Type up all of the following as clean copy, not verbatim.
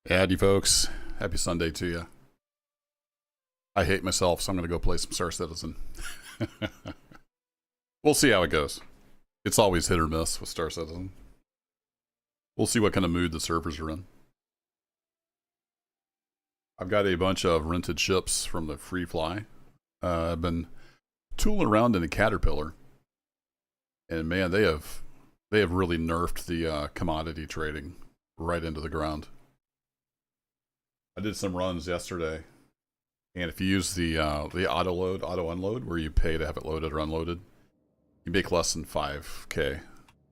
Howdy, folks. Happy Sunday to you. I hate myself, so I'm going to go play some Star Citizen. We'll see how it goes. It's always hit or miss with Star Citizen. We'll see what kind of mood the servers are in. I've got a bunch of rented ships from the Free Fly. I've been tooling around in a Caterpillar, and man, they have really nerfed the commodity trading right into the ground. I did some runs yesterday, and if you use the auto unload, where you pay to have it loaded or unloaded, you make less than 5K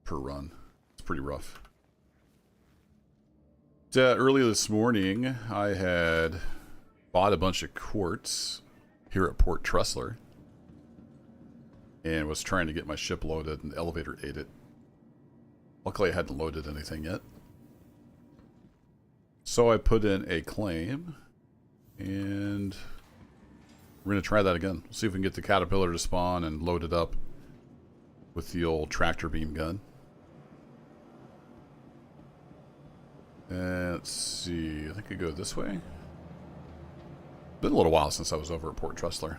per run. It's pretty rough. Earlier this morning, I had bought a bunch of quartz here at Port Tressler, and was trying to get my ship loaded, and the elevator ate it. Luckily, I hadn't loaded anything yet. So I put in a claim, and we're going to try that again. See if we can get the Caterpillar to spawn and load it up with the old tractor beam gun. Let's see, I think I go this way. Been a little while since I was over at Port Tressler.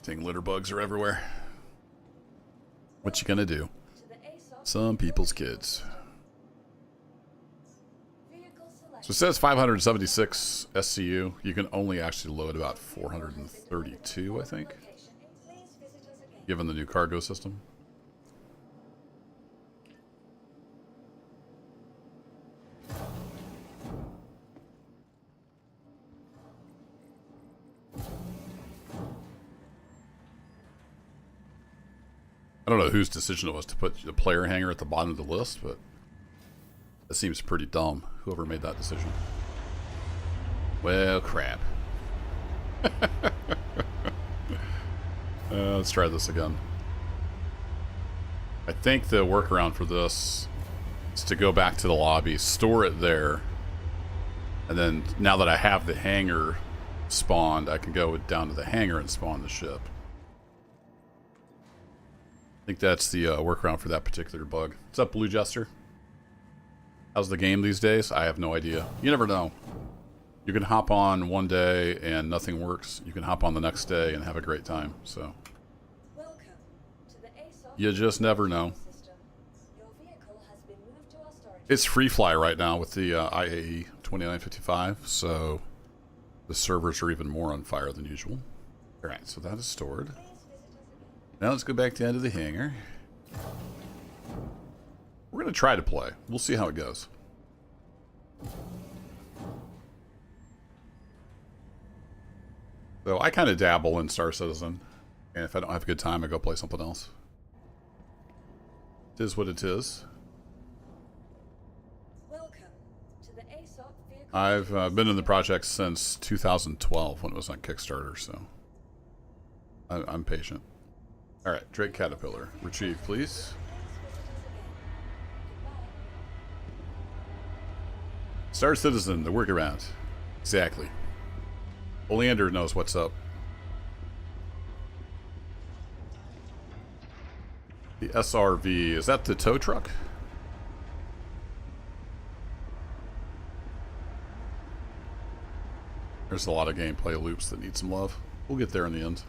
Dang, litter bugs are everywhere. What you gonna do? Some people's kids. So it says 576 SCU. You can only actually load about 432, I think, given the new cargo system. I don't know whose decision it was to put the player hangar at the bottom of the list, but that seems pretty dumb, whoever made that decision. Well, crap. Let's try this again. I think the workaround for this is to go back to the lobby, store it there, and then now that I have the hangar spawned, I can go down to the hangar and spawn the ship. I think that's the workaround for that particular bug. What's up, Blue Jester? How's the game these days? I have no idea. You never know. You can hop on one day and nothing works. You can hop on the next day and have a great time. So you just never know. It's free fly right now with the IAE 2955, so the servers are even more on fire than usual. All right, so that is stored. Now let's go back down to the hangar. We're going to try to play. We'll see how it goes. So I kind of dabble in Star Citizen, and if I don't have a good time, I go play something else. It is what it is. I've been in the project since 2012 when it was on Kickstarter, so I'm patient. All right, Drake Caterpillar, retrieve, please. Star Citizen, the workaround. Exactly. Oleander knows what's up. The SRV, is that the tow truck? There's a lot of gameplay loops that need some love. We'll get there in the end.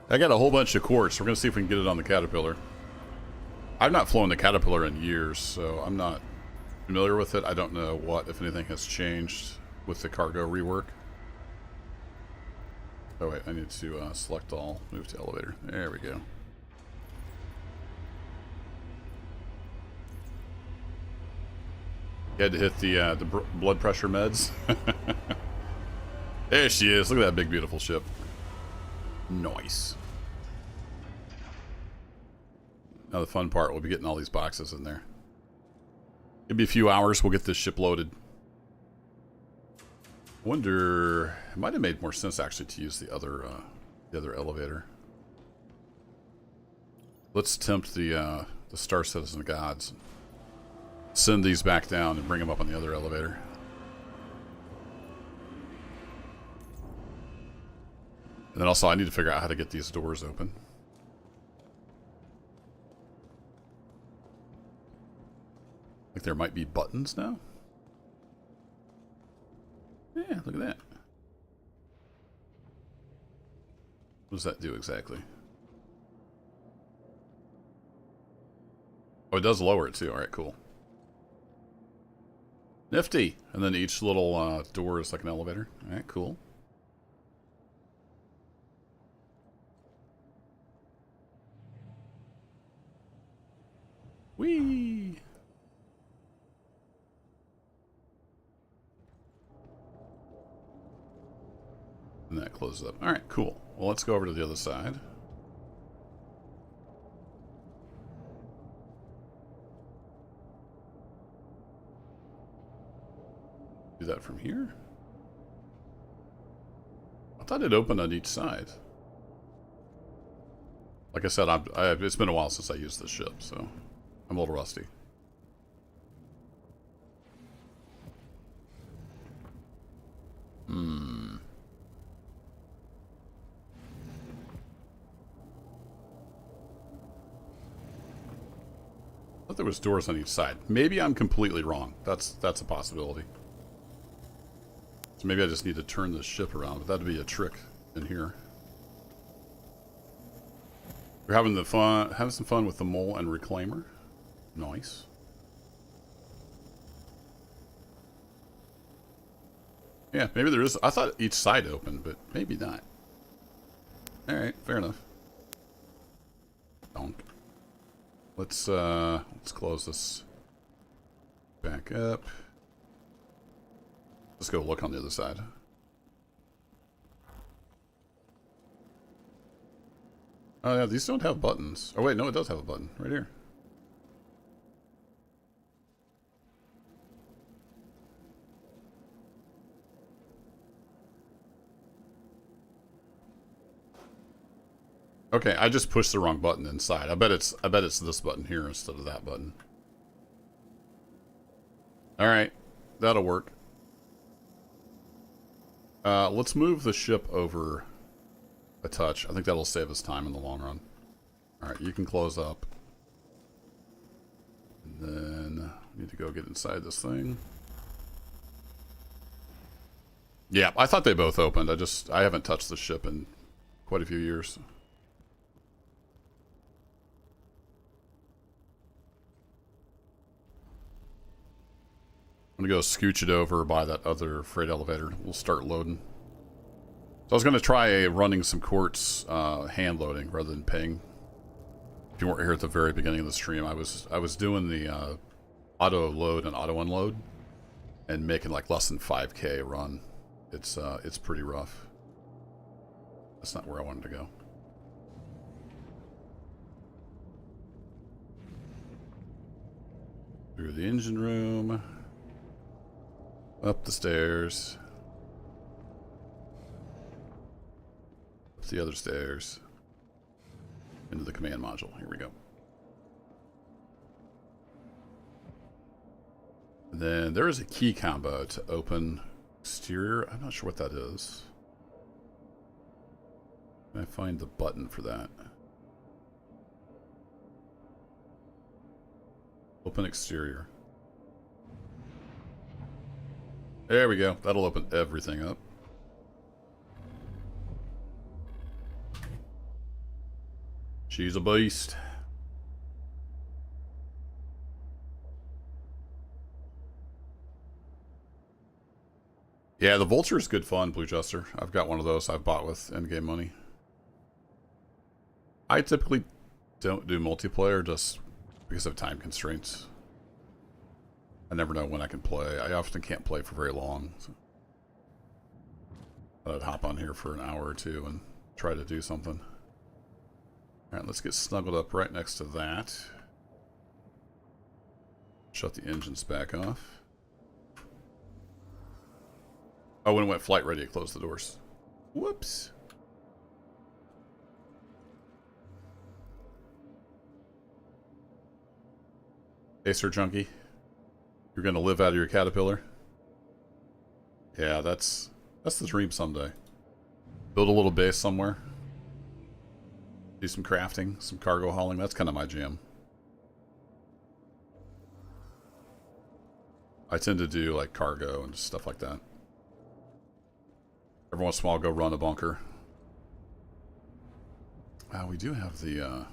I got a whole bunch of quartz. We're going to see if we can get it on the Caterpillar. I've not flown the Caterpillar in years, so I'm not familiar with it. I don't know what, if anything, has changed with the cargo rework. Oh wait, I need to select all, move to elevator. There we go. You had to hit the blood pressure meds. There she is. Look at that big, beautiful ship. Nice. Now the fun part will be getting all these boxes in there. It'll be a few hours. We'll get this ship loaded. Wonder, it might have made more sense actually to use the other elevator. Let's tempt the Star Citizen gods. Send these back down and bring them up on the other elevator. And then also I need to figure out how to get these doors open. Like there might be buttons now. Yeah, look at that. What does that do exactly? Oh, it does lower it too. Alright, cool. Nifty. And then each little door is like an elevator. Alright, cool. Whee! And that closes up. Alright, cool. Well, let's go over to the other side. Do that from here? I thought it opened on each side. Like I said, it's been a while since I used this ship, so I'm a little rusty. I thought there was doors on each side. Maybe I'm completely wrong. That's a possibility. So maybe I just need to turn this ship around, but that'd be a trick in here. We're having some fun with the mole and reclaimer. Nice. Yeah, maybe there is. I thought each side opened, but maybe not. Alright, fair enough. Donk. Let's close this back up. Let's go look on the other side. Oh yeah, these don't have buttons. Oh wait, no, it does have a button right here. Okay, I just pushed the wrong button inside. I bet it's this button here instead of that button. Alright, that'll work. Let's move the ship over a touch. I think that'll save us time in the long run. Alright, you can close up. And then we need to go get inside this thing. Yeah, I thought they both opened. I haven't touched the ship in quite a few years. I'm gonna go scooch it over by that other freight elevator. We'll start loading. So I was gonna try running some quartz hand loading rather than ping. If you weren't here at the very beginning of the stream, I was doing the auto load and auto unload and making like less than 5K a run. It's pretty rough. That's not where I wanted to go. Through the engine room. Up the stairs. Up the other stairs. Into the command module. Here we go. And then there is a key combo to open exterior. I'm not sure what that is. Can I find the button for that? Open exterior. There we go. That'll open everything up. She's a beast. Yeah, the Vulture is good fun, Blue Jester. I've got one of those I've bought with endgame money. I typically don't do multiplayer just because of time constraints. I never know when I can play. I often can't play for very long. So I'd hop on here for an hour or two and try to do something. Alright, let's get snuggled up right next to that. Shut the engines back off. Oh, when it went flight ready, it closed the doors. Whoops. Hey, Sir Junkie. You're gonna live out of your caterpillar? Yeah, that's the dream someday. Build a little base somewhere. Do some crafting, some cargo hauling. That's kind of my jam. I tend to do like cargo and stuff like that. Every once in a while I'll go run a bunker. We do have the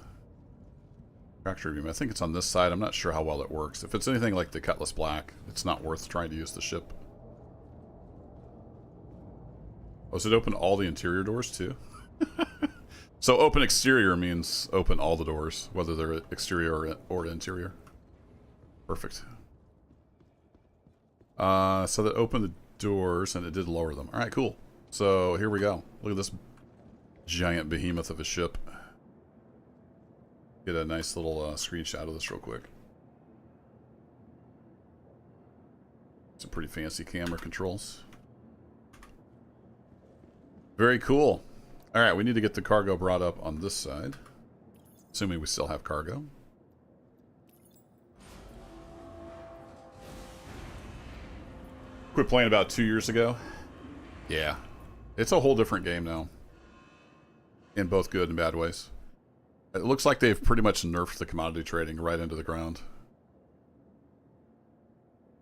fracture beam. I think it's on this side. I'm not sure how well it works. If it's anything like the Cutlass Black, it's not worth trying to use the ship. Oh, does it open all the interior doors too? So open exterior means open all the doors, whether they're exterior or interior. Perfect. So that opened the doors and it did lower them. All right, cool. So here we go. Look at this giant behemoth of a ship. Get a nice little screenshot of this real quick. Some pretty fancy camera controls. Very cool. All right, we need to get the cargo brought up on this side. Assuming we still have cargo. Quit playing about 2 years ago. Yeah. It's a whole different game now. In both good and bad ways. It looks like they've pretty much nerfed the commodity trading right into the ground.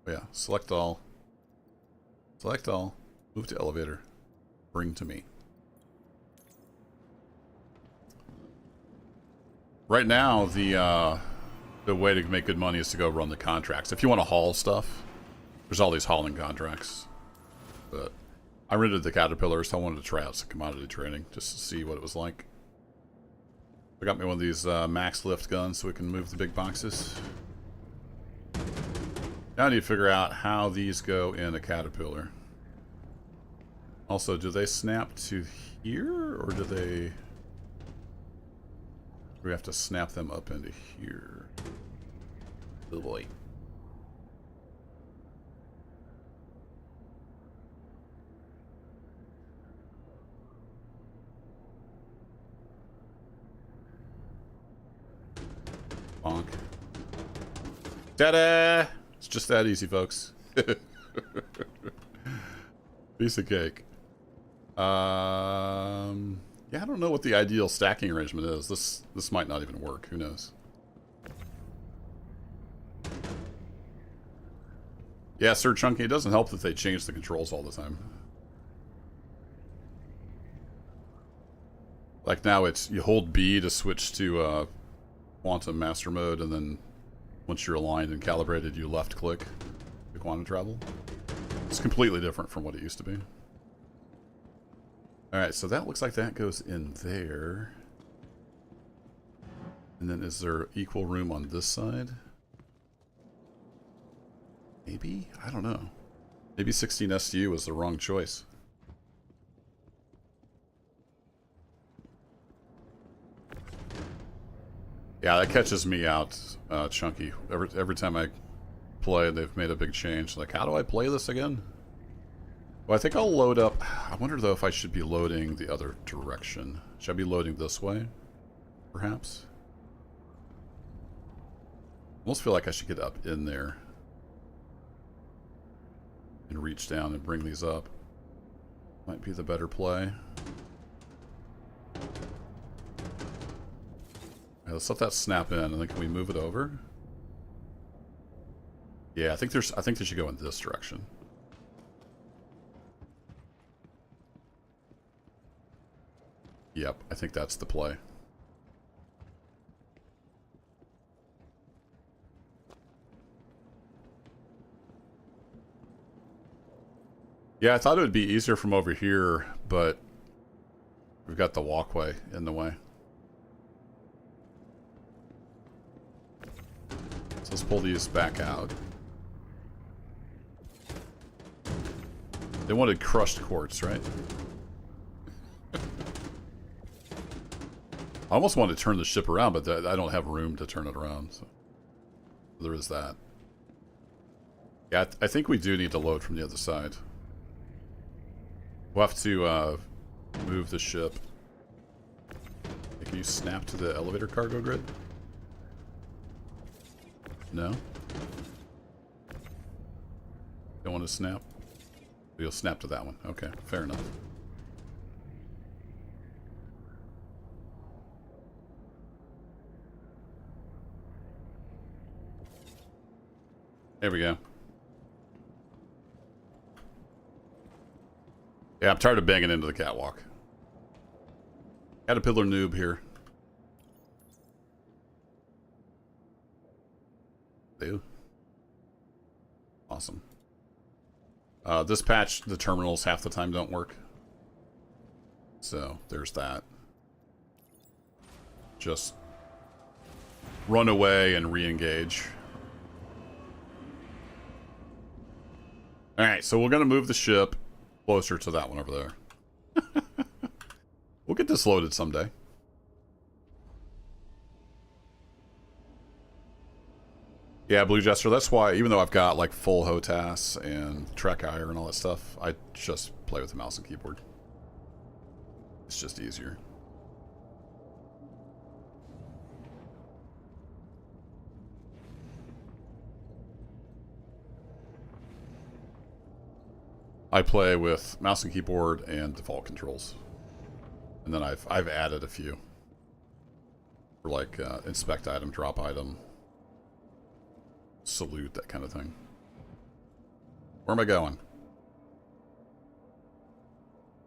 Yeah, select all. Select all. Move to elevator. Bring to me. Right now, the way to make good money is to go run the contracts. If you want to haul stuff, there's all these hauling contracts. But I rented the Caterpillars, so I wanted to try out some commodity trading just to see what it was like. I got me one of these max lift guns so we can move the big boxes. Now I need to figure out how these go in a Caterpillar. Also, do they snap to here, or do they... We have to snap them up into here. Oh boy. Bonk. Ta-da! It's just that easy, folks. Piece of cake. Yeah, I don't know what the ideal stacking arrangement is. This might not even work. Who knows? Yeah, Sir Chunky, it doesn't help that they change the controls all the time. Like now it's, you hold B to switch to quantum master mode, and then once you're aligned and calibrated, you left click to quantum travel. It's completely different from what it used to be. Alright, so that looks like that goes in there. And then is there equal room on this side? Maybe? I don't know. Maybe 16 SU was the wrong choice. Yeah, that catches me out, Chunky. Every time I play, they've made a big change. Like, how do I play this again? Well, I think I'll load up... I wonder, though, if I should be loading the other direction. Should I be loading this way? Perhaps? I almost feel like I should get up in there. And reach down and bring these up. Might be the better play. Right, let's let that snap in, and then can we move it over? Yeah, I think they should go in this direction. Yep, I think that's the play. Yeah, I thought it would be easier from over here, but we've got the walkway in the way. So let's pull these back out. They wanted crushed quartz, right? I almost wanted to turn the ship around, but I don't have room to turn it around. So there is that. Yeah, I think we do need to load from the other side. We'll have to move the ship. Can you snap to the elevator cargo grid? No? Don't want to snap? You'll snap to that one. Okay, fair enough. There we go. Yeah, I'm tired of banging into the catwalk. Caterpillar noob here. Ew. Awesome. This patch, the terminals half the time don't work. So, there's that. Just run away and re-engage. Alright, so we're going to move the ship closer to that one over there. We'll get this loaded someday. Yeah, Blue Jester, that's why, even though I've got like full HOTAS and Trek IR and all that stuff, I just play with the mouse and keyboard. It's just easier. I play with mouse and keyboard and default controls. And then I've added a few. For like inspect item, drop item, salute, that kind of thing. Where am I going?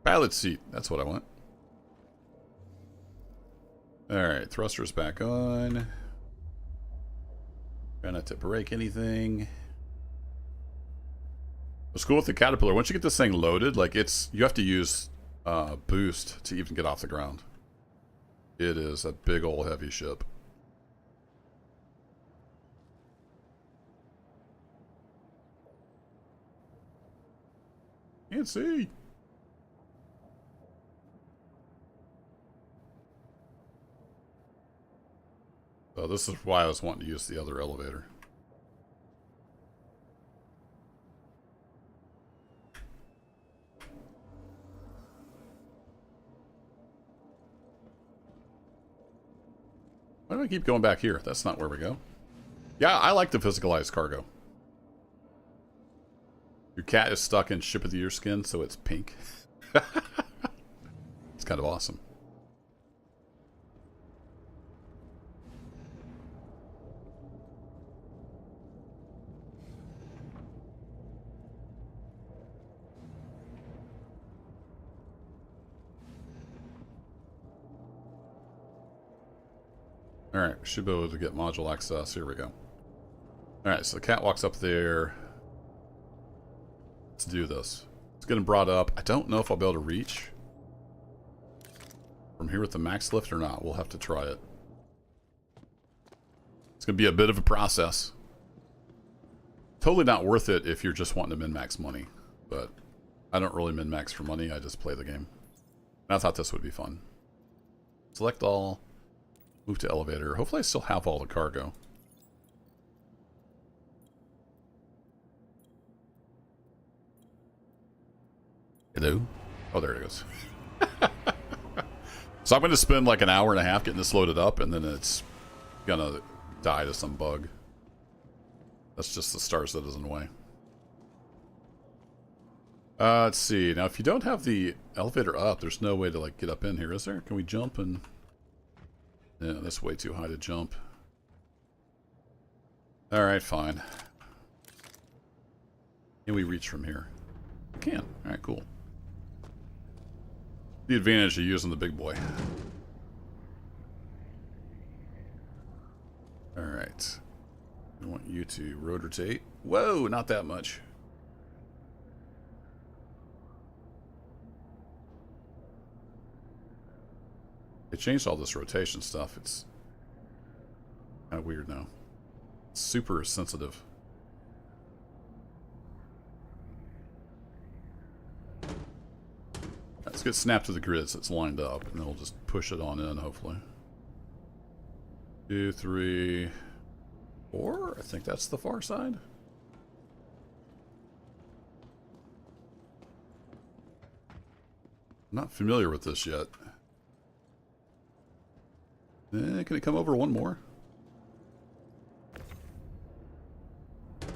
Pilot seat, that's what I want. Alright, thrusters back on. Try not to break anything. What's cool with the Caterpillar, once you get this thing loaded, like you have to use boost to even get off the ground. It is a big old heavy ship. Can't see. So this is why I was wanting to use the other elevator. Why do I keep going back here? That's not where we go. Yeah, I like the physicalized cargo. Your cat is stuck in Ship of the Year skin, so it's pink. It's kind of awesome. Alright, should be able to get module access. Here we go. Alright, so the cat walks up there. Let's do this. Let's get him brought up. I don't know if I'll be able to reach from here with the max lift or not. We'll have to try it. It's going to be a bit of a process. Totally not worth it if you're just wanting to min-max money. But I don't really min-max for money. I just play the game. And I thought this would be fun. Select all. Move to elevator. Hopefully I still have all the cargo. Hello? Oh, there it goes. So I'm going to spend like an hour and a half getting this loaded up, and then it's going to die to some bug. That's just the Star Citizen way. Let's see. Now, if you don't have the elevator up, there's no way to like get up in here, is there? Can we jump and... Yeah, that's way too high to jump. Alright, fine. Can we reach from here? We can. Alright, cool. The advantage of using the big boy. Alright. I want you to rotate. Whoa, not that much. They changed all this rotation stuff. It's kind of weird now. It's super sensitive. Let's get snapped to the grid so it's lined up, and then we'll just push it on in, hopefully. 2, 3, 4. I think that's the far side. I'm not familiar with this yet. Can it come over one more?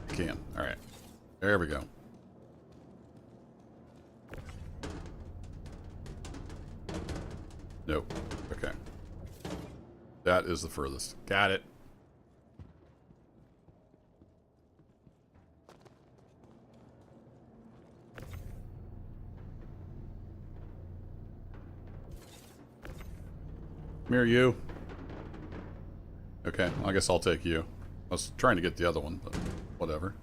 It can. Alright. There we go. Nope. Okay. That is the furthest. Got it. here, you. Okay, I guess I'll take you. I was trying to get the other one, but whatever.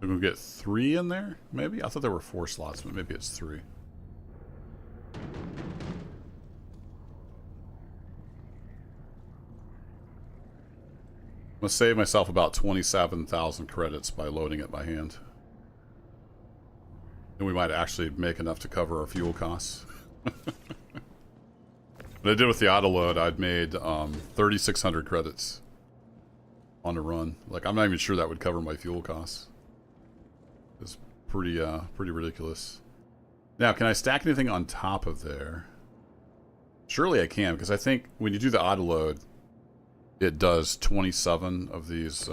We're gonna get 3 in there, maybe? I thought there were 4 slots, but maybe it's 3. I'm gonna save myself about 27,000 credits by loading it by hand. And we might actually make enough to cover our fuel costs. What I did with the auto load, I'd made 3,600 credits on a run. Like, I'm not even sure that would cover my fuel costs. It's pretty ridiculous. Now, can I stack anything on top of there? Surely I can, because I think when you do the auto load, it does 27 of these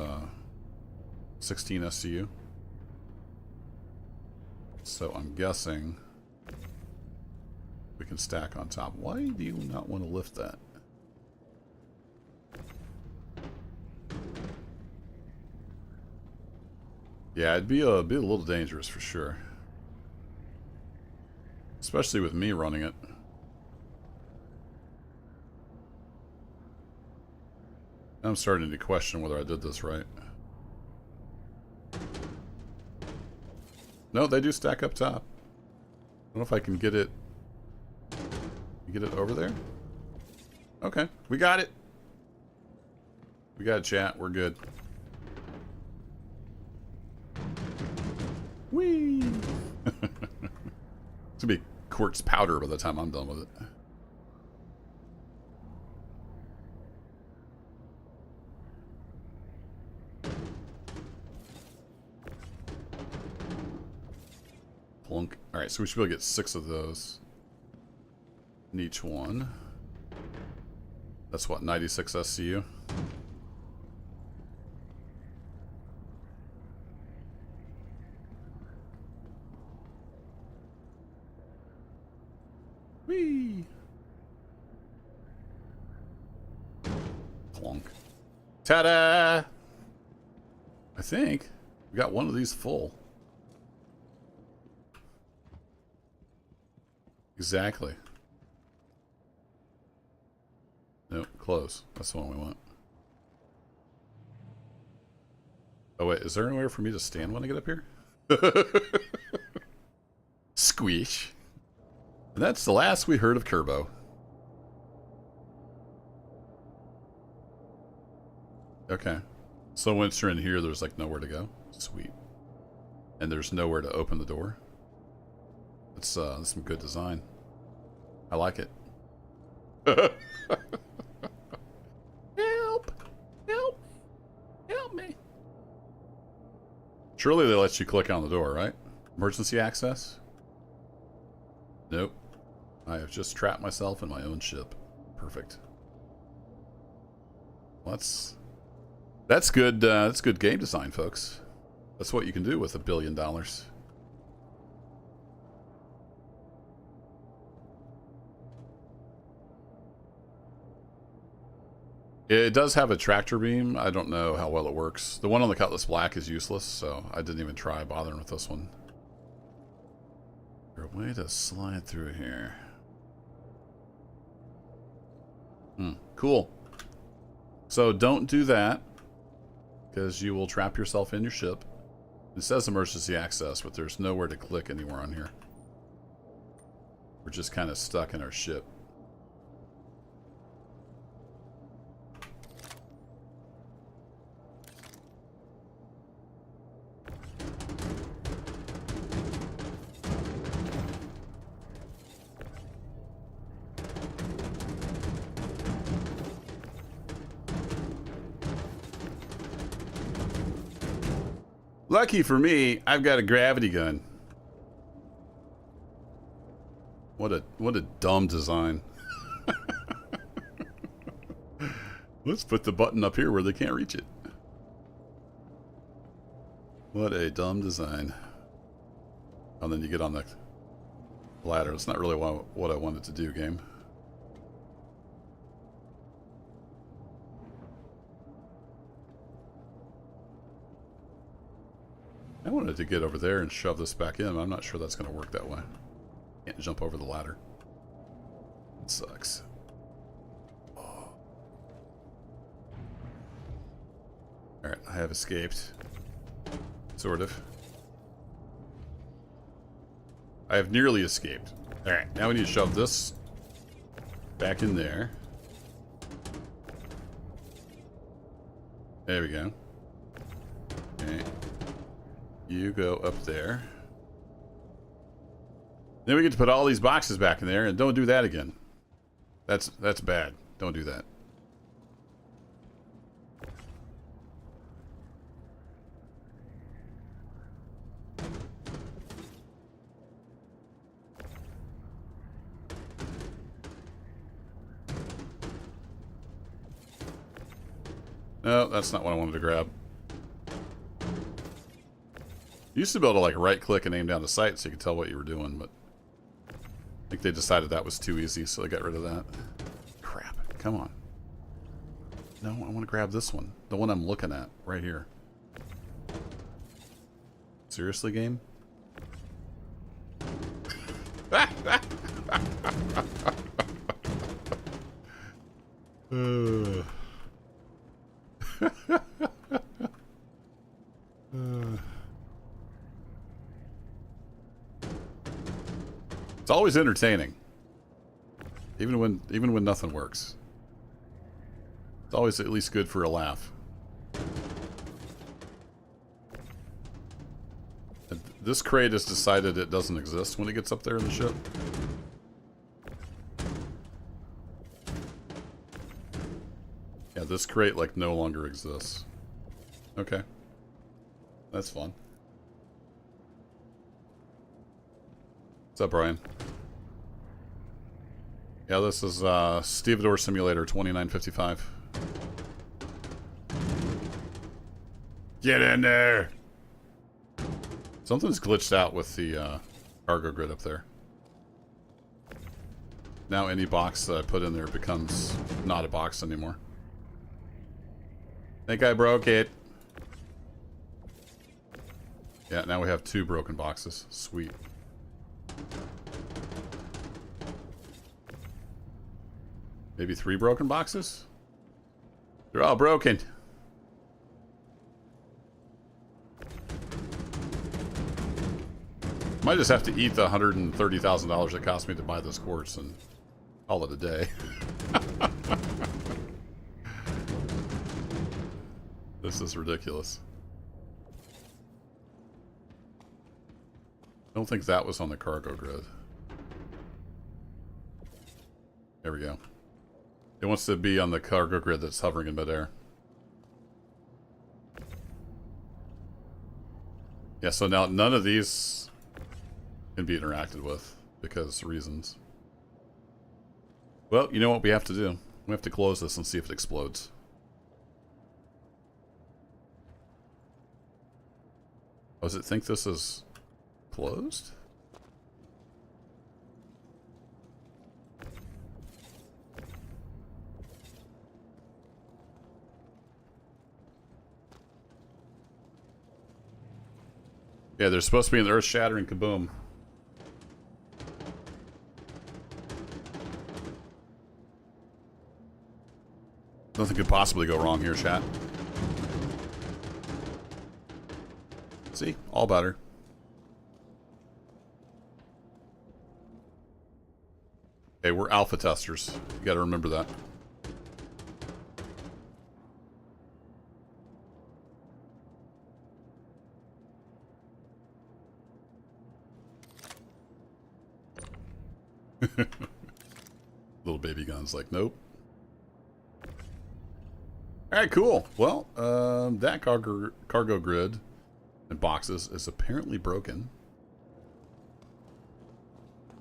16 SCU. So I'm guessing we can stack on top. Why do you not want to lift that? Yeah, it'd be a little dangerous for sure. Especially with me running it. I'm starting to question whether I did this right. No, they do stack up top. I don't know if I can get it. Get it over there? Okay, we got it. We got it, chat. We're good. Whee! It's gonna be quartz powder by the time I'm done with it. Plunk. Alright, so we should be able to get 6 of those in each one. That's what, 96 SCU? Whee! Plunk. Ta-da! I think we got one of these full. Exactly. Nope, close. That's the one we want. Oh wait, is there anywhere for me to stand when I get up here? Squeech. And that's the last we heard of Kerbo. Okay. So once you're in here, there's like nowhere to go. Sweet. And there's nowhere to open the door. That's some good design. I like it. Help! Help! Help me! Surely they let you click on the door, right? Emergency access? Nope. I have just trapped myself in my own ship. Perfect. Well, that's good. That's good game design, folks. That's what you can do with $1 billion. It does have a tractor beam. I don't know how well it works. The one on the Cutlass Black is useless, so I didn't even try bothering with this one. Is there a way to slide through here? Cool. So don't do that, because you will trap yourself in your ship. It says emergency access, but there's nowhere to click anywhere on here. We're just kind of stuck in our ship. Lucky for me, I've got a gravity gun. What a dumb design. Let's put the button up here where they can't reach it. What a dumb design. And then you get on the ladder. It's not really what I wanted to do, game. I wanted to get over there and shove this back in, but I'm not sure that's going to work that way. Can't jump over the ladder. It sucks. Oh. Alright, I have escaped. Sort of. I have nearly escaped. Alright, now we need to shove this back in there. There we go. Okay. You go up there. Then we get to put all these boxes back in there, and don't do that again. That's bad. Don't do that. No, that's not what I wanted to grab. You used to be able to like right click and aim down the sight so you could tell what you were doing, but I think they decided that was too easy, so they got rid of that. Crap. Come on. No, I want to grab this one. The one I'm looking at right here. Seriously, game? It's always entertaining, even when nothing works. It's always at least good for a laugh. And this crate has decided it doesn't exist when it gets up there in the ship. Yeah, this crate like no longer exists. Okay, that's fun. What's up, Brian? Yeah, this is Stevedore Simulator 2955. Get in there! Something's glitched out with the cargo grid up there. Now any box that I put in there becomes not a box anymore. Think I broke it. Yeah, now we have 2 broken boxes. Sweet. Maybe 3 broken boxes? They're all broken. Might just have to eat the $130,000 it cost me to buy this quartz and call it a day. This is ridiculous. I don't think that was on the cargo grid. There we go. It wants to be on the cargo grid that's hovering in midair. Yeah, so now none of these can be interacted with because reasons. Well, you know what we have to do? We have to close this and see if it explodes. Oh, does it think this is closed? Yeah, there's supposed to be an earth-shattering kaboom. Nothing could possibly go wrong here, chat. See? All better. Hey, we're alpha testers. You gotta remember that. Little baby gun's like, nope. Alright, cool. Well, that cargo grid and boxes is apparently broken.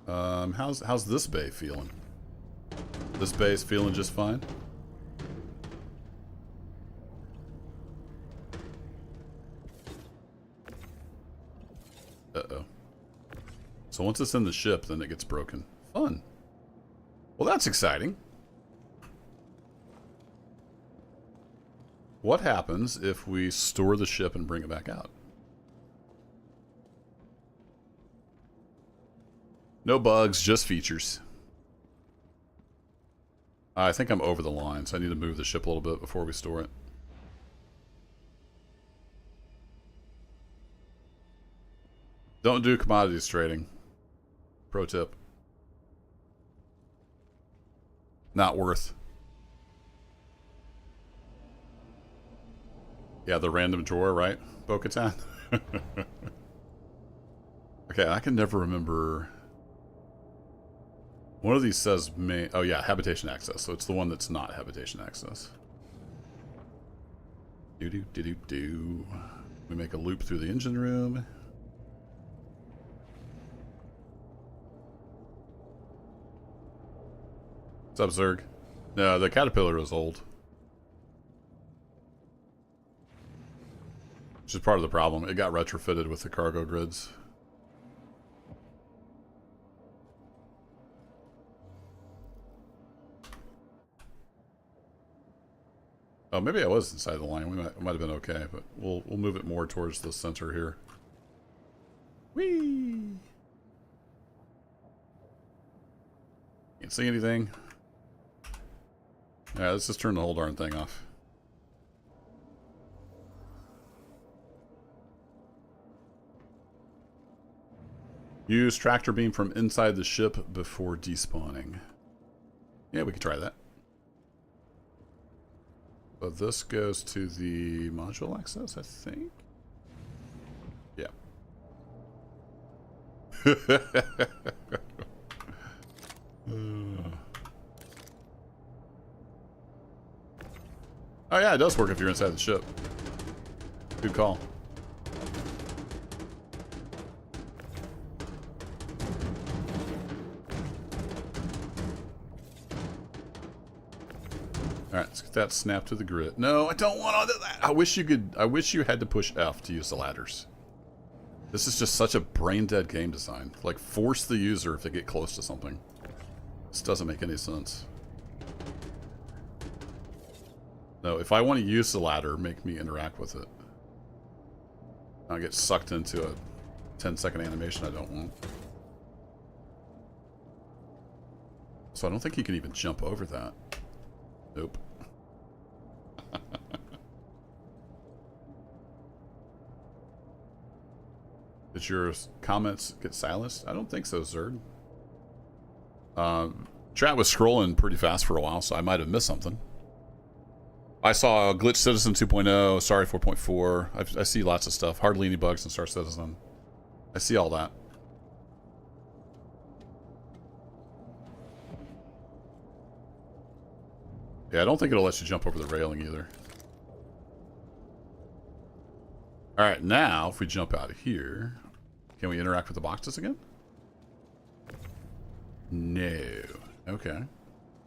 How's this bay feeling? This bay is feeling just fine. So once it's in the ship, then it gets broken. Fun. Well, that's exciting. What happens if we store the ship and bring it back out? No bugs, just features. I think I'm over the line, so I need to move the ship a little bit before we store it. Don't do commodities trading. Pro tip. Not worth. Yeah, the random drawer, right? Bo-Katan? Okay, I can never remember. One of these says may. Oh yeah, habitation access. So it's the one that's not habitation access. Do. We make a loop through the engine room. What's up, Zerg? No, the Caterpillar is old. Which is part of the problem. It got retrofitted with the cargo grids. Oh, maybe I was inside the line. We might have been okay, but we'll move it more towards the center here. Whee! Can't see anything. Yeah, let's just turn the whole darn thing off. Use tractor beam from inside the ship before despawning. Yeah, we could try that. So this goes to the module access, I think. Yeah. Oh yeah, it does work if you're inside the ship. Good call. Alright, let's get that snap to the grid. No, I don't want to do that. I wish you had to push F to use the ladders. This is just such a brain dead game design. Like, force the user if they get close to something. This doesn't make any sense. No, if I want to use the ladder, make me interact with it. I'll get sucked into a 10-second animation I don't want. So I don't think you can even jump over that. Nope. Did your comments get silenced? I don't think so, Zerd. Chat was scrolling pretty fast for a while, so I might have missed something. I saw Glitch Citizen 2.0, Sorry 4.4. I see lots of stuff. Hardly any bugs in Star Citizen. I see all that. Yeah, I don't think it'll let you jump over the railing either. Alright, now, if we jump out of here, can we interact with the boxes again? No. Okay.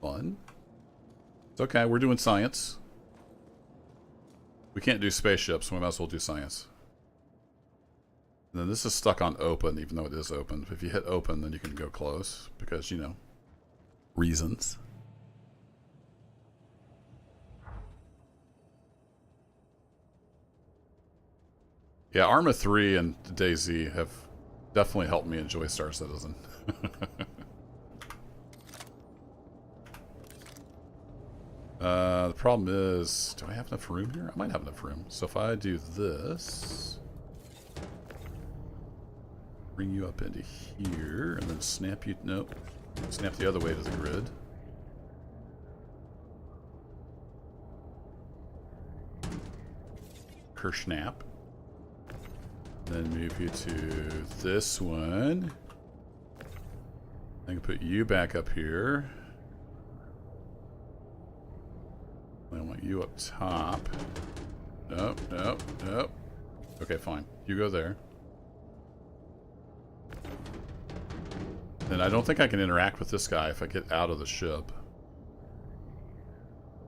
Fun. It's okay, we're doing science. We can't do spaceships, so we might as well do science. And then this is stuck on open, even though it is open. If you hit open, then you can go close, because, you know, reasons. Yeah, Arma 3 and DayZ have definitely helped me enjoy Star Citizen. The problem is, do I have enough room here? I might have enough room. So if I do this, bring you up into here, and then snap you, nope, snap the other way to the grid. Kersnap. Then move you to this one. I can put you back up here. I want you up top. Nope, nope, nope. Okay, fine. You go there. Then I don't think I can interact with this guy if I get out of the ship.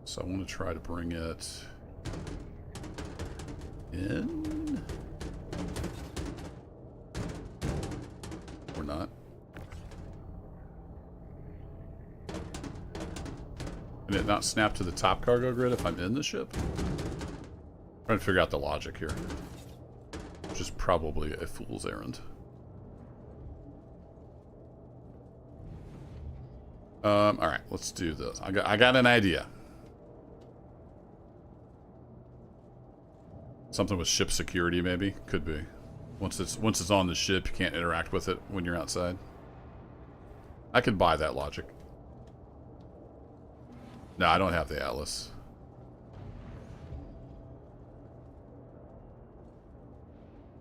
So I want to try to bring it in. Or not. Can it not snap to the top cargo grid if I'm in the ship? I'm trying to figure out the logic here. Which is probably a fool's errand. Alright, let's do this. I got an idea. Something with ship security, maybe? Could be. Once it's on the ship, you can't interact with it when you're outside. I could buy that logic. No, I don't have the Atlas.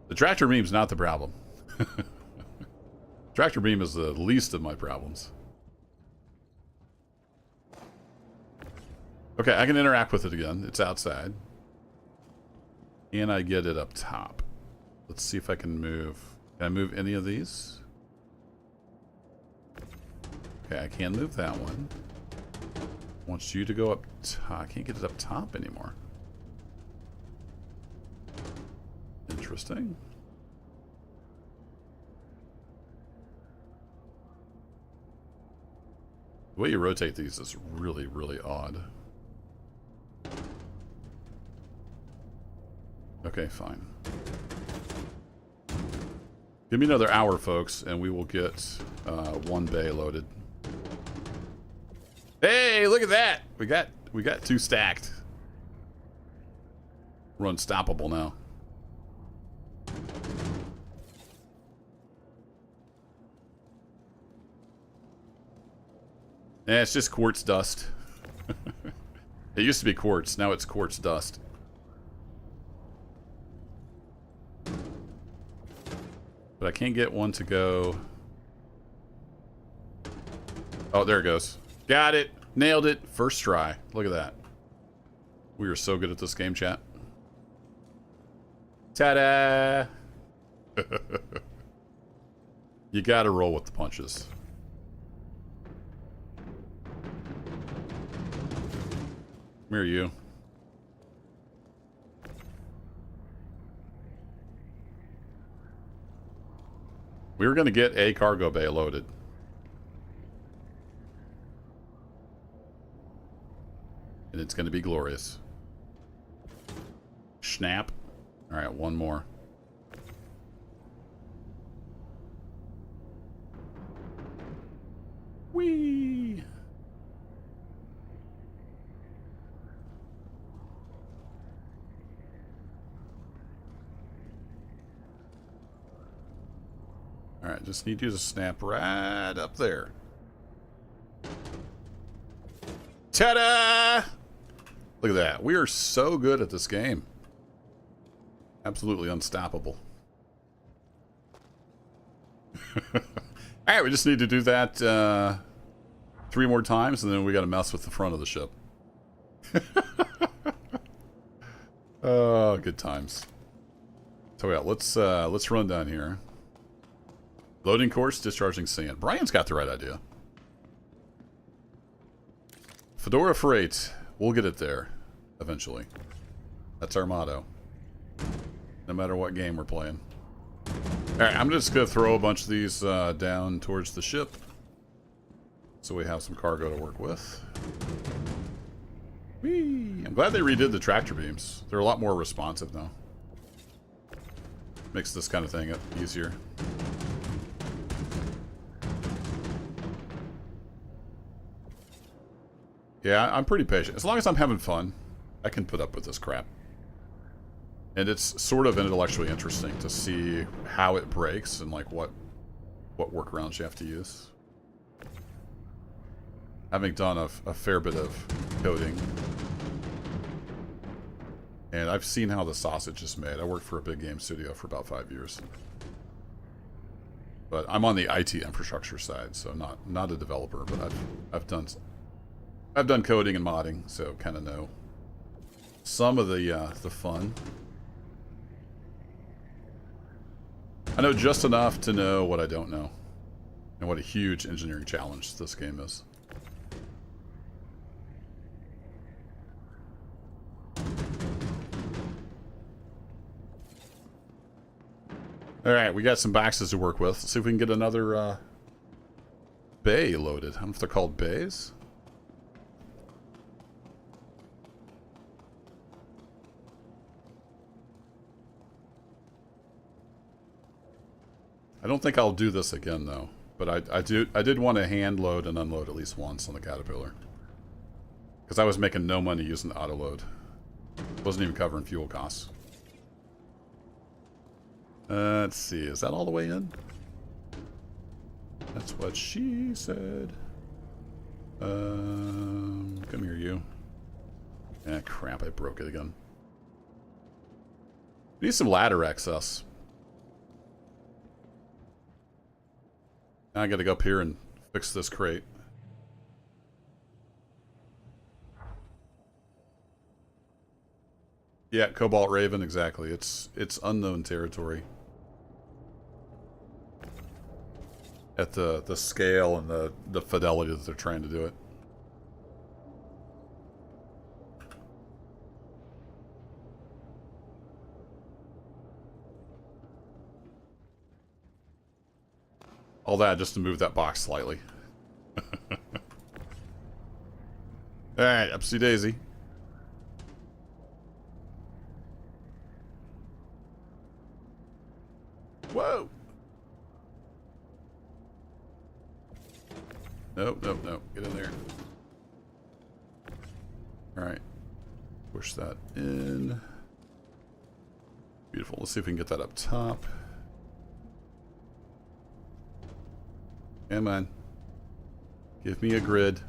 The tractor beam's not the problem. Tractor beam is the least of my problems. Okay, I can interact with it again. It's outside. And I get it up top. Let's see if I can move. Can I move any of these? Okay, I can move that one. Wants you to go up top. I can't get it up top anymore. Interesting. The way you rotate these is really, really odd. Okay, fine. Give me another hour, folks, and we will get one bay loaded. Hey, look at that! We got 2 stacked. We're unstoppable now. Eh, it's just quartz dust. It used to be quartz, now it's quartz dust. But I can't get one to go. Oh, there it goes. Got it. Nailed it. First try. Look at that. We are so good at this game, chat. Ta-da! You gotta roll with the punches. Come here, you. We were going to get a cargo bay loaded. And it's going to be glorious. Snap. Alright, one more. Whee! Alright, just need you to snap right up there. Ta-da! Look at that. We are so good at this game. Absolutely unstoppable. Alright, we just need to do that 3 more times, and then we got to mess with the front of the ship. Oh, good times. So yeah, let's run down here. Loading course, discharging sand. Brian's got the right idea. Fedora Freight. We'll get it there eventually. That's our motto. No matter what game we're playing. Alright, I'm just going to throw a bunch of these down towards the ship. So we have some cargo to work with. Whee! I'm glad they redid the tractor beams. They're a lot more responsive now. Makes this kind of thing easier. Yeah, I'm pretty patient. As long as I'm having fun, I can put up with this crap. And it's sort of intellectually interesting to see how it breaks and like what workarounds you have to use. Having done a fair bit of coding. And I've seen how the sausage is made. I worked for a big game studio for about 5 years. But I'm on the IT infrastructure side, so not a developer, but I've done coding and modding, so kind of know some of the fun. I know just enough to know what I don't know, and what a huge engineering challenge this game is. Alright, we got some boxes to work with. Let's see if we can get another bay loaded. I don't know if they're called bays. I don't think I'll do this again though. But I did want to hand load and unload at least once on the Caterpillar. Because I was making no money using the auto load. Wasn't even covering fuel costs. Let's see, is that all the way in? That's what she said. Come here, you. Ah, crap, I broke it again. We need some ladder access. Now I gotta go up here and fix this crate. Yeah, Cobalt Raven, exactly. It's unknown territory. At the scale and the fidelity that they're trying to do it. All that just to move that box slightly. Alright, upsy daisy. Whoa! Nope, nope, nope. Get in there. Alright. Push that in. Beautiful. Let's see if we can get that up top. Come on. Give me a grid.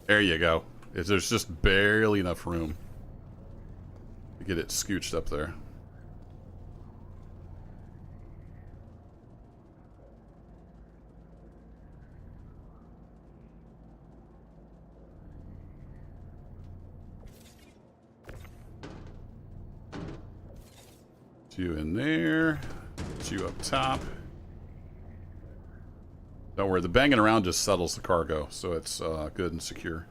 There you go. There's just barely enough room to get it scooched up there. You in there. You up top. Don't worry, the banging around just settles the cargo, so it's good and secure.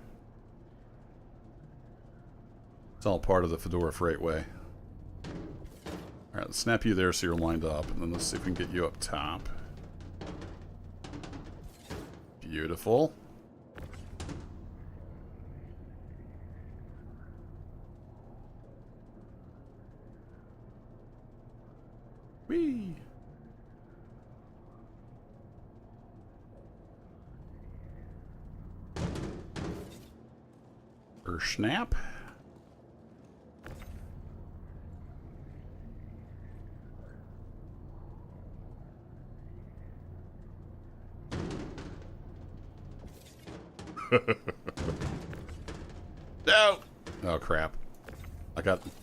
It's all part of the Fedora Freightway. Alright, let's snap you there so you're lined up, and then let's see if we can get you up top. Beautiful. Whee! Or snap. No! Oh crap.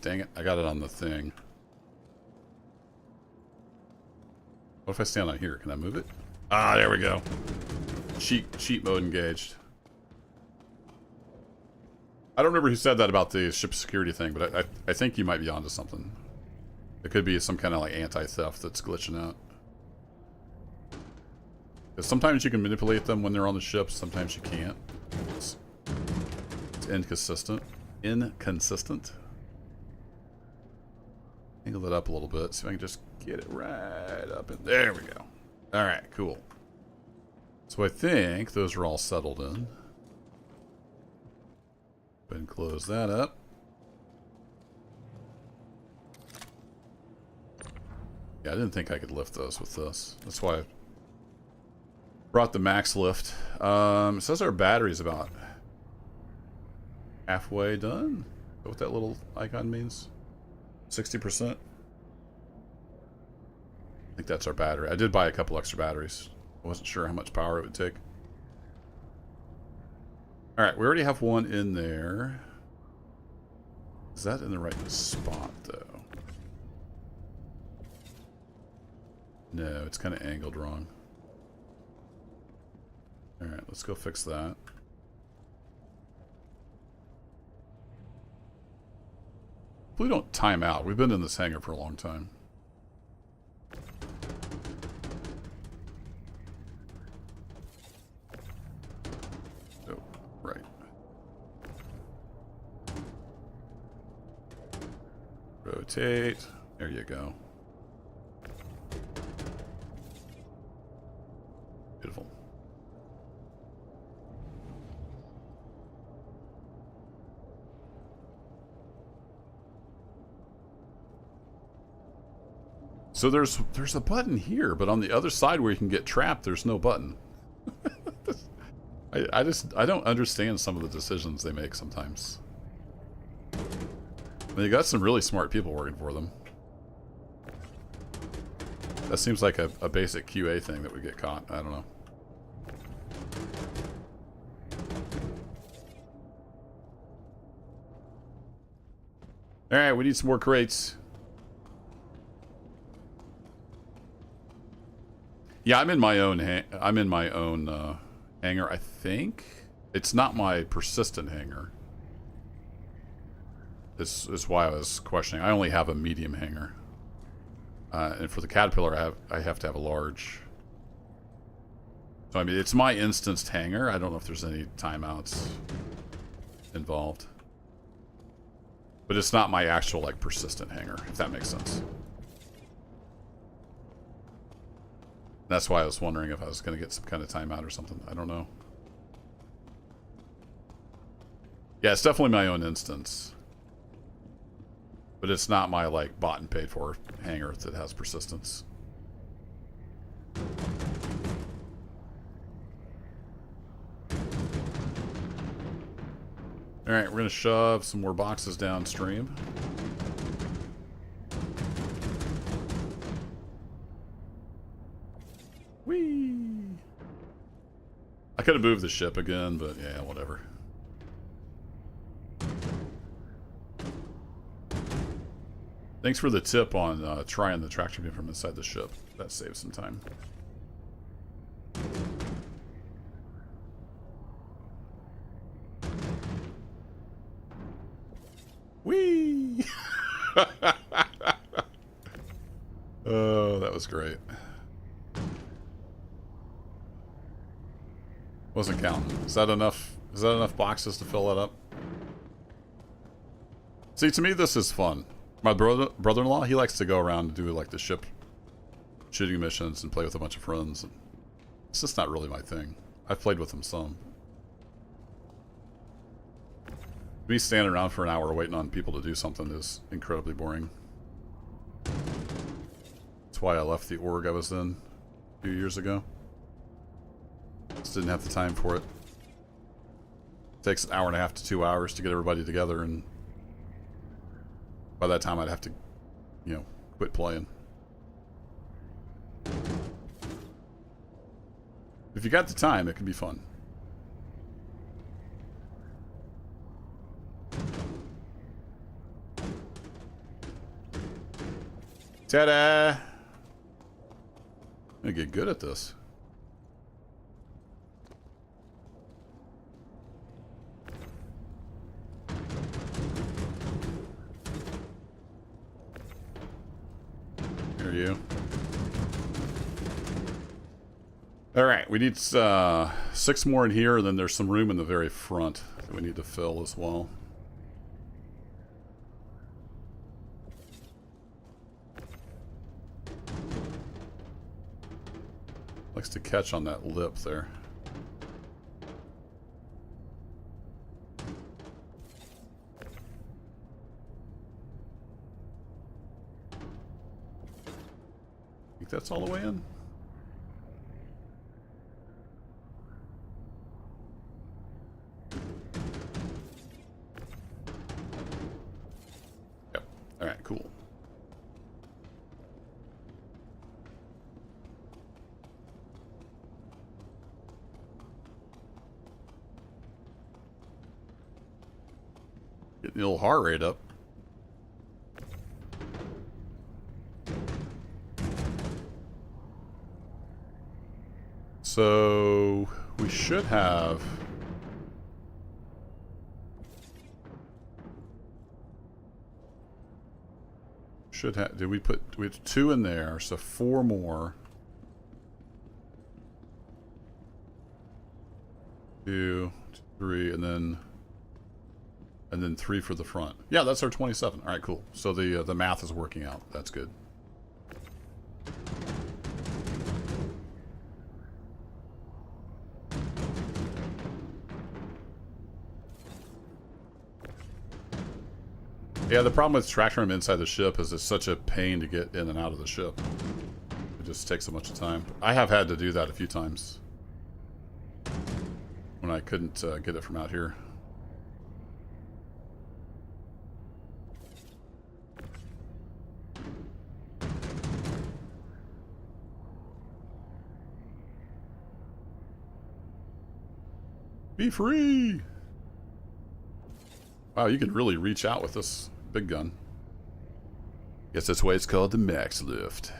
Dang it, I got it on the thing. What if I stand on here? Can I move it? Ah, there we go. Cheat mode engaged. I don't remember who said that about the ship security thing, but I think you might be onto something. It could be some kind of like anti-theft that's glitching out. Because sometimes you can manipulate them when they're on the ship, sometimes you can't. It's inconsistent. Inconsistent. Angle that up a little bit so I can just get it right up in there. We go. Alright, cool. So I think those are all settled in. Go ahead and close that up. Yeah, I didn't think I could lift those with this. That's why I brought the max lift. It says our battery's about halfway done. Is that what that little icon means? 60%? I think that's our battery. I did buy a couple extra batteries. I wasn't sure how much power it would take. Alright, we already have one in there. Is that in the right spot, though? No, it's kind of angled wrong. Alright, let's go fix that. We don't time out. We've been in this hangar for a long time. Oh, right. Rotate. There you go. Beautiful. So there's a button here, but on the other side where you can get trapped, there's no button. I don't understand some of the decisions they make sometimes. They got some really smart people working for them. That seems like a basic QA thing that we get caught. I don't know. Alright, we need some more crates. Yeah, I'm in my own hangar, I think. It's not my persistent hangar. This is why I was questioning. I only have a medium hangar. And for the Caterpillar, I have to have a large. So, I mean, it's my instanced hangar. I don't know if there's any timeouts involved. But it's not my actual, like, persistent hangar, if that makes sense. That's why I was wondering if I was going to get some kind of timeout or something. I don't know. Yeah, it's definitely my own instance. But it's not my, like, bought and paid for hangar that has persistence. Alright, we're going to shove some more boxes downstream. Whee! I could have moved the ship again, but yeah, whatever. Thanks for the tip on trying the tractor beam from inside the ship. That saves some time. Whee! Oh, that was great. Wasn't counting. Is that enough? Is that enough boxes to fill that up? See, to me, this is fun. My brother-in-law, he likes to go around and do like the ship shooting missions and play with a bunch of friends. It's just not really my thing. I've played with them some. Me standing around for an hour waiting on people to do something is incredibly boring. That's why I left the org I was in a few years ago. Just didn't have the time for it. It takes an hour and a half to 2 hours to get everybody together, and by that time I'd have to, you know, quit playing. If you got the time, it can be fun. Ta-da! I'm gonna get good at this. Here you. Alright, we need 6 more in here, and then there's some room in the very front that we need to fill as well. Likes to catch on that lip there. Think that's all the way in? Yep. Alright, cool. Getting the old heart rate up. So we should have did we have 2 in there, so 4 more. 2, 3, and then 3 for the front. Yeah, that's our 27. All right, cool. So the math is working out. That's good. Yeah, the problem with tractor room inside the ship is it's such a pain to get in and out of the ship. It just takes so much time. I have had to do that a few times when I couldn't get it from out here. Be free! Wow, you can really reach out with this big gun. Guess that's why it's called the Max Lift.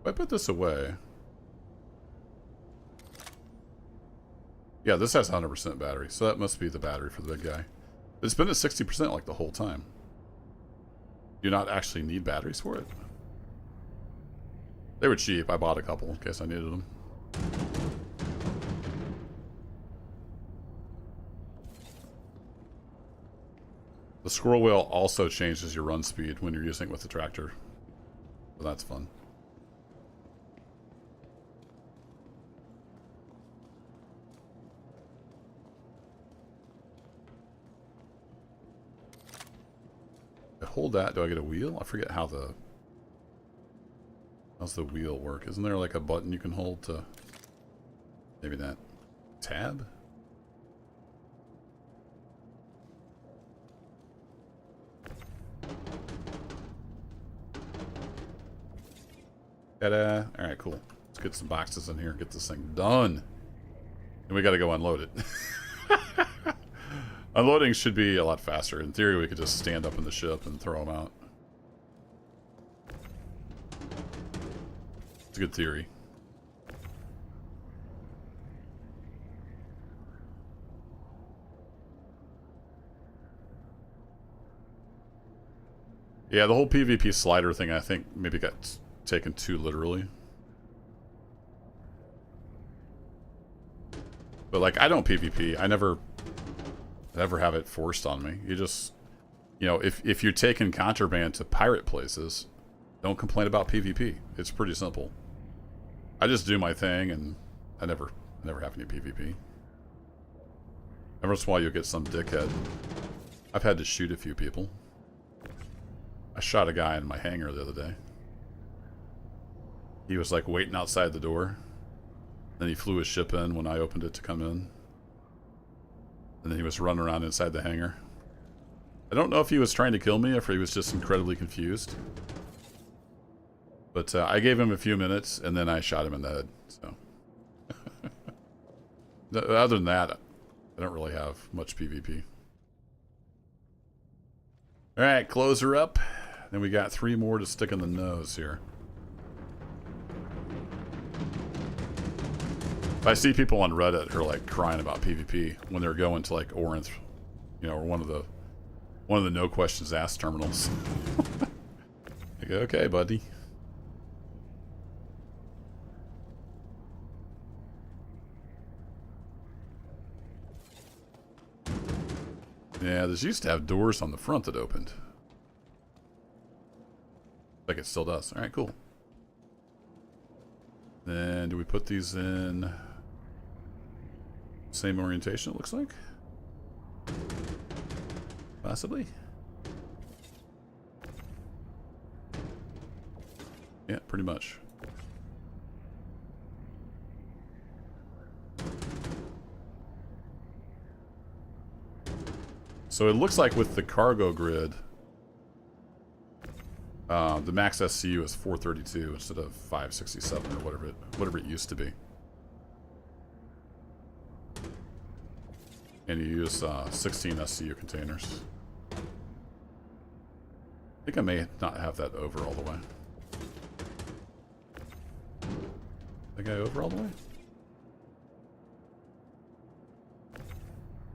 If I put this away... Yeah, this has 100% battery, so that must be the battery for the big guy. It's been at 60% like the whole time. Do you not actually need batteries for it? They were cheap. I bought a couple in case I needed them. The scroll wheel also changes your run speed when you're using it with the tractor. So that's fun. I hold that. Do I get a wheel? I forget how the... How's the wheel work? Isn't there like a button you can hold to... Maybe that. Tab? Ta-da! Alright, cool. Let's get some boxes in here, get this thing done. And we gotta go unload it. Unloading should be a lot faster. In theory, we could just stand up in the ship and throw them out. It's a good theory. Yeah, the whole PvP slider thing, I think, maybe got taken too literally. But, like, I don't PvP. I never have it forced on me. You just, you know, if you're taking contraband to pirate places, don't complain about PvP. It's pretty simple. I just do my thing, and I never have any PvP. Every once in a while, you'll get some dickhead. I've had to shoot a few people. I shot a guy in my hangar the other day. He was like waiting outside the door. Then he flew his ship in when I opened it to come in. And then he was running around inside the hangar. I don't know if he was trying to kill me or if he was just incredibly confused. But I gave him a few minutes, and then I shot him in the head. So, other than that, I don't really have much PvP. All right, close her up. Then we got 3 more to stick in the nose here. If I see people on Reddit who are like crying about PvP when they're going to like Orinth, you know, or one of the no questions asked terminals. I go, okay, buddy. Yeah, this used to have doors on the front that opened. Like it still does. Alright, cool. Then do we put these in same orientation, it looks like? Possibly. Yeah, pretty much. So it looks like with the cargo grid, the max SCU is 432 instead of 567 or whatever it used to be. And you use 16 SCU containers. I think I may not have that over all the way. Think I over all the way?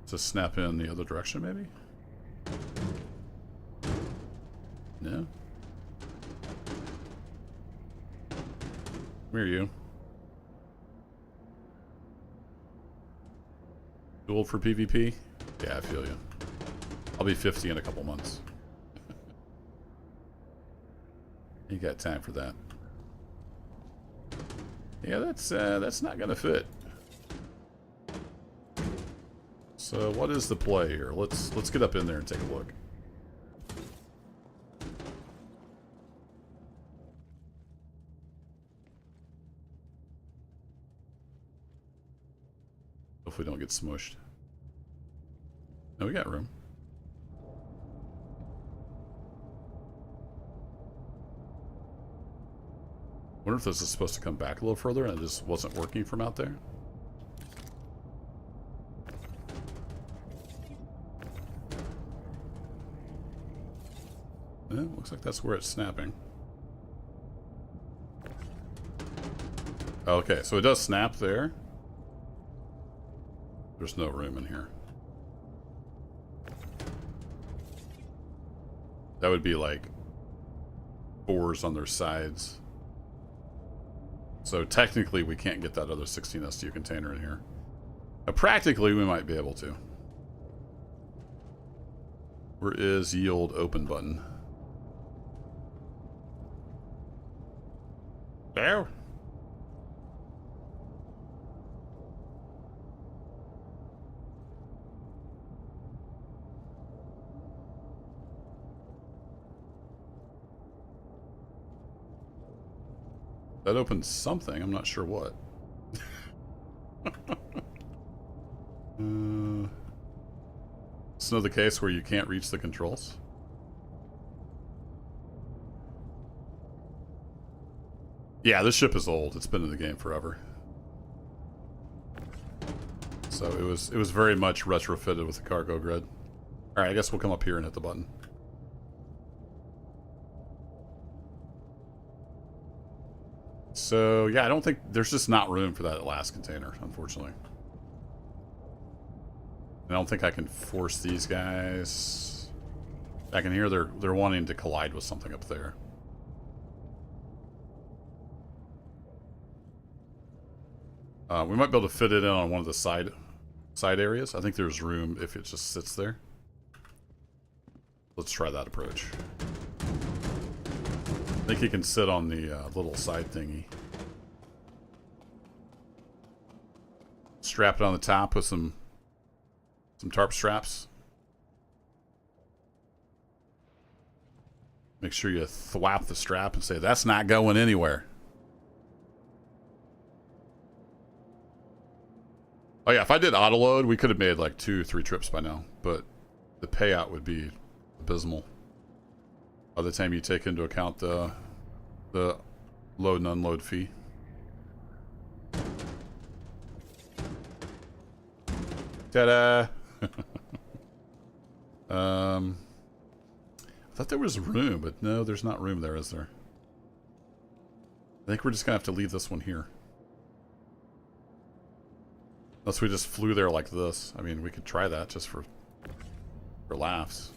To snap in the other direction, maybe? No? Where are you? Too old for PvP? Yeah, I feel you. I'll be 50 in a couple months. You got time for that. Yeah, that's not gonna fit. So what is the play here? Let's get up in there and take a look. Hopefully we don't get smushed. No, we got room. Wonder if this is supposed to come back a little further and it just wasn't working from out there. Yeah, looks like that's where it's snapping. Okay, so it does snap there. There's no room in here. That would be like bores on their sides. So technically we can't get that other 16 STU container in here. Now, practically we might be able to. Where is yield open button? There. That opens something. I'm not sure what. It's another case where you can't reach the controls. Yeah, this ship is old. It's been in the game forever. So it was very much retrofitted with the cargo grid. All right, I guess we'll come up here and hit the button. So, yeah, I don't think... There's just not room for that last container, unfortunately. I don't think I can force these guys... Back in here, they're wanting to collide with something up there. We might be able to fit it in on one of the side areas. I think there's room if it just sits there. Let's try that approach. I think he can sit on the little side thingy. Strap it on the top with some tarp straps. Make sure you thwap the strap and say, that's not going anywhere. Oh yeah, if I did auto load, we could have made like 2-3 trips by now, but the payout would be abysmal. By the time you take into account the load and unload fee. Ta-da! I thought there was room, but no, there's not room there, is there? I think we're just gonna have to leave this one here. Unless we just flew there like this. I mean, we could try that just for laughs.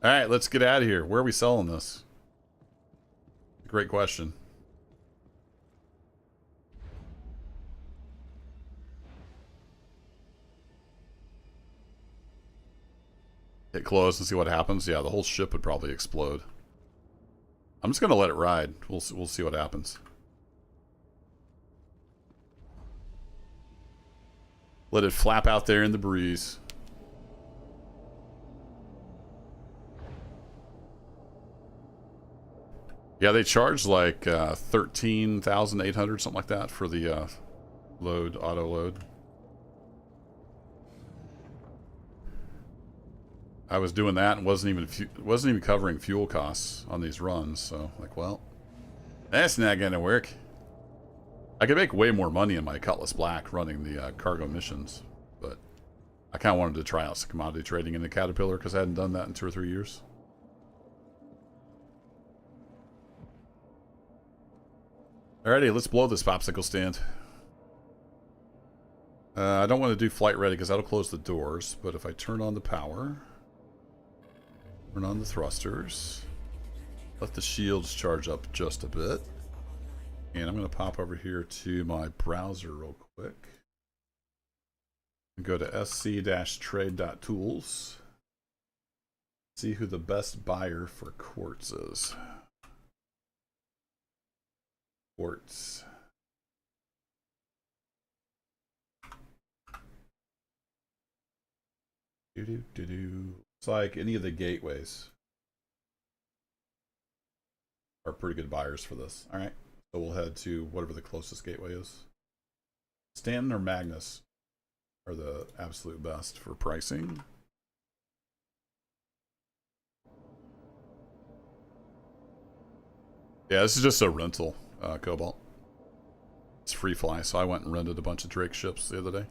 Alright, let's get out of here. Where are we selling this? Great question. Hit close and see what happens. Yeah, the whole ship would probably explode. I'm just going to let it ride. We'll see what happens. Let it flap out there in the breeze. Yeah, they charge like 13,800, something like that, for the auto load. I was doing that and wasn't even covering fuel costs on these runs. So like, well, that's not gonna work. I could make way more money in my Cutlass Black running the cargo missions, but I kind of wanted to try out some commodity trading in the Caterpillar because I hadn't done that in 2 or 3 years. Alrighty, let's blow this popsicle stand. I don't want to do flight ready because that'll close the doors, but if I turn on the power, turn on the thrusters, let the shields charge up just a bit, and I'm going to pop over here to my browser real quick and go to sc-trade.tools, see who the best buyer for quartz is. Quartz. It's like any of the gateways are pretty good buyers for this. All right, so we'll head to whatever the closest gateway is. Stanton or Magnus are the absolute best for pricing. Yeah, this is just a rental, Cobalt. It's free fly, so I went and rented a bunch of Drake ships the other day.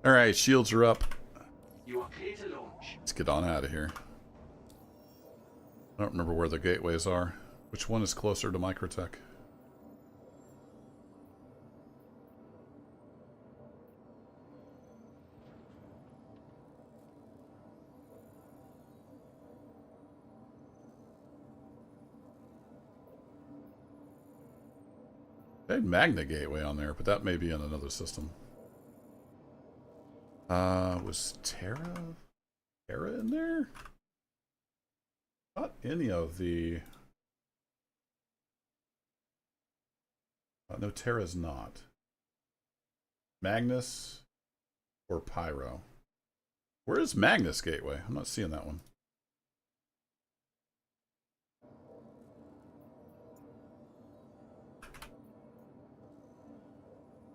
All right, shields are up. You are clear to launch. Let's get on out of here. I don't remember where the gateways are. Which one is closer to Microtech? They had Magna Gateway on there, but that may be in another system. Was Terra in there? Not any of the... no, Terra's not. Magnus or Pyro? Where is Magnus Gateway? I'm not seeing that one.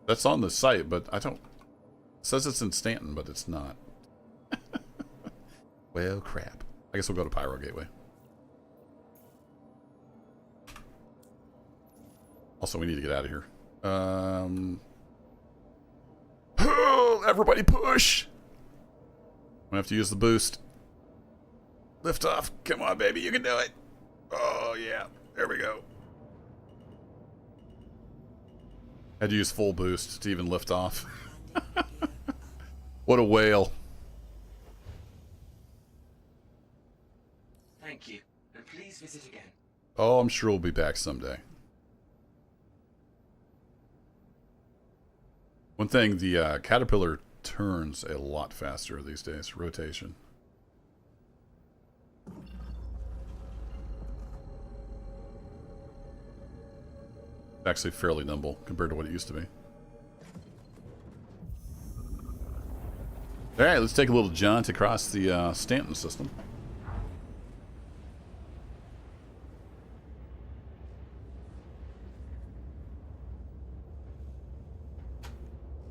That's on the site, but I don't... It says it's in Stanton, but it's not. Well, crap. I guess we'll go to Pyro Gateway. Also, we need to get out of here. Everybody push! I'm gonna have to use the boost. Lift off. Come on, baby. You can do it. Oh, yeah. There we go. Had to use full boost to even lift off. What a whale. Thank you, and please visit again. Oh, I'm sure we'll be back someday. One thing, the Caterpillar turns a lot faster these days. Rotation. Actually fairly nimble compared to what it used to be. Alright, let's take a little jaunt across the Stanton system.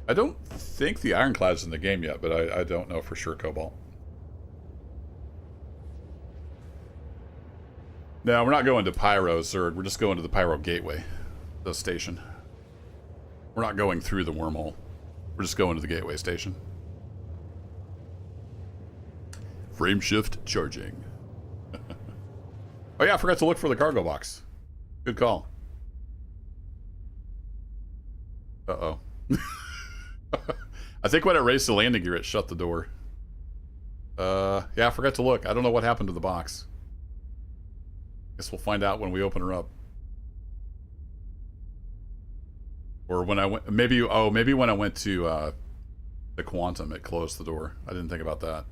I don't think the Ironclad's in the game yet, but I don't know for sure, Cobalt. No, we're not going to Pyro, Zerd. We're just going to the Pyro Gateway. The station. We're not going through the wormhole. We're just going to the gateway station. Frame shift charging. Oh yeah, I forgot to look for the cargo box. Good call. Uh-oh. I think when it raised the landing gear, it shut the door. Yeah, I forgot to look. I don't know what happened to the box. Guess we'll find out when we open her up. Or when I went, maybe when I went to the Quantum, it closed the door. I didn't think about that.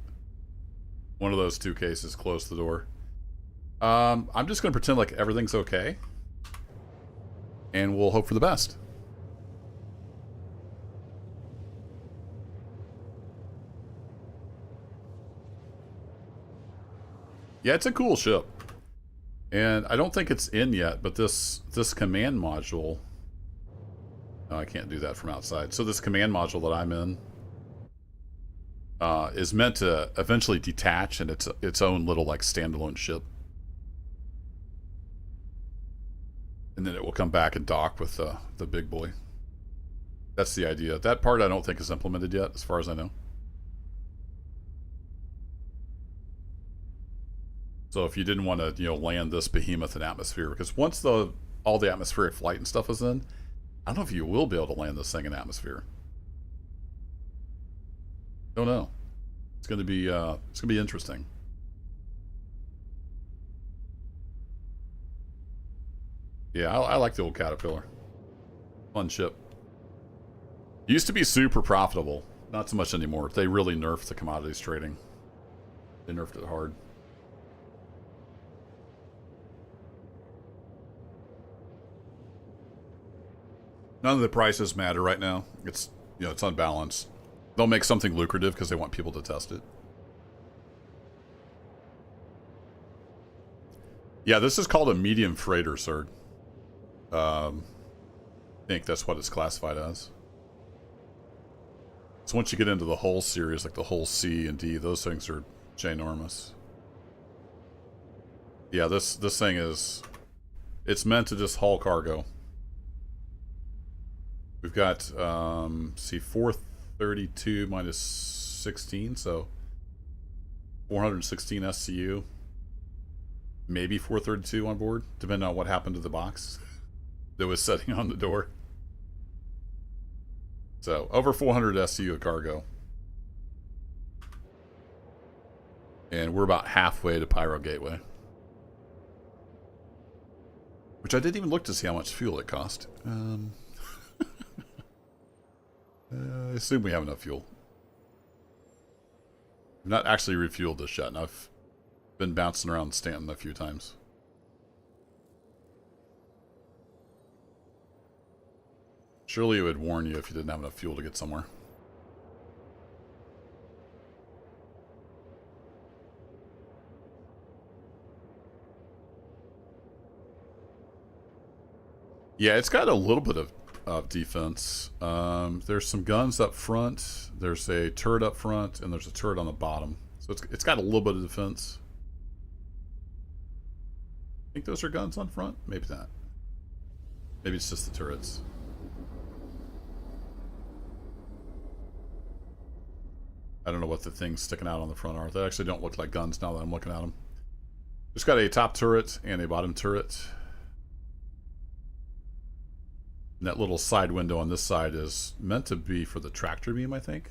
One of those two cases closed the door. I'm just going to pretend like everything's okay. And we'll hope for the best. Yeah, it's a cool ship. And I don't think it's in yet, but this command module... No, I can't do that from outside. So this command module that I'm in is meant to eventually detach and its own little like standalone ship. And then it will come back and dock with the big boy. That's the idea. That part I don't think is implemented yet, as far as I know. So if you didn't want to, land this behemoth in atmosphere, because once all the atmospheric flight and stuff is in, I don't know if you will be able to land this thing in atmosphere. Don't know. It's gonna be interesting. Yeah, I like the old Caterpillar. Fun ship. Used to be super profitable. Not so much anymore. They really nerfed the commodities trading. They nerfed it hard. None of the prices matter right now. It's it's unbalanced. They'll make something lucrative because they want people to test it. Yeah, this is called a medium freighter, sir. I think that's what it's classified as. So once you get into the whole series, like the whole C and D, those things are ginormous. Yeah, this thing is... It's meant to just haul cargo. We've got, see, 432 minus 16, so 416 SCU. Maybe 432 on board, depending on what happened to the box that was sitting on the door. So, over 400 SCU of cargo. And we're about halfway to Pyro Gateway. Which I didn't even look to see how much fuel it cost. I assume we have enough fuel. I've not actually refueled this yet, and I've been bouncing around Stanton a few times. Surely it would warn you if you didn't have enough fuel to get somewhere. Yeah, it's got a little bit of defense. There's some guns up front. There's a turret up front, and there's a turret on the bottom. So it's got a little bit of defense. I think those are guns on front? Maybe not. Maybe it's just the turrets. I don't know what the things sticking out on the front are. They actually don't look like guns now that I'm looking at them. Just got a top turret and a bottom turret. And that little side window on this side is meant to be for the tractor beam, I think.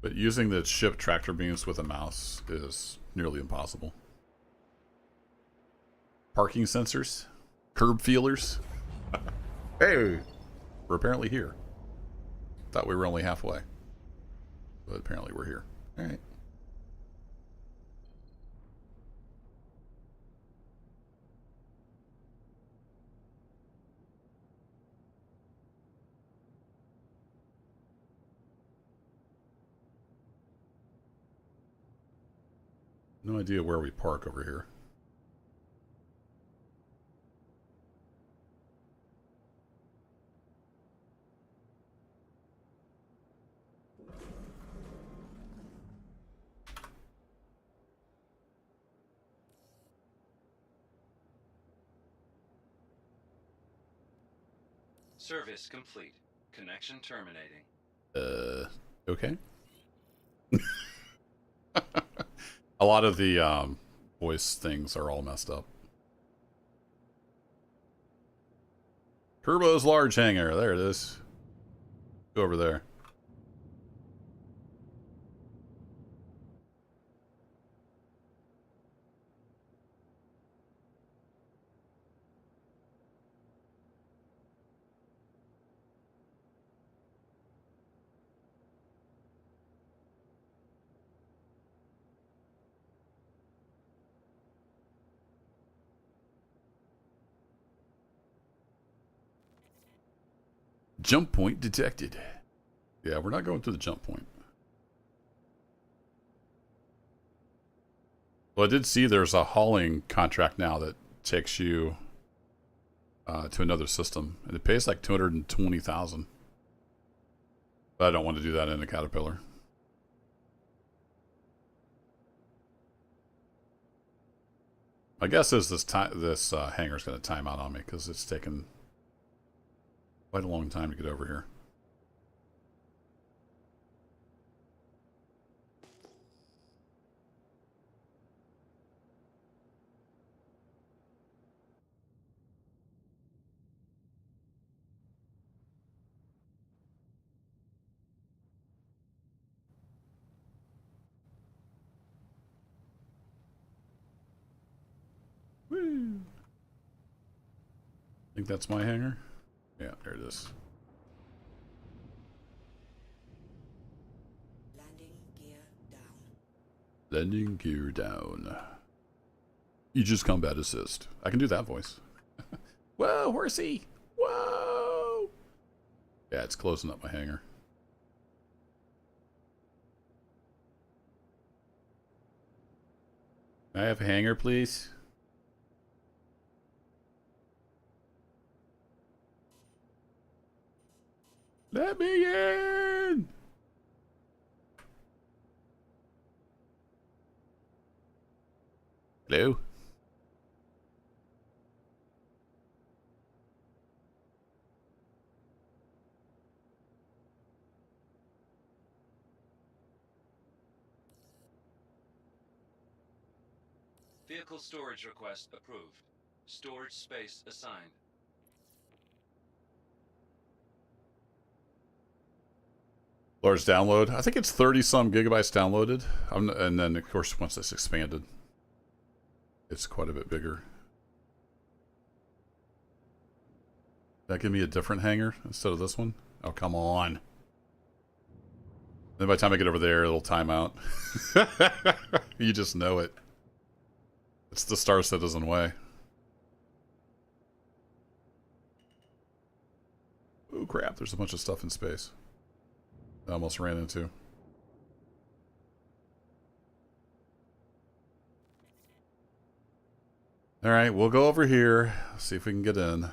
But using the ship tractor beams with a mouse is nearly impossible. Parking sensors? Curb feelers? Hey! We're apparently here. Thought we were only halfway. But apparently we're here. Alright. No idea where we park over here. Service complete. Connection terminating. Okay. A lot of the voice things are all messed up. Turbo's large hangar. There it is. Go over there. Jump point detected. Yeah, we're not going through the jump point. Well, I did see there's a hauling contract now that takes you to another system, and it pays like 220,000. But I don't want to do that in a Caterpillar. My guess is this hangar's going to time out on me because it's taken quite a long time to get over here. Woo! Think that's my hangar? Yeah, there it is. Landing gear down. Landing gear down. Aegis combat assist. I can do that voice. Whoa, horsey! Whoa! Yeah, it's closing up my hangar. Can I have a hangar, please? Let me in! Hello? Vehicle storage request approved. Storage space assigned. Large download. I think it's 30 some gigabytes downloaded. And then, of course, once it's expanded, it's quite a bit bigger. That give me a different hangar instead of this one? Oh, come on. Then by the time I get over there, it'll time out. You just know it. It's the Star Citizen way. Oh, crap. There's a bunch of stuff in space. I almost ran into. Alright, we'll go over here. See if we can get in.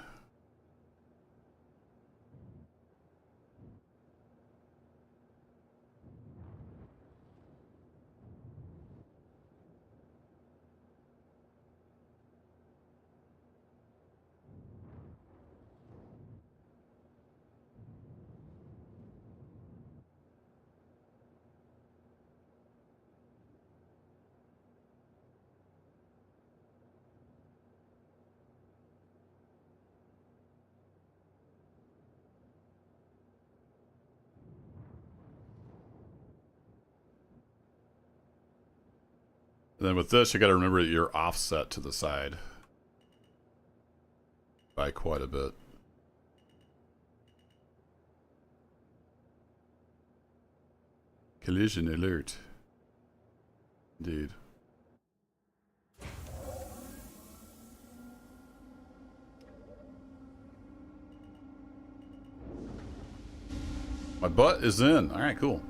And then with this, you got to remember that you're offset to the side by quite a bit. Collision alert. Indeed. My butt is in. All right, cool.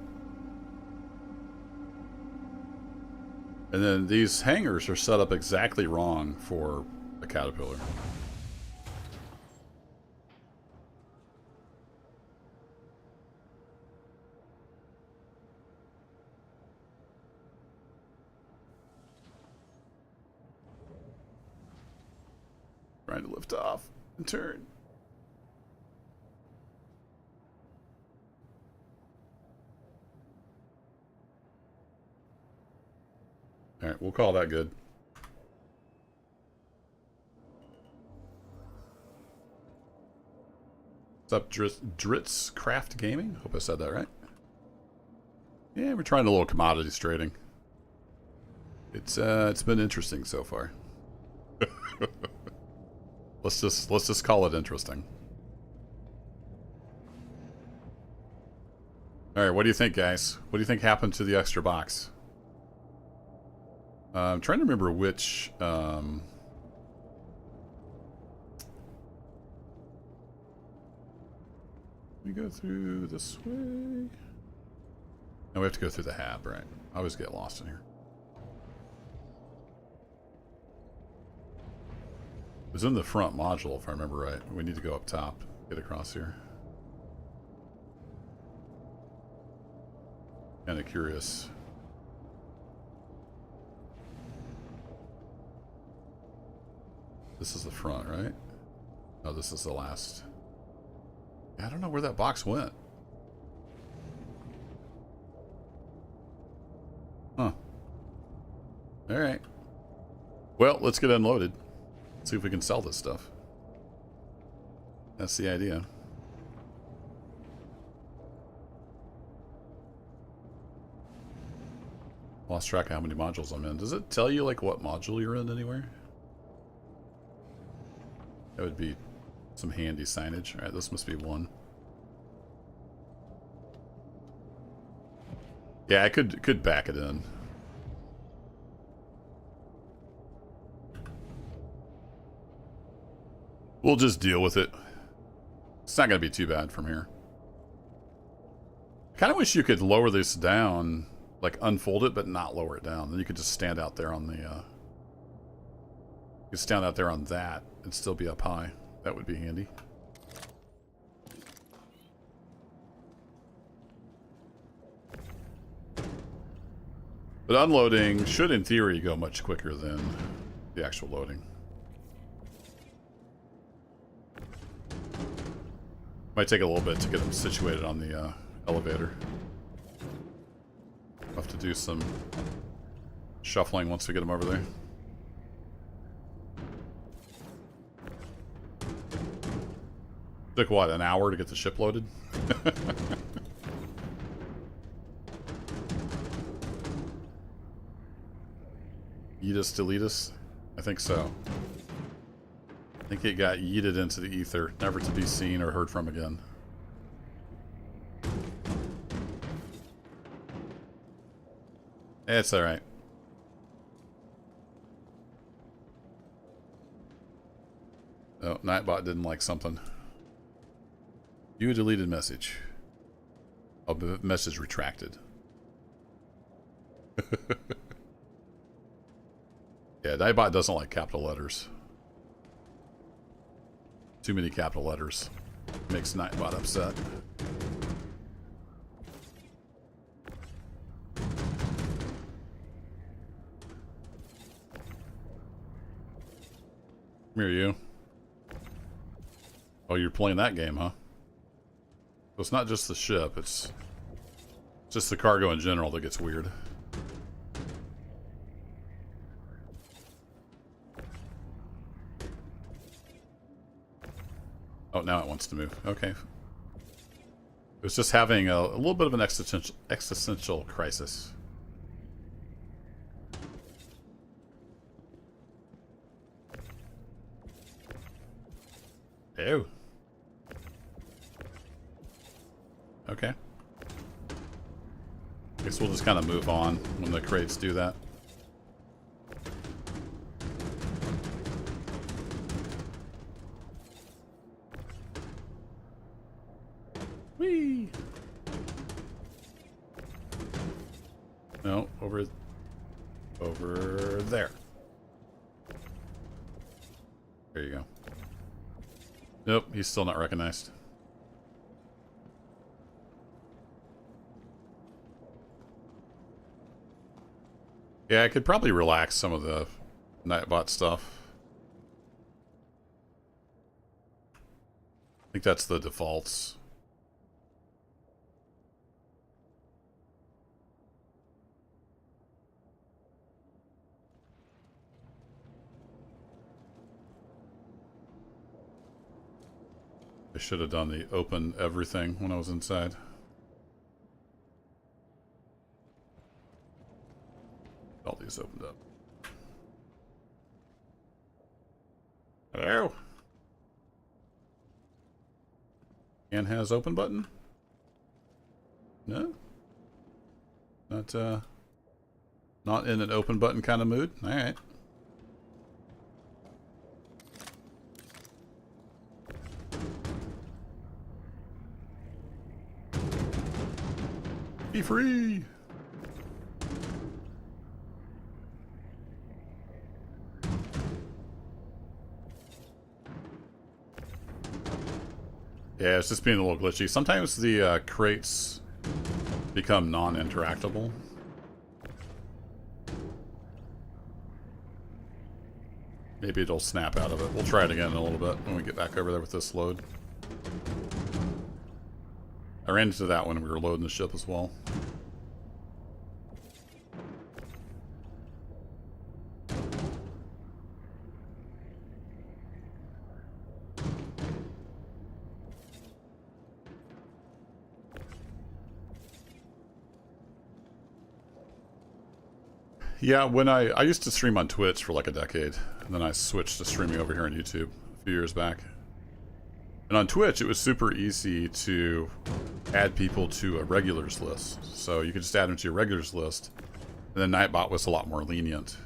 And then these hangars are set up exactly wrong for a caterpillar. Trying to lift off and turn. All right, we'll call that good. What's up, Dritz Craft Gaming? Hope I said that right. Yeah, we're trying a little commodities trading. It's been interesting so far. let's just call it interesting. All right, what do you think, guys? What do you think happened to the extra box? I'm trying to remember which. We go through this way. No, we have to go through the hab, right? I always get lost in here. It was in the front module, if I remember right. We need to go up top, get across here. Kind of curious. This is the front, right? No, this is the last. I don't know where that box went. Huh. Alright. Well, let's get unloaded. See if we can sell this stuff. That's the idea. Lost track of how many modules I'm in. Does it tell you, like, what module you're in anywhere? That would be some handy signage. Alright, this must be one. Yeah, I could back it in. We'll just deal with it. It's not going to be too bad from here. I kind of wish you could lower this down, like unfold it, but not lower it down. Then you could just stand out there on the, you could stand out there on that and still be up high. That would be handy. But unloading should, in theory, go much quicker than the actual loading. Might take a little bit to get them situated on the elevator. We'll have to do some shuffling once we get them over there. Took what, an hour to get the ship loaded? Yeetus deletus? I think so. I think it got yeeted into the ether, never to be seen or heard from again. It's alright. Oh, Nightbot didn't like something. You deleted message. Oh, message retracted. Yeah, Nightbot doesn't like capital letters. Too many capital letters. Makes Nightbot upset. Come here, you. Oh, you're playing that game, huh? So it's not just the ship, it's just the cargo in general that gets weird. Oh, now it wants to move. Okay. It was just having a little bit of an existential crisis. Ew. Okay. Guess we'll just kind of move on when the crates do that. Whee! No, over there. There you go. Nope, he's still not recognized. Yeah, I could probably relax some of the Nightbot stuff. I think that's the defaults. I should have done the open everything when I was inside. All these opened up. Hello? And has open button? No? Not in an open button kind of mood? Alright. Be free! Yeah, it's just being a little glitchy. Sometimes the crates become non-interactable. Maybe it'll snap out of it. We'll try it again in a little bit when we get back over there with this load. I ran into that when we were loading the ship as well. Yeah, when I used to stream on Twitch for like a decade, and then I switched to streaming over here on YouTube a few years back. And on Twitch, it was super easy to add people to a regulars list. So you could just add them to your regulars list, and then Nightbot was a lot more lenient.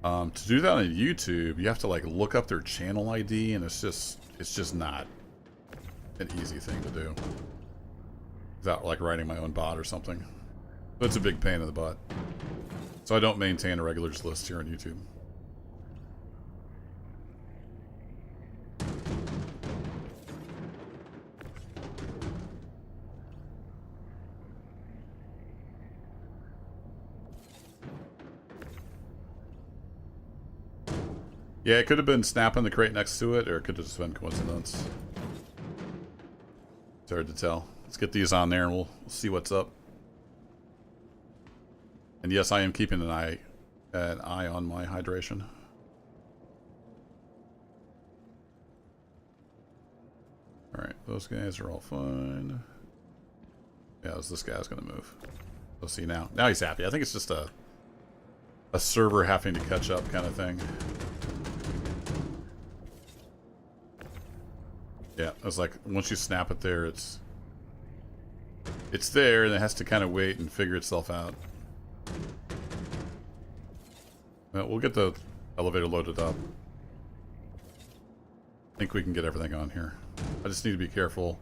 To do that on YouTube, you have to like look up their channel ID, and it's just not an easy thing to do without like writing my own bot or something. But it's a big pain in the butt. So I don't maintain a regulars list here on YouTube. Yeah, it could have been snapping the crate next to it, or it could have just been coincidence. It's hard to tell. Let's get these on there and we'll see what's up. And yes, I am keeping an eye on my hydration. Alright, those guys are all fine. Yeah, this guy's gonna move. We'll see now. Now he's happy. I think it's just a server having to catch up kind of thing. Yeah, it's like once you snap it there, it's there, and it has to kind of wait and figure itself out. Well, we'll get the elevator loaded up. I think we can get everything on here. I just need to be careful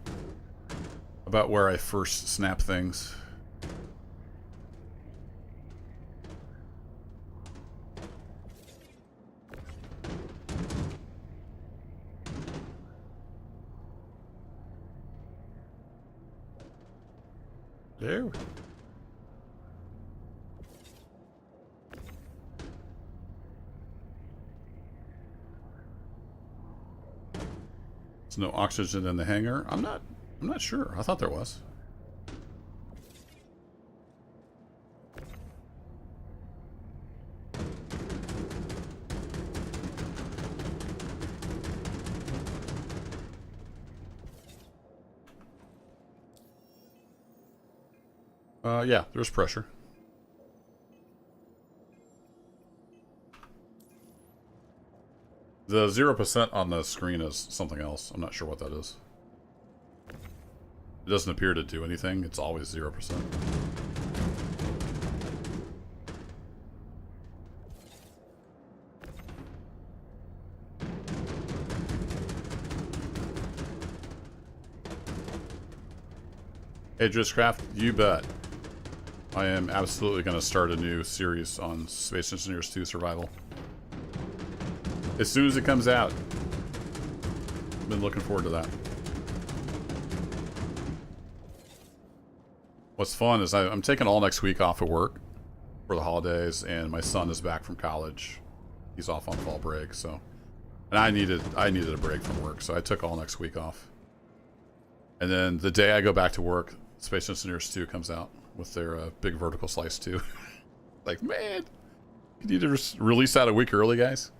about where I first snap things. There. There's no oxygen in the hangar. I'm not sure. I thought there was. Yeah, there's pressure. The 0% on the screen is something else. I'm not sure what that is. It doesn't appear to do anything. It's always 0%. Hey, Driscraft, you bet. I am absolutely going to start a new series on Space Engineers 2 Survival. As soon as it comes out. Been looking forward to that. What's fun is I'm taking all next week off of work for the holidays, and my son is back from college. He's off on fall break, so... And I needed a break from work, so I took all next week off. And then the day I go back to work, Space Engineers 2 comes out with their big vertical slice 2. Like, man, you need to release that a week early, guys.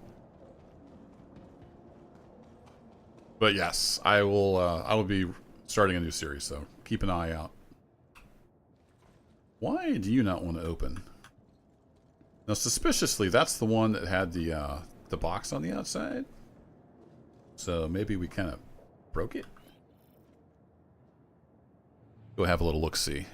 But yes, I will be starting a new series, so keep an eye out. Why do you not want to open? Now, suspiciously, that's the one that had the box on the outside. So maybe we kind of broke it. Go have a little look-see.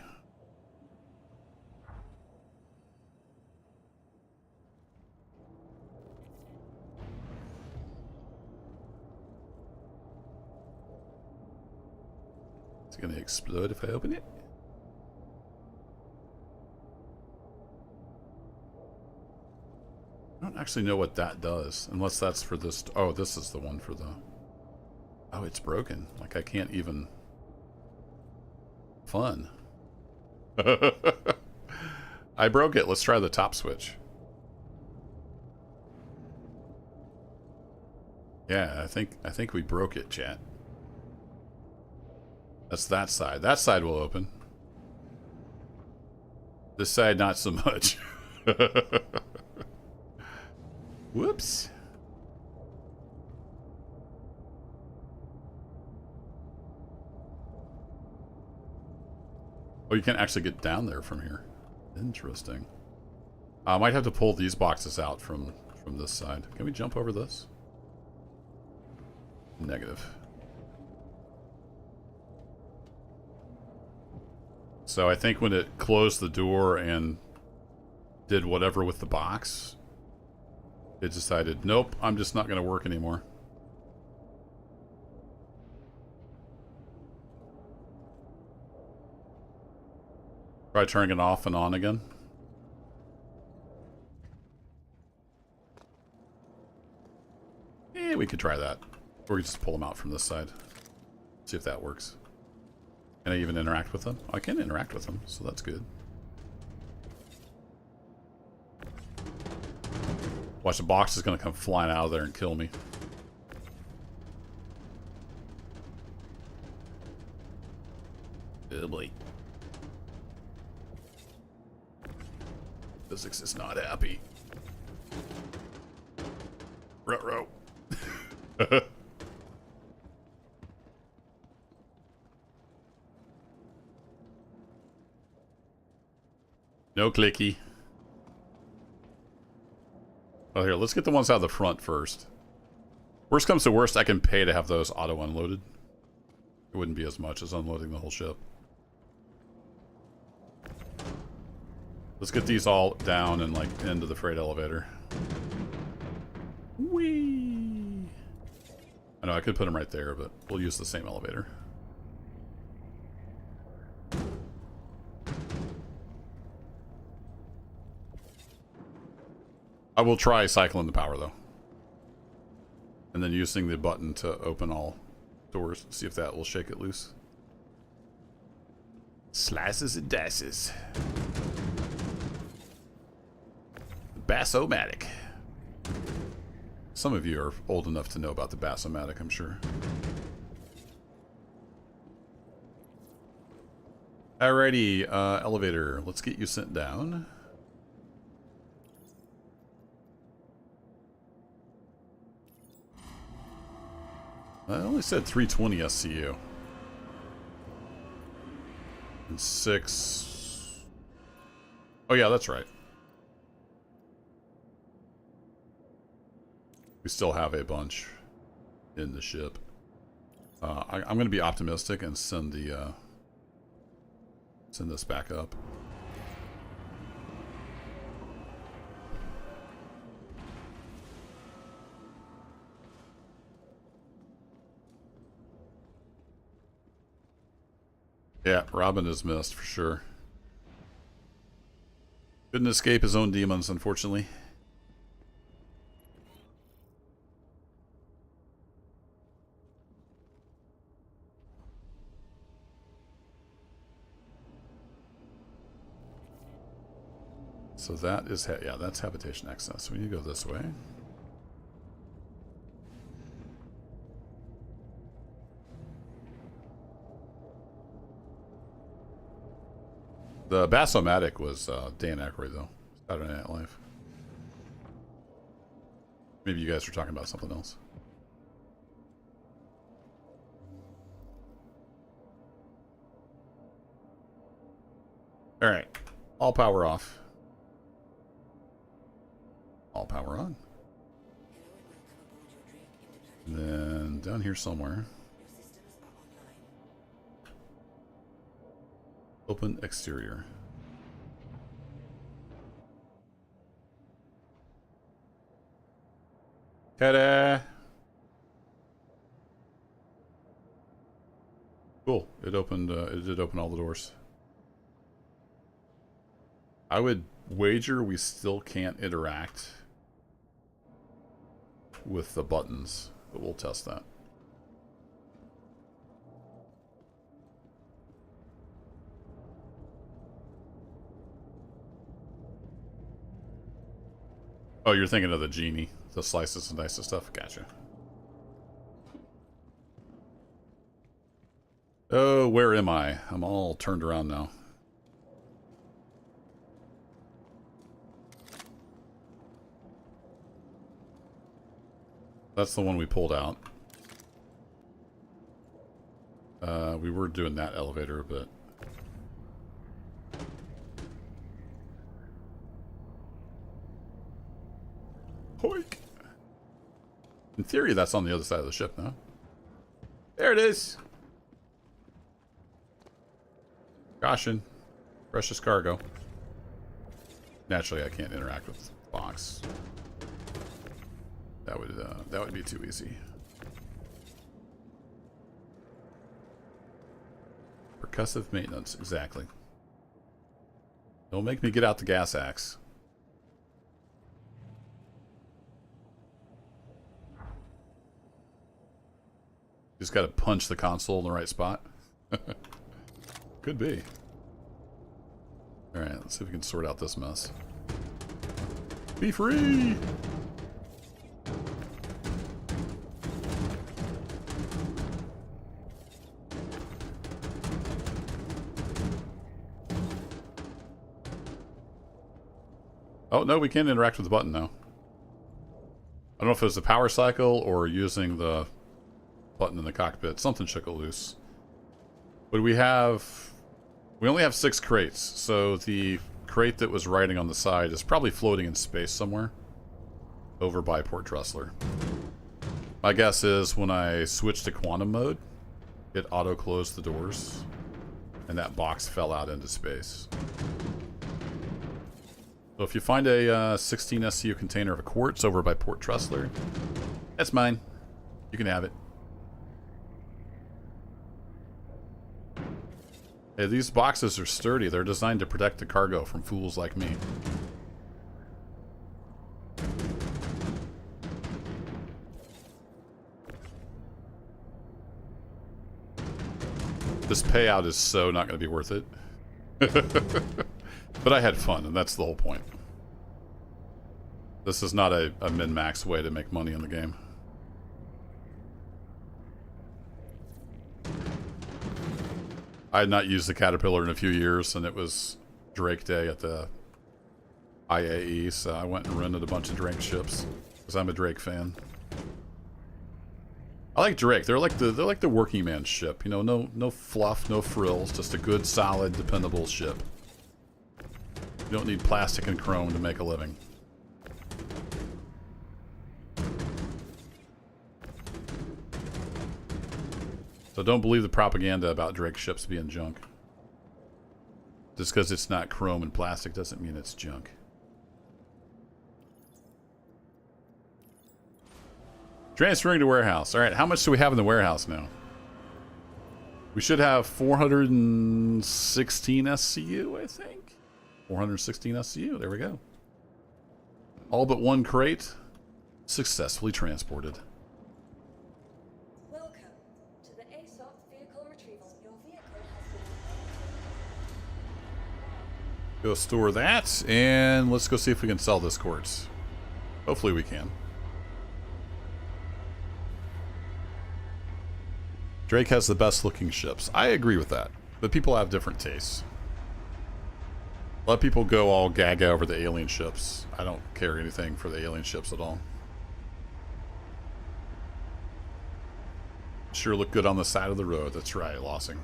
It's gonna explode if I open it. I don't actually know what that does, unless that's for this. Oh, this is the one for the... Oh, it's broken. Like I can't even... Fun. I broke it. Let's try the top switch. Yeah, I think we broke it, chat. That's that side. That side will open. This side, not so much. Whoops. Oh, you can't actually get down there from here. Interesting. I might have to pull these boxes out from this side. Can we jump over this? Negative. So I think when it closed the door and did whatever with the box, It decided, nope, I'm just not going to work anymore. Try turning it off and on again. Yeah, we could try that. Or we could just pull them out from this side. See if that works. Can I even interact with them? I can interact with them, so that's good. Watch, the box is going to come flying out of there and kill me. Oh boy. Physics is not happy. Ruh-roh. No clicky. Oh, here, let's get the ones out of the front first. Worst comes to worst, I can pay to have those auto-unloaded. It wouldn't be as much as unloading the whole ship. Let's get these all down and, like, into the freight elevator. Whee! I know, I could put them right there, but we'll use the same elevator. I will try cycling the power, though. And then using the button to open all doors. See if that will shake it loose. Slices and dices. Bass-o-matic. Some of you are old enough to know about the Bass-o-matic, I'm sure. Alrighty, elevator. Let's get you sent down. I only said 320 SCU. And 6... Oh yeah, that's right. We still have a bunch in the ship. I'm going to be optimistic and send the send this back up. Yeah, Robin is missed for sure. Couldn't escape his own demons, unfortunately. So that is, yeah, that's habitation access. We need to go this way. The Bass-o-matic was Dan Aykroyd, though. Saturday Night Live. Maybe you guys were talking about something else. All right. All power off. All power on. And then down here somewhere. Open exterior. Ta-da! Cool. It opened. It did open all the doors. I would wager we still can't interact with the buttons, but we'll test that. Oh, you're thinking of the genie, the slices and dices stuff? Gotcha. Oh, where am I? I'm all turned around now. That's the one we pulled out. We were doing that elevator, but... Hoik! In theory, that's on the other side of the ship now. There it is! Caution. Precious cargo. Naturally, I can't interact with the box. That would be too easy. Percussive maintenance, exactly. Don't make me get out the gas axe. Just got to punch the console in the right spot. Could be. Alright, let's see if we can sort out this mess. Be free! Oh, no, we can't interact with the button now. I don't know if it was the power cycle or using the button in the cockpit. Something shook it loose. But we only have 6 crates, so the crate that was riding on the side is probably floating in space somewhere over by Port Trussler. My guess is when I switched to quantum mode, it auto-closed the doors, and that box fell out into space. So if you find a 16 SCU container of a quartz over by Port Trussler, that's mine. You can have it. Hey, these boxes are sturdy. They're designed to protect the cargo from fools like me. This payout is so not going to be worth it. But I had fun, and that's the whole point. This is not a min-max way to make money in the game. I had not used the Caterpillar in a few years, and it was Drake Day at the IAE, so I went and rented a bunch of Drake ships, because I'm a Drake fan. I like Drake. They're like the working man's ship. You know, no fluff, no frills, just a good, solid, dependable ship. You don't need plastic and chrome to make a living. So don't believe the propaganda about Drake ships being junk. Just because it's not chrome and plastic doesn't mean it's junk. Transferring to warehouse. Alright, how much do we have in the warehouse now? We should have 416 SCU, I think. 416 SCU, there we go. All but one crate successfully transported. Welcome to the ASOP vehicle retrieval. Your vehicle has been... Go store that, and let's go see if we can sell this quartz. Hopefully we can. Drake has the best looking ships. I agree with that, but people have different tastes. A lot of people go all gaga over the alien ships. I don't care anything for the alien ships at all. Sure look good on the side of the road. That's right, Lossing.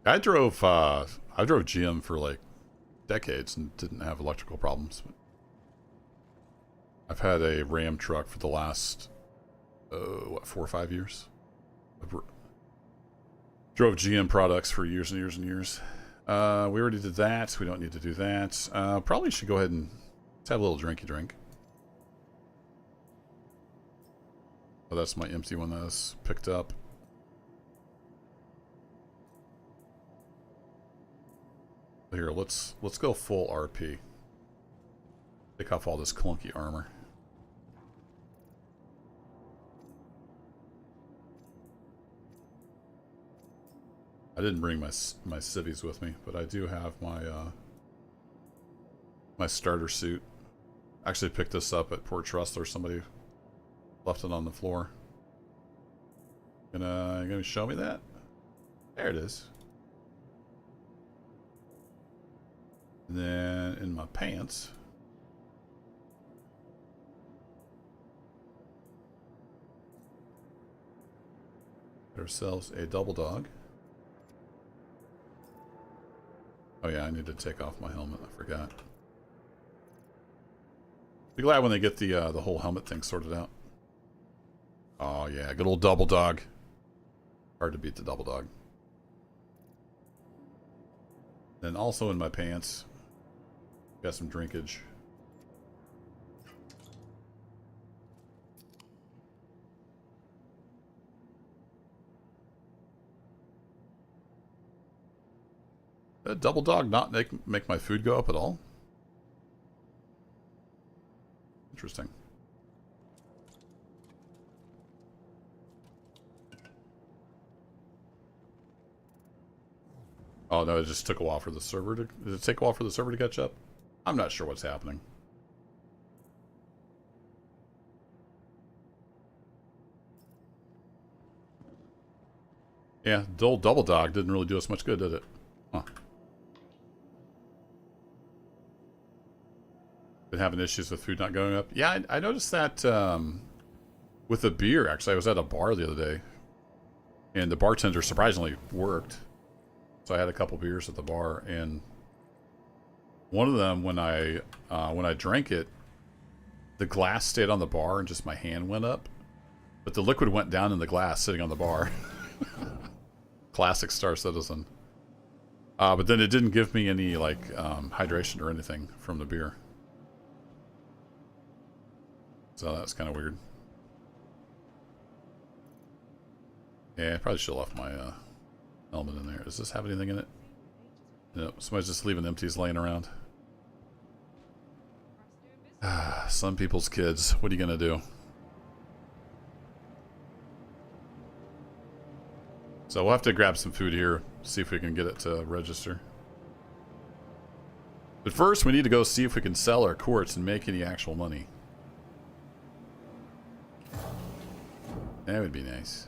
I drove GM for like decades and didn't have electrical problems. I've had a Ram truck for the last, what, 4 or 5 years? Drove GM products for years and years and years. We already did that. We don't need to do that. Probably should go ahead and let's have a little drinky drink. Oh, that's my empty one that was picked up. Here, let's go full RP. Take off all this clunky armor. I didn't bring my civvies with me, but I do have my my starter suit. Actually picked this up at Port Trussler. Somebody left it on the floor. Gonna show me that? There it is. And then in my pants, get ourselves a double dog. Oh yeah, I need to take off my helmet. I forgot. Be glad when they get the whole helmet thing sorted out. Oh yeah, good old double dog. Hard to beat the double dog. Then also in my pants, Got some drinkage. Did Double Dog not make my food go up at all? Interesting. Oh no, it just took a while for the server to... Did it take a while for the server to catch up? I'm not sure what's happening. Yeah, old Double Dog didn't really do us much good, did it? Huh. Been having issues with food not going up. Yeah, I noticed that with the beer, actually. I was at a bar the other day, and the bartender surprisingly worked. So I had a couple beers at the bar, and one of them, when I drank it, the glass stayed on the bar and just my hand went up, but the liquid went down in the glass sitting on the bar. Classic Star Citizen. But then it didn't give me any like hydration or anything from the beer. So that's kind of weird. Yeah, I probably should have left my element in there. Does this have anything in it? No, somebody's just leaving empties laying around. Some people's kids. What are you gonna do? So we'll have to grab some food here, see if we can get it to register. But first, we need to go see if we can sell our quartz and make any actual money. That would be nice.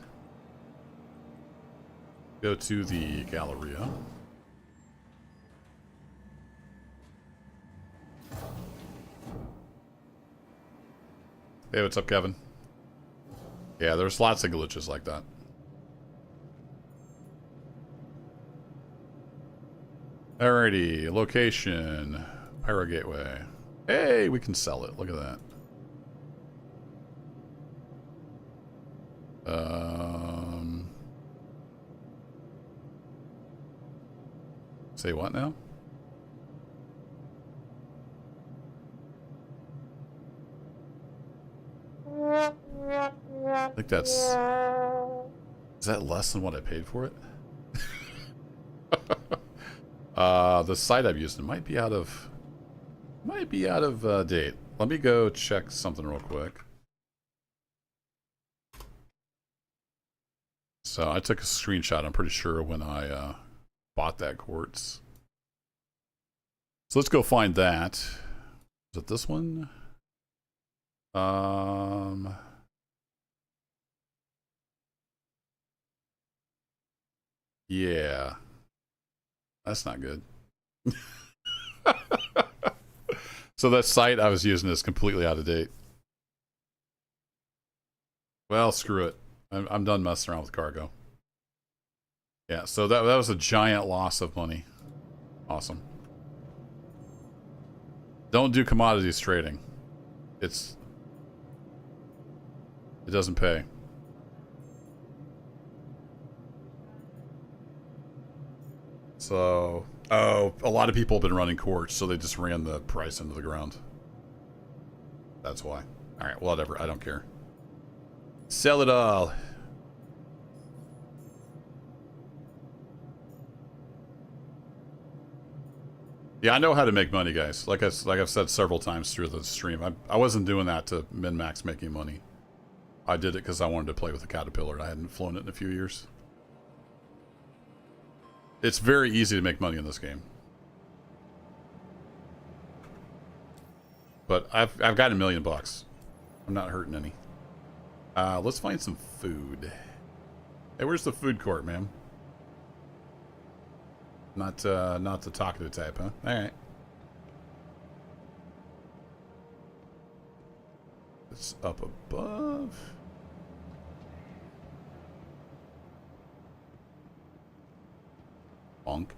Go to the Galleria. Hey, what's up, Kevin? Yeah, there's lots of glitches like that. Alrighty, location, Pyro Gateway. Hey, we can sell it. Look at that. Say what now? I think that's... Is that less than what I paid for it? The site I've used, it might be out of date. Let me go check something real quick. So I took a screenshot, I'm pretty sure, when I bought that quartz. So let's go find that. Is it this one? Yeah. That's not good. So that site I was using is completely out of date. Well, screw it. I'm done messing around with cargo. Yeah, so that was a giant loss of money. Awesome. Don't do commodities trading. It doesn't pay. So, oh, a lot of people have been running quartz, so they just ran the price into the ground. That's why. All right, whatever. I don't care. Sell it all. Yeah, I know how to make money, guys. Like I've said several times through the stream, I wasn't doing that to min-max making money. I did it because I wanted to play with a caterpillar, and I hadn't flown it in a few years. It's very easy to make money in this game. But I've got $1 million bucks. I'm not hurting any. Let's find some food. Hey, where's the food court, man? Not the talkative type, huh? Alright. It's up above. Bonk.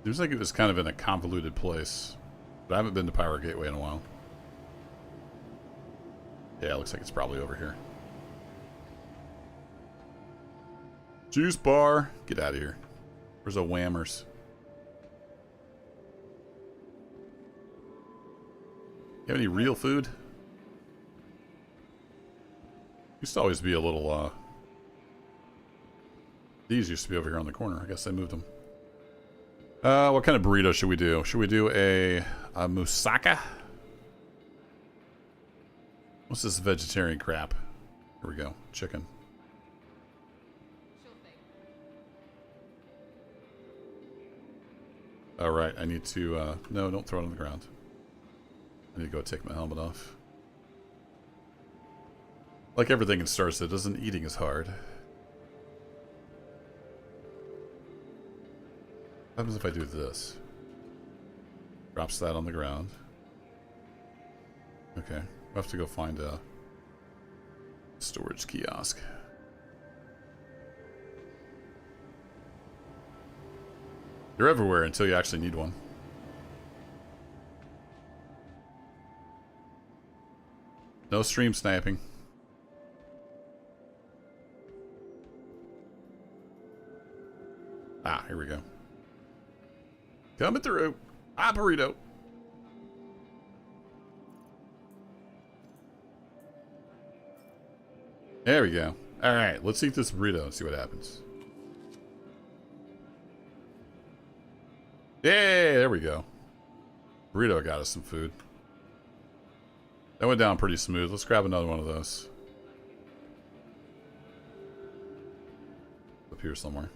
Seems like it was kind of in a convoluted place. But I haven't been to Pyro Gateway in a while. Yeah, it looks like it's probably over here. Juice bar. Get out of here. Where's the whammers? You have any real food? Used to always be a little, these used to be over here on the corner. I guess they moved them. What kind of burrito should we do? Should we do a moussaka? What's this vegetarian crap? Here we go. Chicken. Alright, I need to, no, don't throw it on the ground. I need to go take my helmet off. Like everything in Star Citizen, eating is hard. What happens if I do this? Drops that on the ground. Okay, we'll have to go find a storage kiosk. You're everywhere until you actually need one. No stream sniping. Ah, here we go. Coming through. Ah, burrito. There we go. Alright, let's eat this burrito and see what happens. Yay, there we go. Burrito got us some food. That went down pretty smooth. Let's grab another one of those. Up here somewhere.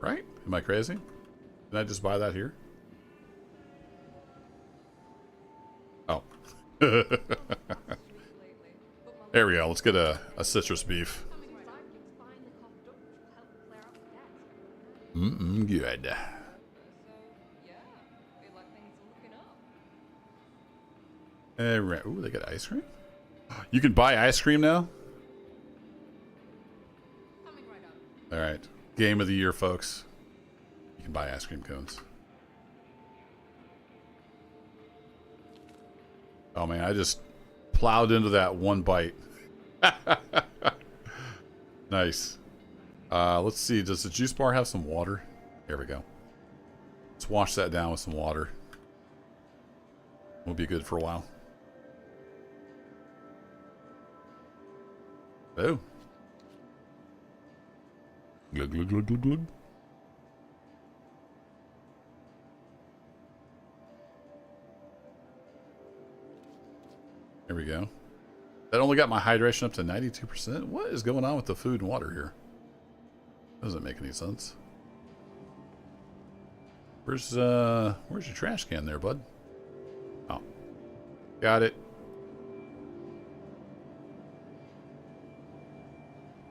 Right? Am I crazy? Did I just buy that here? Oh. There we go. Let's get a citrus beef. Good. Alright. Ooh, they got ice cream? You can buy ice cream now? Alright. Game of the year, folks. You can buy ice cream cones. Oh man, I just plowed into that one bite. Nice. Let's see, does the juice bar have some water? Here we go. Let's wash that down with some water. We'll be good for a while. Oh. Glug, glug, glug, glug, glug. There we go. That only got my hydration up to 92%. What is going on with the food and water here? Doesn't make any sense. Where's your trash can there, bud? Oh. Got it.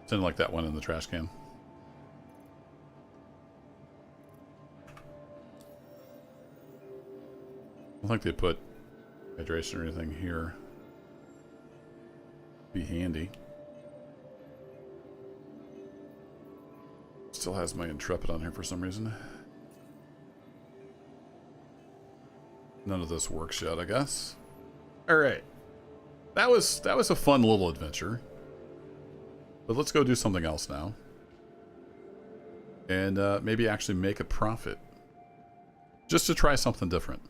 Sounded like that went in the trash can. I don't think they put hydration or anything here. Be handy. Still has my Intrepid on here for some reason. None of this works yet, I guess. All right, that was a fun little adventure. But let's go do something else now, and maybe actually make a profit, just to try something different.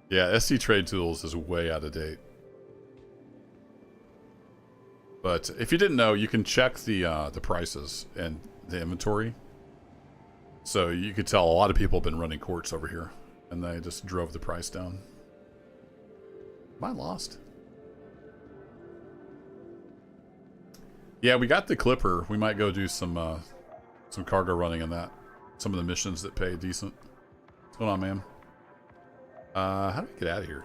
Yeah, SC Trade Tools is way out of date. But if you didn't know, you can check the prices and the inventory. So you could tell a lot of people have been running quartz over here, and they just drove the price down. Am I lost? Yeah, we got the Clipper. We might go do some cargo running in that. Some of the missions that pay decent. What's going on, man? How do we get out of here?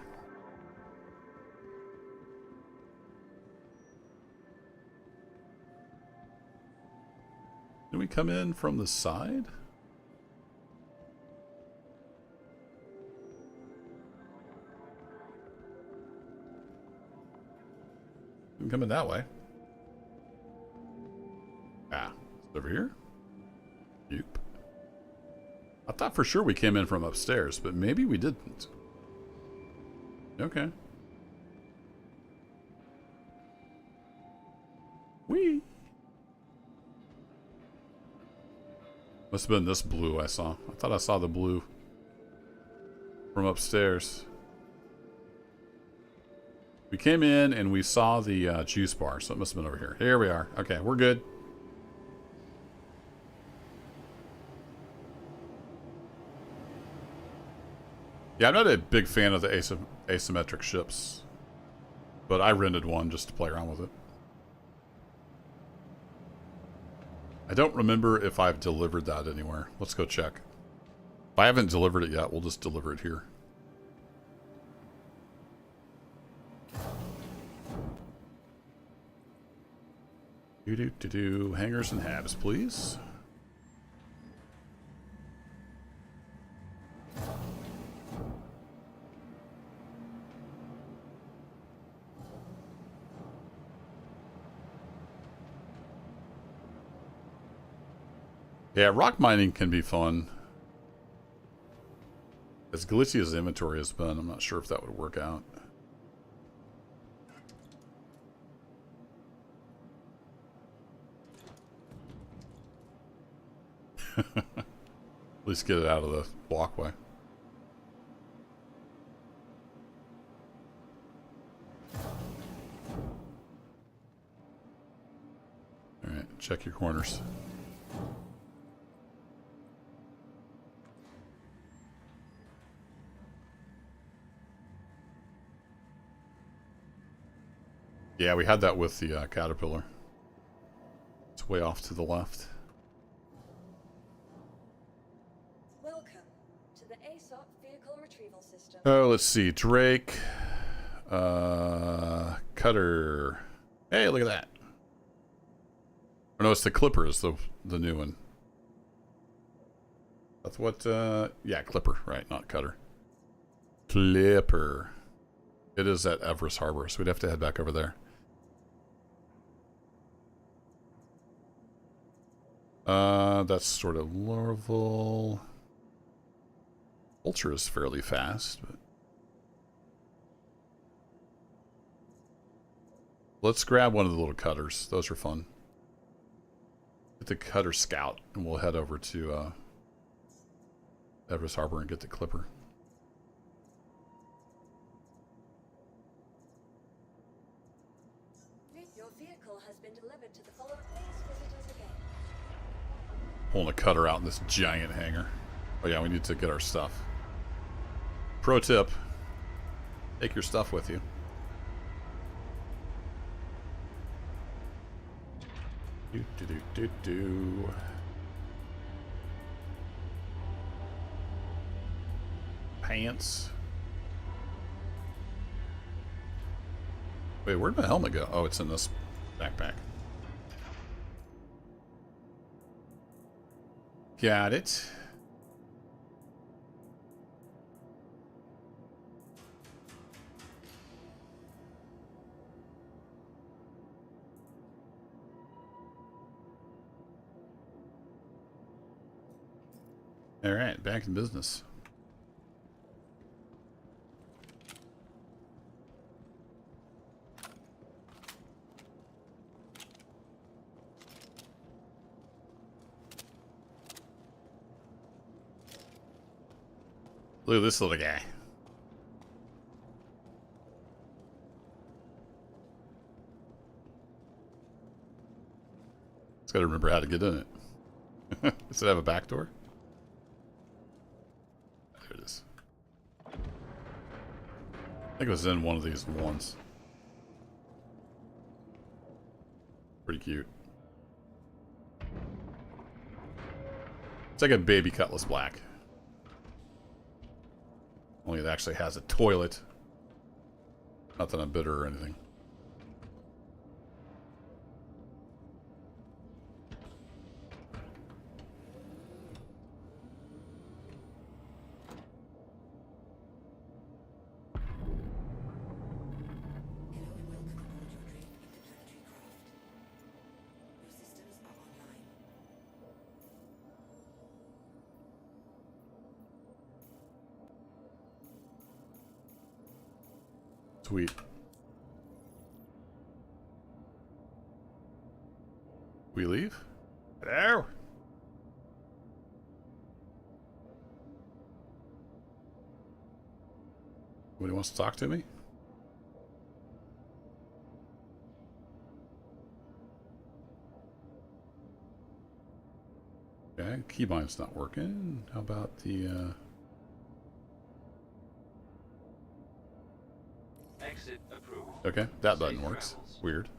Do we come in from the side? We can come in that way. Ah, it's over here? Yep. I thought for sure we came in from upstairs, but maybe we didn't. Okay. Whee! Must have been this blue I saw. I thought I saw the blue from upstairs. We came in and we saw the juice bar, so it must have been over here. Here we are. Okay, we're good. Yeah, I'm not a big fan of the asymmetric ships, but I rented one just to play around with it. I don't remember if I've delivered that anywhere. Let's go check. If I haven't delivered it yet, we'll just deliver it here. Do hangers and habs, please. Yeah, rock mining can be fun. As glitchy as the inventory has been, I'm not sure if that would work out. At least get it out of the walkway. Alright, check your corners. Yeah, we had that with the caterpillar. It's way off to the left. Welcome to the ASOP vehicle retrieval system. Oh, let's see. Drake. Cutter. Hey, look at that. Oh, no, it's the Clipper is the new one. That's what, yeah, Clipper, right, not Cutter. Clipper. It is at Everest Harbor, so we'd have to head back over there. That's sort of Lorville. Ultra is fairly fast, but let's grab one of the little cutters. Those are fun. Get the Cutter Scout, and we'll head over to Everest Harbor and get the Clipper. Your vehicle has been delivered to the following. Please visit us again. Pulling a cutter out in this giant hangar. Oh yeah, we need to get our stuff. Pro tip: take your stuff with you. Do. Pants. Wait, where'd my helmet go? Oh, it's in this backpack. Got it. All right, back in business. Look at this little guy. Just gotta remember how to get in it. Does it have a back door? There it is. I think it was in one of these once. Pretty cute. It's like a baby Cutlass Black. Only it actually has a toilet. Not that I'm bitter or anything. Hello and welcome aboard your trip interplanetary craft. Your systems are online. Sweet. We leave? Hello? Nobody wants to talk to me? Okay, keybind's not working. How about the, Exit approved. Okay, that button Safe works. travels. Weird.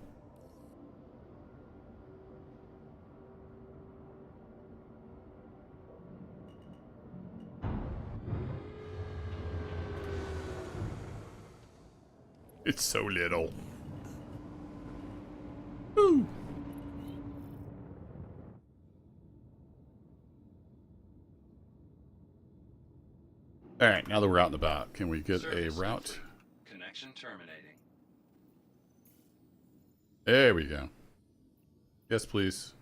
It's so little. Ooh. Alright, now that we're out and about, can we get a Service route? complete. Connection terminating. There we go. Yes, please.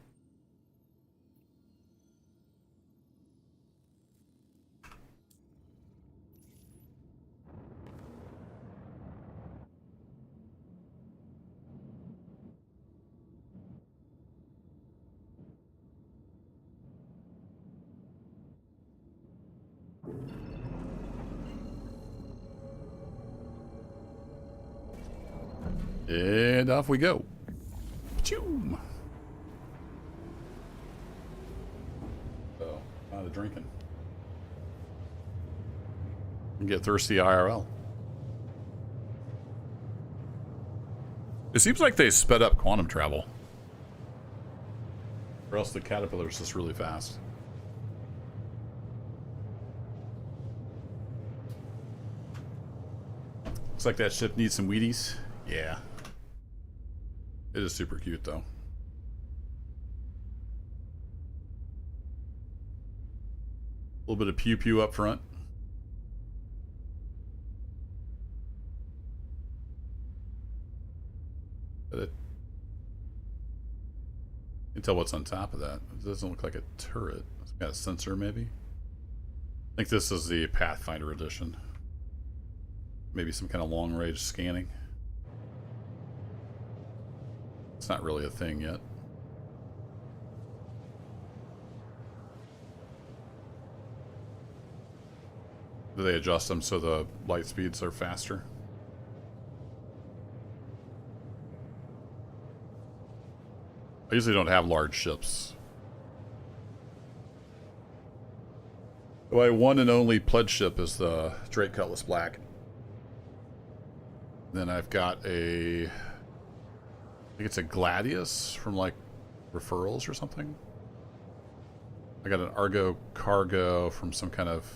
And off we go. Choom. So, out of drinking. And get thirsty IRL. It seems like they sped up quantum travel. Or else the caterpillar's just really fast. Looks like that ship needs some Wheaties. Yeah. It is super cute, though. A little bit of pew pew up front. But it, you can tell what's on top of that. It doesn't look like a turret. It's got a sensor, maybe. I think this is the Pathfinder edition. Maybe some kind of long-range scanning. It's not really a thing yet. Do they adjust them so the light speeds are faster? I usually don't have large ships. My one and only pledge ship is the Drake Cutlass Black. Then I've got a... I think it's a Gladius from, like, referrals or something. I got an Argo Cargo from some kind of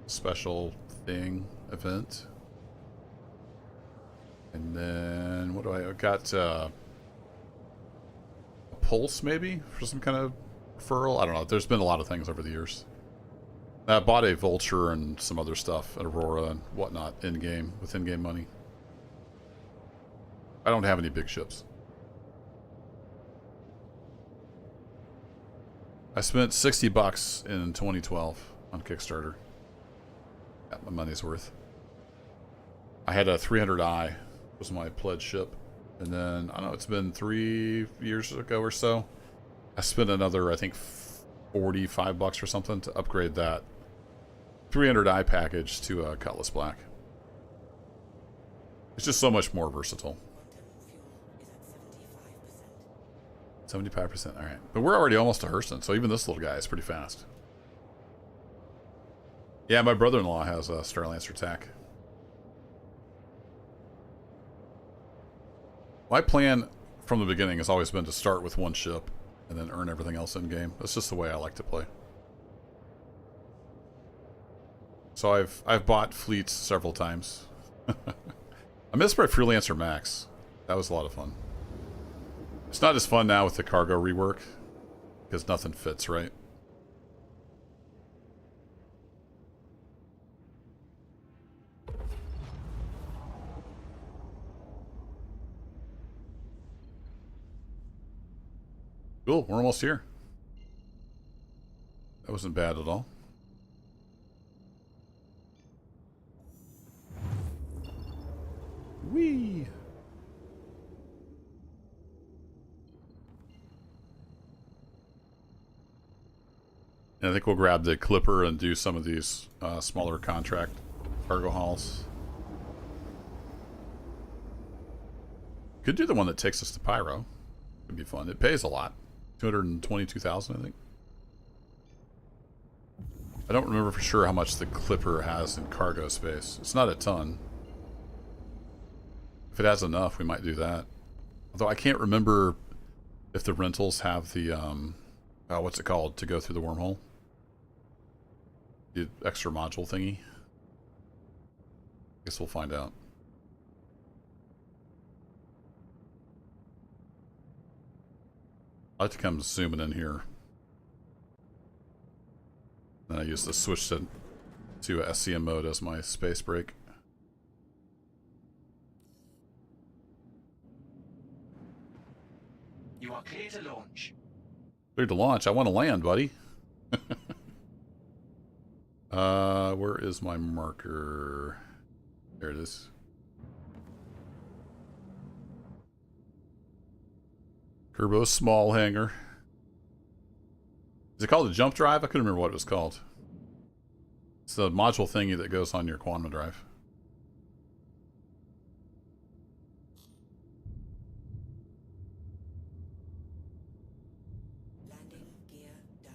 special thing, event. And then, what do I got? A Pulse, maybe? For some kind of referral? I don't know. There's been a lot of things over the years. I bought a Vulture and some other stuff, an Aurora and whatnot, in-game, with in-game money. I don't have any big ships. I spent $60 in 2012 on Kickstarter. Got my money's worth. I had a 300i, was my pledge ship. And then, I don't know, it's been 3 years ago or so. I spent another, I think, $45 or something to upgrade that 300i package to a Cutlass Black. It's just so much more versatile. Quantum fuel is at 75%. 75%, alright. But we're already almost to Hurston, so even this little guy is pretty fast. Yeah, my brother-in-law has a Starlancer TAC. My plan from the beginning has always been to start with one ship and then earn everything else in-game. That's just the way I like to play. So I've bought fleets several times. I missed my Freelancer Max. That was a lot of fun. It's not as fun now with the cargo rework because nothing fits, right? Cool, we're almost here. That wasn't bad at all. Whee! And I think we'll grab the Clipper and do some of these smaller contract cargo hauls. Could do the one that takes us to Pyro. It'd be fun. It pays a lot. 222,000, I think. I don't remember for sure how much the Clipper has in cargo space. It's not a ton. If it has enough, we might do that. Although I can't remember if the rentals have the, what's it called, to go through the wormhole? The extra module thingy. Guess we'll find out. I like to come zooming in here. Then I use the switch to SCM mode as my space break. You are clear to launch. Clear to launch. I want to land, buddy. Where is my marker? There it is. Turbo small hangar. Is it called a jump drive? I couldn't remember what it was called. It's the module thingy that goes on your quantum drive. Landing gear down.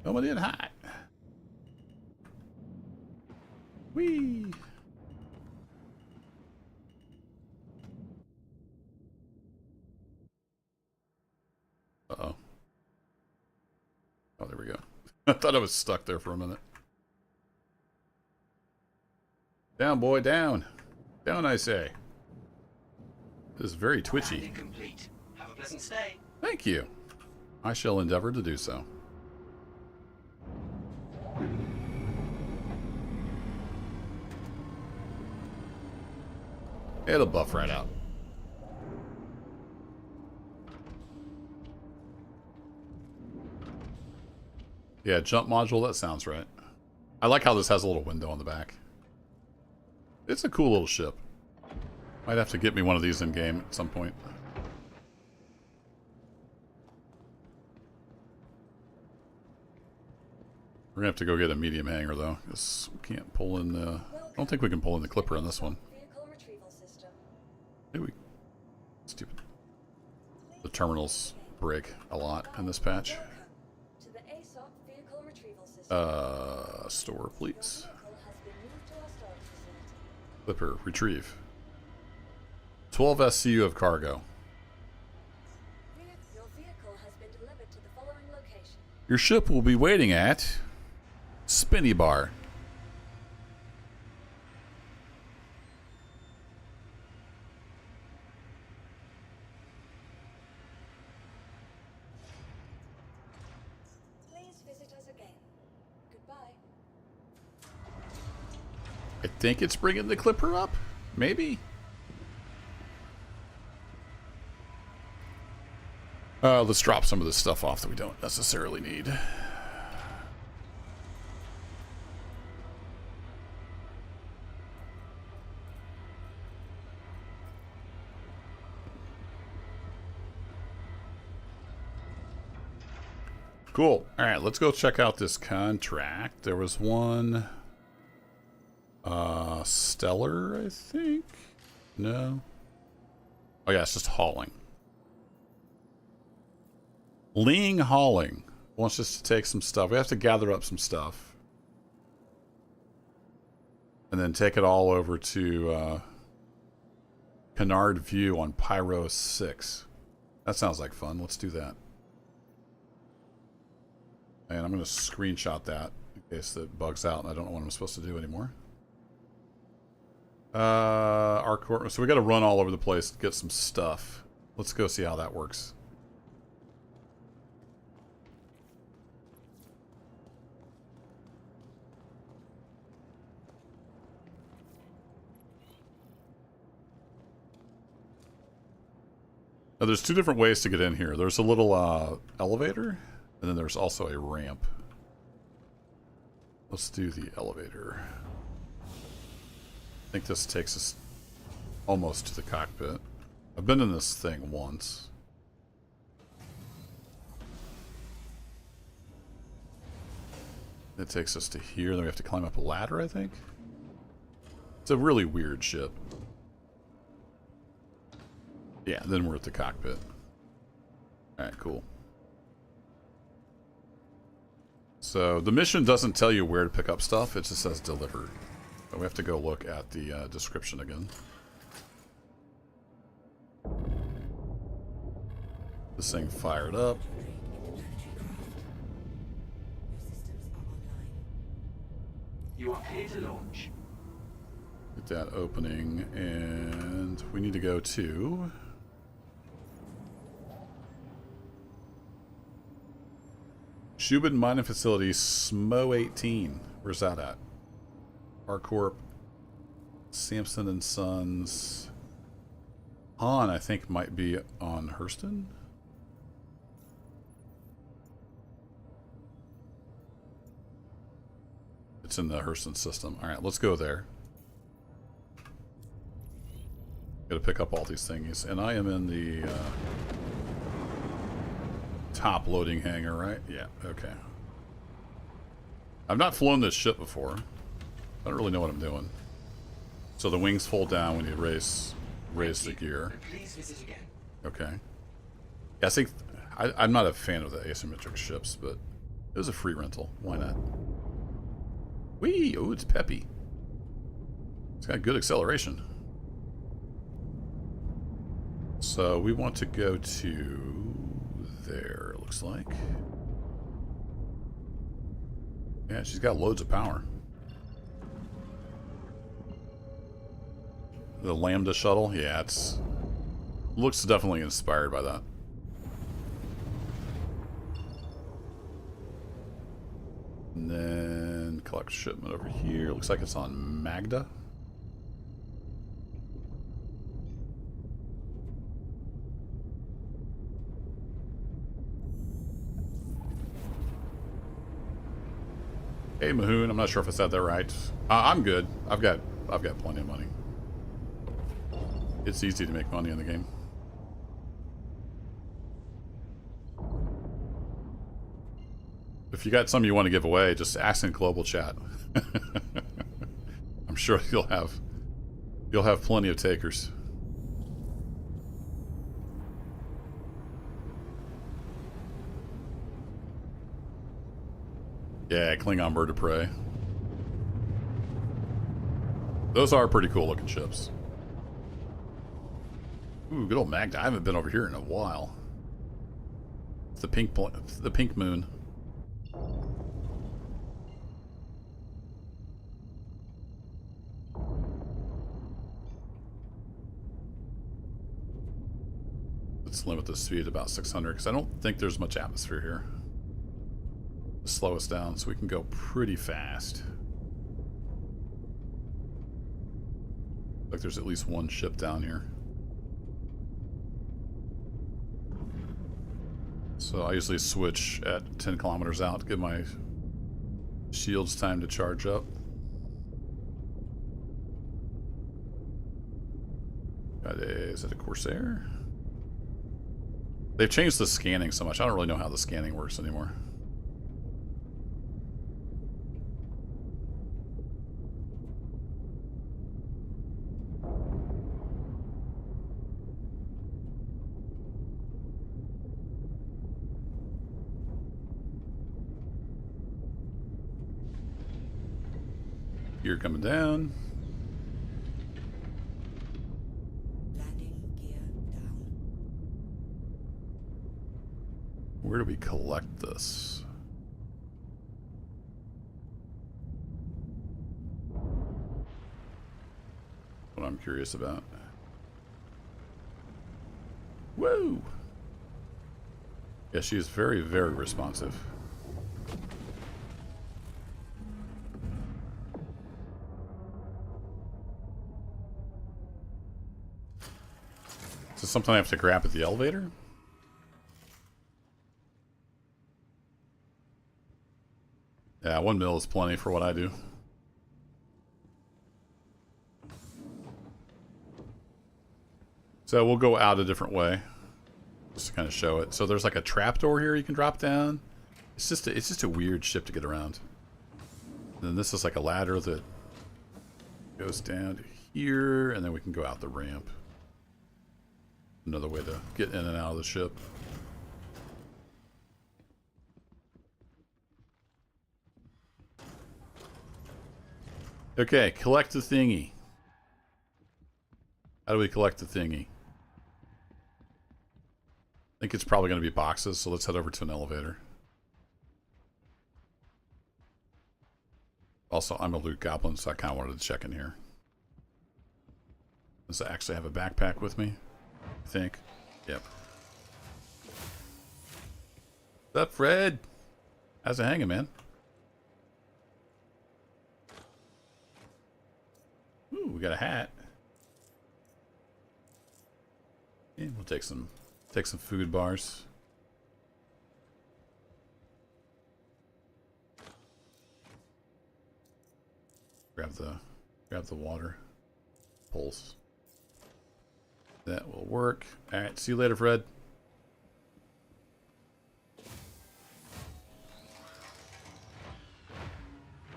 Coming in hot. Whee! Uh-oh. Oh, there we go. I thought I was stuck there for a minute. Down, boy, down. Down, I say. This is very twitchy. Landing complete. Have a pleasant stay. Thank you. I shall endeavor to do so. It'll buff right out. Yeah, jump module, that sounds right. I like how this has a little window on the back. It's a cool little ship. Might have to get me one of these in game at some point. We're gonna have to go get a medium hangar though, because we can't pull in the. I don't think we can pull in the Clipper on this one. Vehicle retrieval system. Maybe we. Stupid. The terminals break a lot in this patch. Welcome to the ASOP vehicle retrieval system. Store please. Your vehicle has been moved to our storage facility. Clipper, retrieve. 12 SCU of cargo. Your vehicle has been delivered to the following location. Your ship will be waiting at Spinny Bar. Please visit us again. Goodbye. I think it's bringing the Clipper up. Maybe. Let's drop some of this stuff off that we don't necessarily need. Cool. All right, let's go check out this contract. There was one Stellar, I think. No. Oh yeah, it's just hauling. Ling Hauling wants us to take some stuff. We have to gather up some stuff. And then take it all over to Canard View on Pyro 6. That sounds like fun. Let's do that. And I'm going to screenshot that in case it bugs out and I don't know what I'm supposed to do anymore. Our court. So we got to run all over the place to get some stuff. Let's go see how that works. Now, there's two different ways to get in here. There's a little elevator, and then there's also a ramp. Let's do the elevator. I think this takes us almost to the cockpit. I've been in this thing once. That takes us to here. Then we have to climb up a ladder, I think. It's a really weird ship. Yeah, then we're at the cockpit. Alright, cool. So the mission doesn't tell you where to pick up stuff. It just says deliver. So we have to go look at the description again. This thing fired up. You are clear to launch. Get that opening, and we need to go to... Shubin Mining Facility, SMO 18. Where's that at? Harcorp, Sampson and Sons. Han, I think, might be on Hurston. It's in the Hurston system. Alright, let's go there. Gotta pick up all these things. And I am in the top loading hangar, right? Yeah, okay. I've not flown this ship before. I don't really know what I'm doing. So the wings fold down when you raise the gear. Please visit again. Okay. Yeah, I think I'm not a fan of the asymmetric ships, but it was a free rental. Why not? Whee! Oh, it's peppy. It's got good acceleration. So we want to go to there, it looks like. Yeah, she's got loads of power. The Lambda shuttle, yeah, it's looks definitely inspired by that. And then collect shipment over here. Looks like it's on Magda. Hey Mahoon, I'm not sure if I said that right. I'm good. I've got plenty of money. It's easy to make money in the game. If you got some you want to give away, just ask in global chat. I'm sure you'll have plenty of takers. Yeah, Klingon bird of prey. Those are pretty cool looking ships. Ooh, good old Magda. I haven't been over here in a while. It's the pink moon. Let's limit the speed to about 600 because I don't think there's much atmosphere here. Slow us down so we can go pretty fast. Like there's at least one ship down here. So I usually switch at 10 kilometers out to give my shields time to charge up. Is it a Corsair? They've changed the scanning so much. I don't really know how the scanning works anymore. Gear coming down. Landing gear down. Where do we collect this? What I'm curious about. Woo! Yeah, she is very, very responsive. Is this something I have to grab at the elevator? Yeah, 1 mil is plenty for what I do. So we'll go out a different way, just to kind of show it. So there's like a trapdoor here you can drop down. It's just a weird ship to get around. then this is like a ladder that goes down to here, and then we can go out the ramp. Another way to get in and out of the ship. Okay, collect the thingy. How do we collect the thingy? I think it's probably going to be boxes, so let's head over to an elevator. Also, I'm a loot goblin, so I kind of wanted to check in here. Does I actually have a backpack with me? I think. Yep. What's up, Fred? How's it hanging, man? Ooh, we got a hat. Yeah, we'll take some food bars. Grab the water. Pulse. That will work. Alright, see you later, Fred.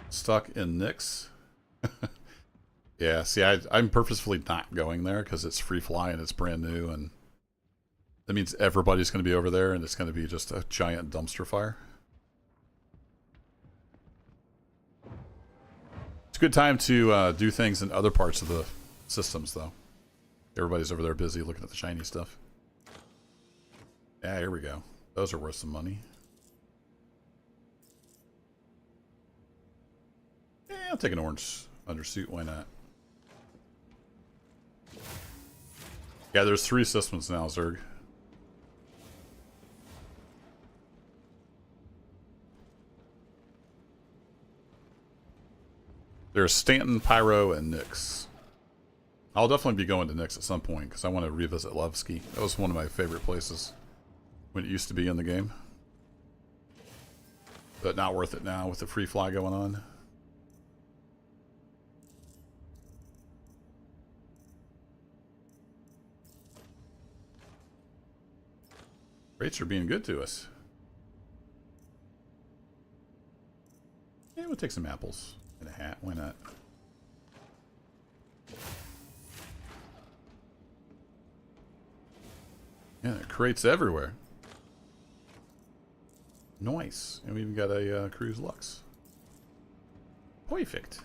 Stuck in Nyx. Yeah, see, I'm purposefully not going there because it's free fly and it's brand new, and that means everybody's going to be over there and it's going to be just a giant dumpster fire. It's a good time to do things in other parts of the systems, though. Everybody's over there busy looking at the shiny stuff. Yeah, here we go. Those are worth some money. Yeah, I'll take an orange undersuit. Why not? Yeah, there's 3 systems now, Zerg. There's Stanton, Pyro, and Nyx. I'll definitely be going to Nyx at some point because I want to revisit Levski. That was one of my favorite places when it used to be in the game. But not worth it now with the free fly going on. Rates are being good to us. Yeah, we'll take some apples and a hat. Why not? Yeah, crates everywhere. Nice. And we even got a Cruise Lux. Perfect.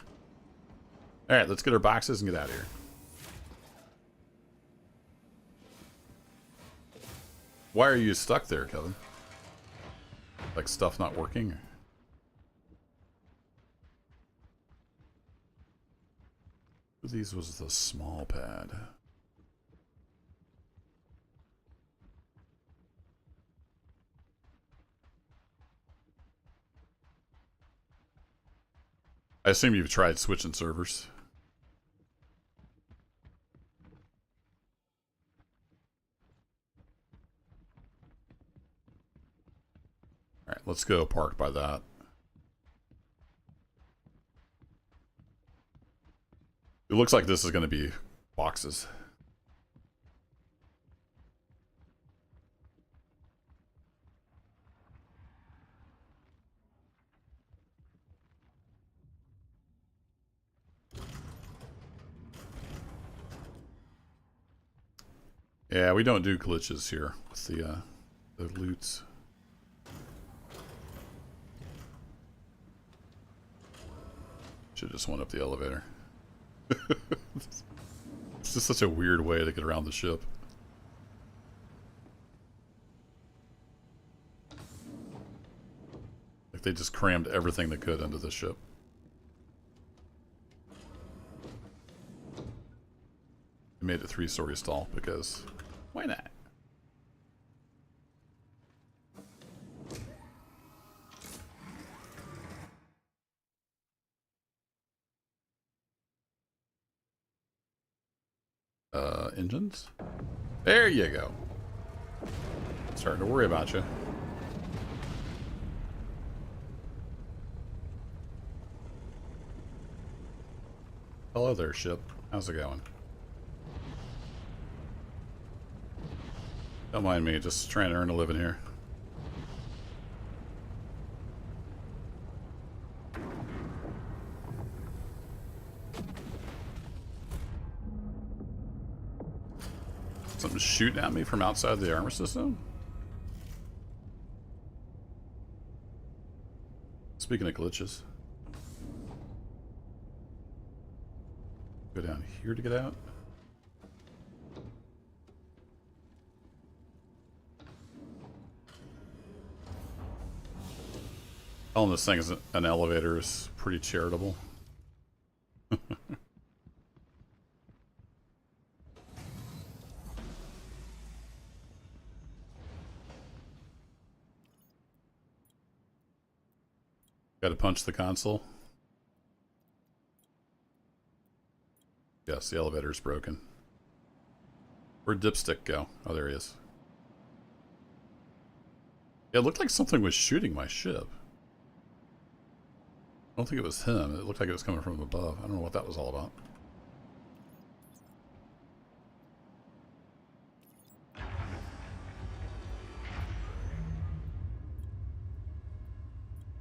Alright, let's get our boxes and get out of here. Why are you stuck there, Kevin? Like stuff not working? These was the small pad. I assume you've tried switching servers. Alright, let's go park by that. It looks like this is going to be boxes. Yeah, we don't do glitches here with the loots. Should just went up the elevator. It's just such a weird way to get around the ship. Like they just crammed everything they could into the ship. They made it 3-story tall because why not? Engines? There you go. Starting to worry about you. Hello there, ship. How's it going? Don't mind me, just trying to earn a living here. Something's shooting at me from outside the armor system? Speaking of glitches. Go down here to get out. Calling this thing is an elevator is pretty charitable. Gotta punch the console. Yes, the elevator's broken. Where'd Dipstick go? Oh, there he is. Yeah, it looked like something was shooting my ship. I don't think it was him. It looked like it was coming from above. I don't know what that was all about.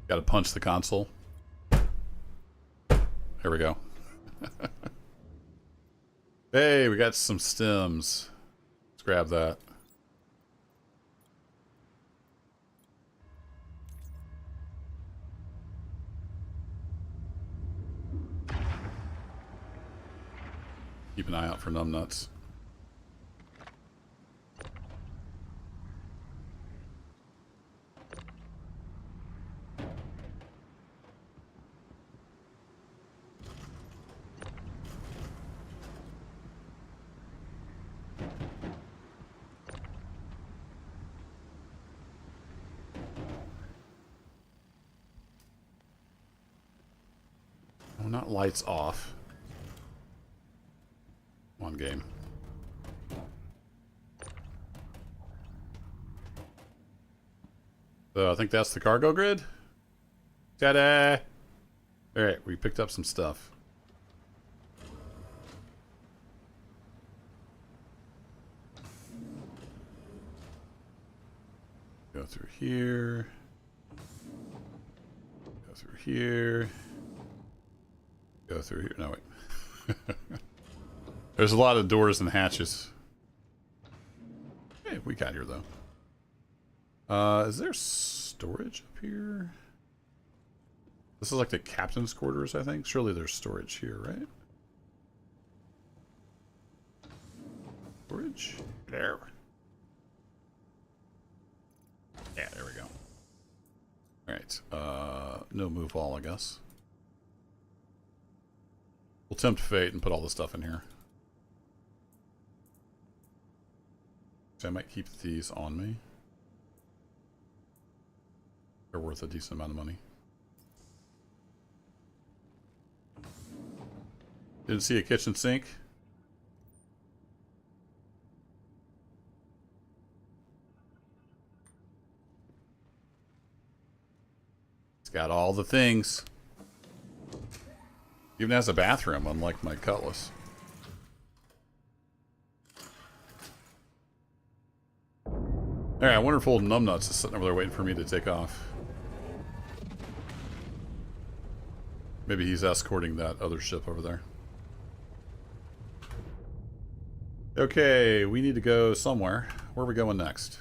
Gotta punch the console. Here we go. Hey, we got some stems. Let's grab that. Keep an eye out for numbnuts. Oh, not lights off. One game. So I think that's the cargo grid. Ta-da! Alright, we picked up some stuff. Go through here. Go through here. Go through here. No, wait. There's a lot of doors and hatches. Hey, we got here, though. Is there storage up here? This is like the captain's quarters, I think. Surely there's storage here, right? Storage? There. Yeah, there we go. Alright. No move all, I guess. We'll tempt fate and put all the stuff in here. So I might keep these on me. They're worth a decent amount of money. Didn't see a kitchen sink. It's got all the things. Even has a bathroom, unlike my Cutlass. Alright, I wonder if old Numbnuts is sitting over there waiting for me to take off. Maybe he's escorting that other ship over there. Okay, we need to go somewhere. Where are we going next?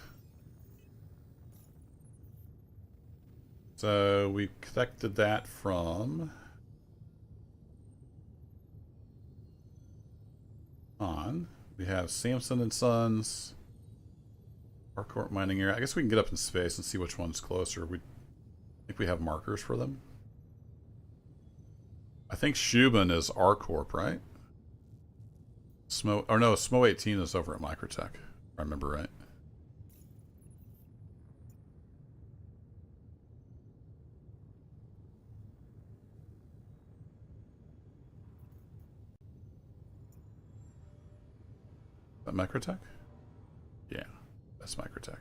So we collected that from on. We have Samson and Sons. Harcourt mining area. I guess we can get up in space and see which one's closer. We think we have markers for them. I think Shubin is R-Corp, right? Smo, or no, Smo 18 is over at Microtech, if I remember right. Is that Microtech? Yeah, that's Microtech.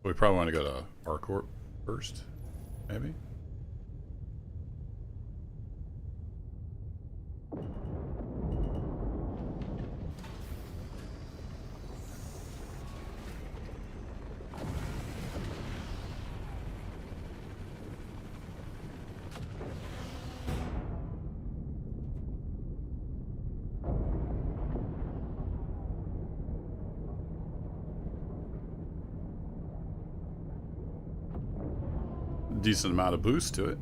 We probably want to go to R-Corp first, maybe? decent amount of boost to it.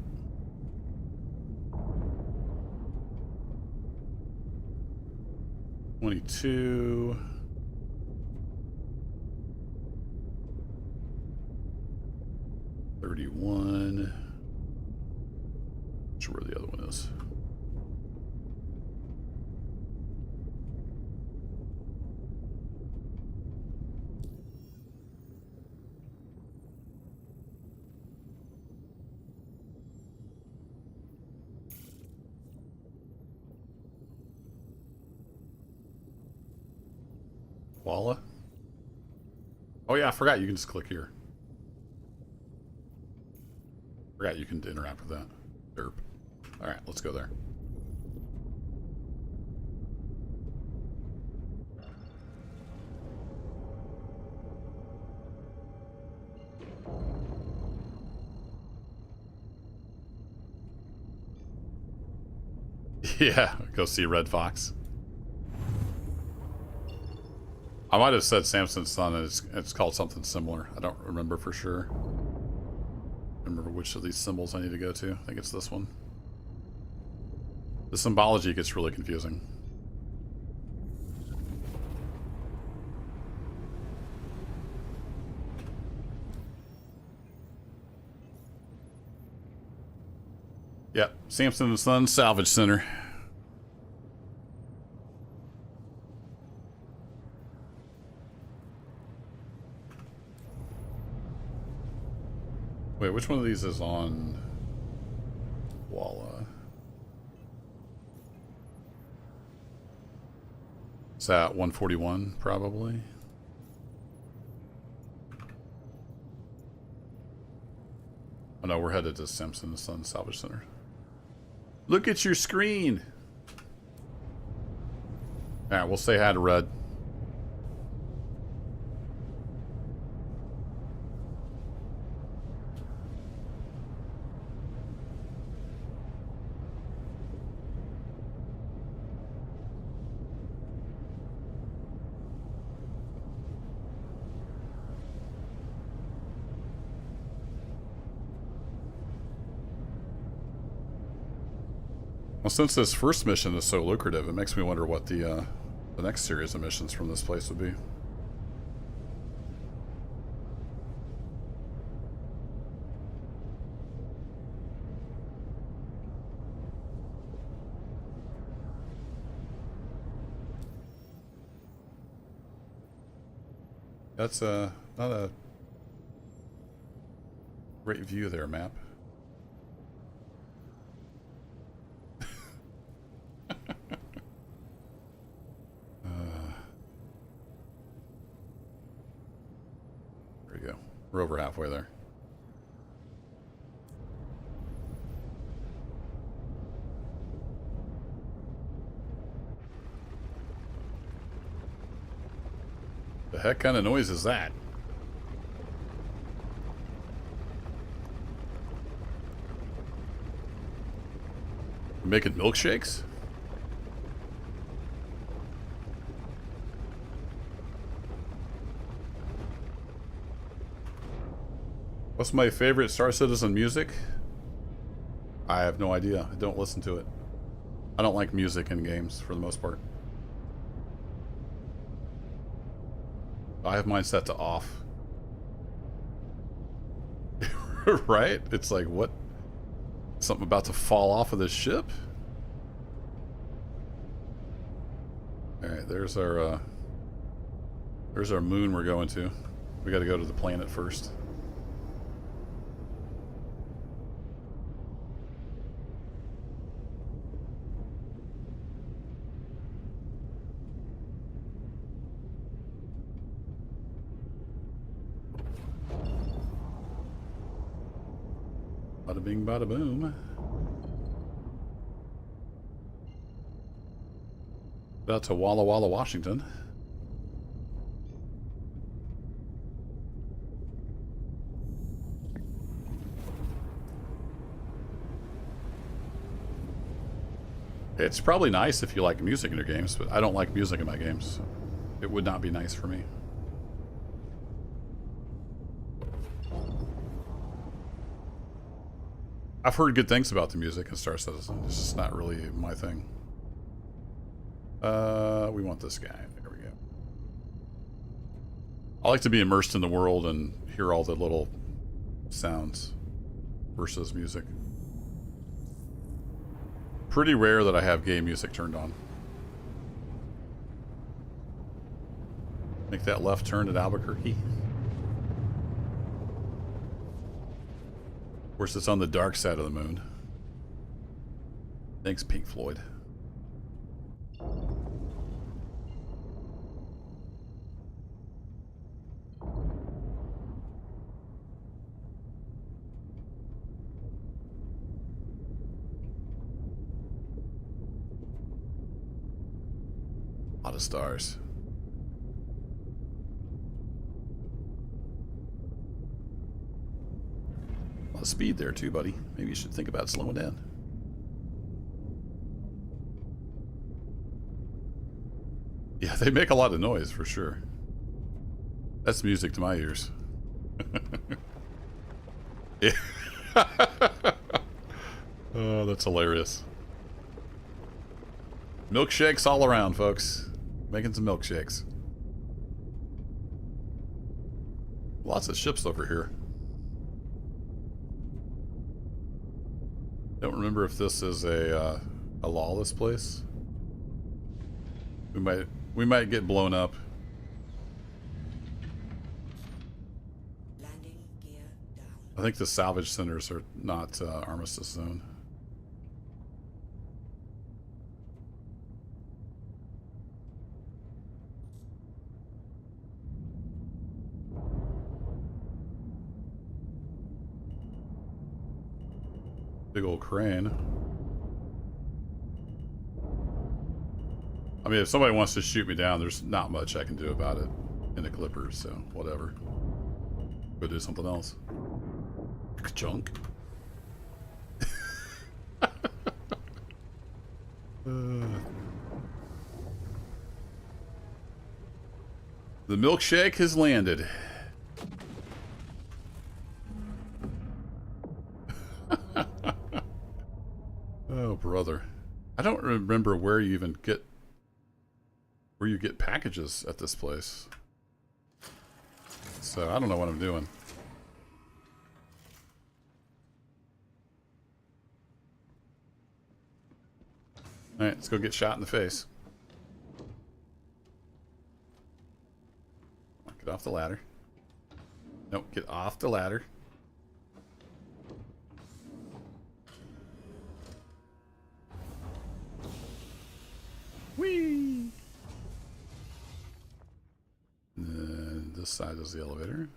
$22. $31. Not sure where the other one is. Walla? Oh yeah, I forgot you can just click here. Forgot you can interact with that. Derp. Alright, let's go there. Yeah, go see Red Fox. I might have said Samson's Son, and it's called something similar. I don't remember for sure. Remember which of these symbols I need to go to. I think it's this one. The symbology gets really confusing. Yep, Samson and Son Salvage Center. Wait, which one of these is on Walla? Is that 141 probably? Oh no, we're headed to Samson and Son Salvage Center. Look at your screen! Alright, we'll say hi to Red. Well, since this first mission is so lucrative, it makes me wonder what the next series of missions from this place would be. That's not a great view there, map. There you go. We're over halfway there. The heck kind of noise is that? Making milkshakes? What's my favorite Star Citizen music? I have no idea. I don't listen to it. I don't like music in games for the most part. I have mine set to off. Right? It's like, what? Something about to fall off of this ship? Alright, there's our moon we're going to. We gotta go to the planet first. Bada bing, bada boom. Out to Walla Walla, Washington. It's probably nice if you like music in your games, but I don't like music in my games. So it would not be nice for me. I've heard good things about the music in Star Citizen. It's just not really my thing. We want this guy. There we go. I like to be immersed in the world and hear all the little sounds versus music. Pretty rare that I have game music turned on. Make that left turn at Albuquerque. Of course, it's on the dark side of the moon. Thanks, Pink Floyd. A lot of stars. A lot of speed there too, buddy. Maybe you should think about slowing down. Yeah, they make a lot of noise for sure. That's music to my ears. Yeah. Oh, that's hilarious. Milkshakes all around, folks. Making some milkshakes. Lots of ships over here. Don't remember if this is a lawless place. We might get blown up. Landing gear down. I think the salvage centers are not Armistice Zone. Big old crane. I mean, if somebody wants to shoot me down, there's not much I can do about it in the Clippers, so whatever. Go do something else. Junk. The milkshake has landed. Oh, brother. I don't remember where you even get packages at this place. So I don't know what I'm doing. Alright, let's go get shot in the face. Get off the ladder. Nope, get off the ladder. Whee! And this side is the elevator.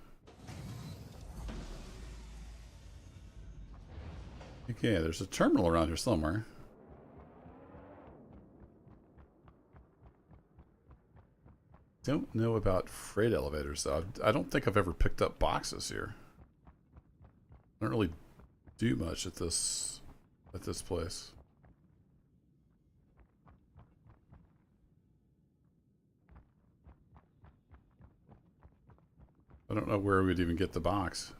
Okay, there's a terminal around here somewhere. Don't know about freight elevators though. I don't think I've ever picked up boxes here. I don't really do much at this place. I don't know where we'd even get the box.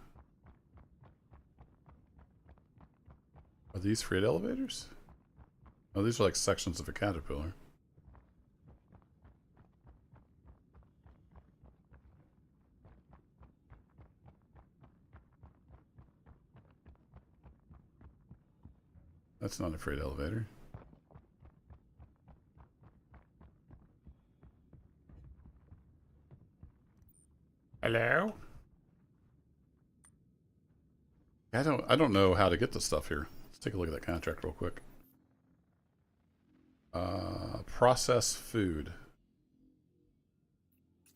Are these freight elevators? Oh, these are like sections of a caterpillar. That's not a freight elevator. Hello? I don't know how to get the stuff here. Let's take a look at that contract real quick. Process food.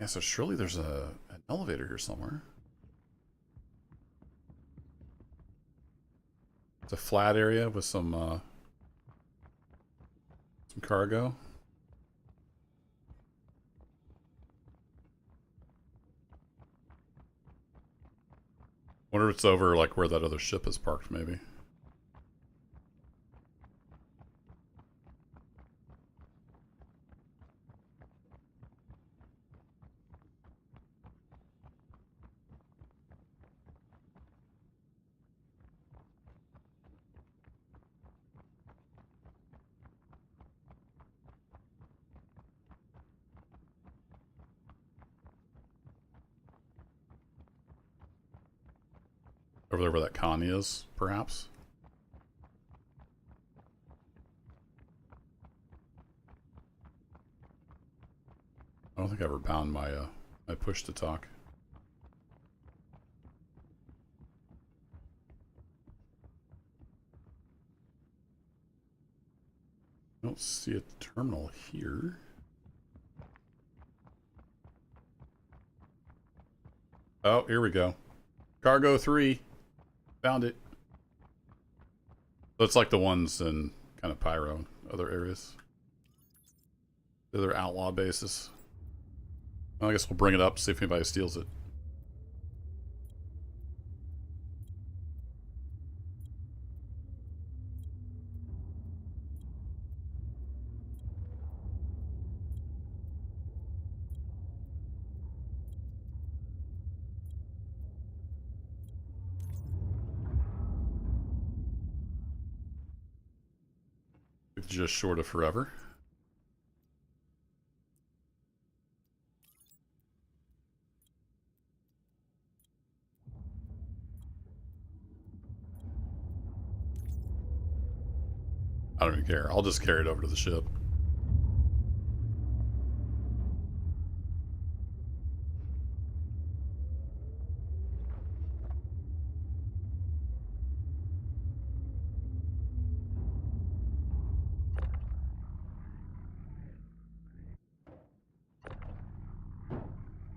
Yeah, so surely there's an elevator here somewhere. It's a flat area with some cargo. Wonder if it's over like where that other ship is parked, maybe. Over there where that con is, perhaps. I don't think I ever bound my my push to talk. I don't see a terminal here. Oh, here we go. Cargo 3. Found it. So it's like the ones in kind of Pyro, other areas. The other outlaw bases. Well, I guess we'll bring it up, see if anybody steals it. It's just short of forever. I don't even care. I'll just carry it over to the ship.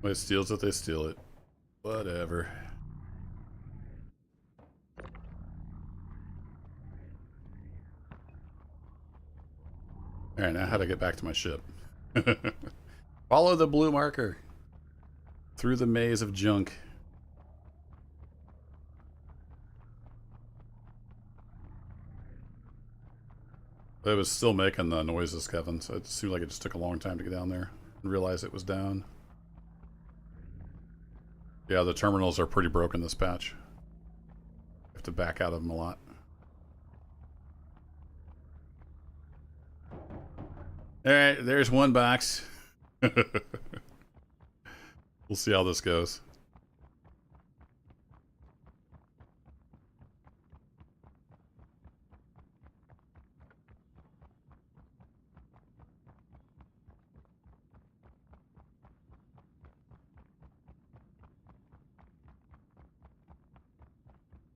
When it steals it, they steal it. Whatever. Alright, now how to get back to my ship. Follow the blue marker. Through the maze of junk. It was still making the noises, Kevin, so it seemed like it just took a long time to get down there and realize it was down. Yeah, the terminals are pretty broken this patch. You have to back out of them a lot. Alright, there's one box. We'll see how this goes.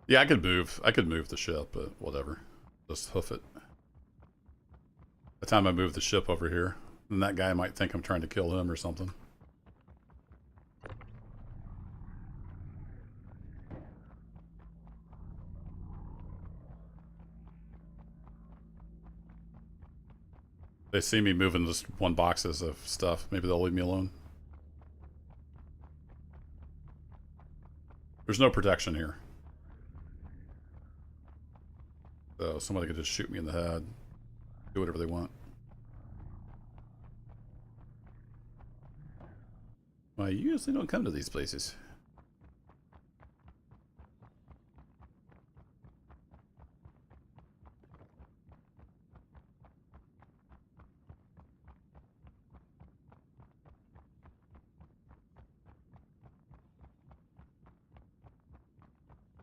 Yeah, I could move the ship, but whatever. Just hoof it. By the time I move the ship over here, then that guy might think I'm trying to kill him or something. They see me moving just one boxes of stuff. Maybe they'll leave me alone. There's no protection here. So somebody could just shoot me in the head. Do whatever they want. Well, I usually don't come to these places.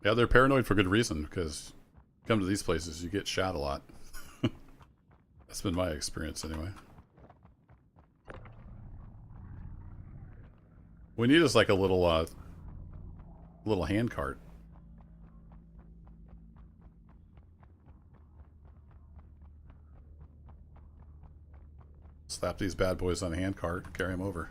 Yeah, they're paranoid for good reason, because you come to these places, you get shot a lot. That's been my experience anyway. We need is like a little hand cart. Slap these bad boys on a hand cart and carry them over.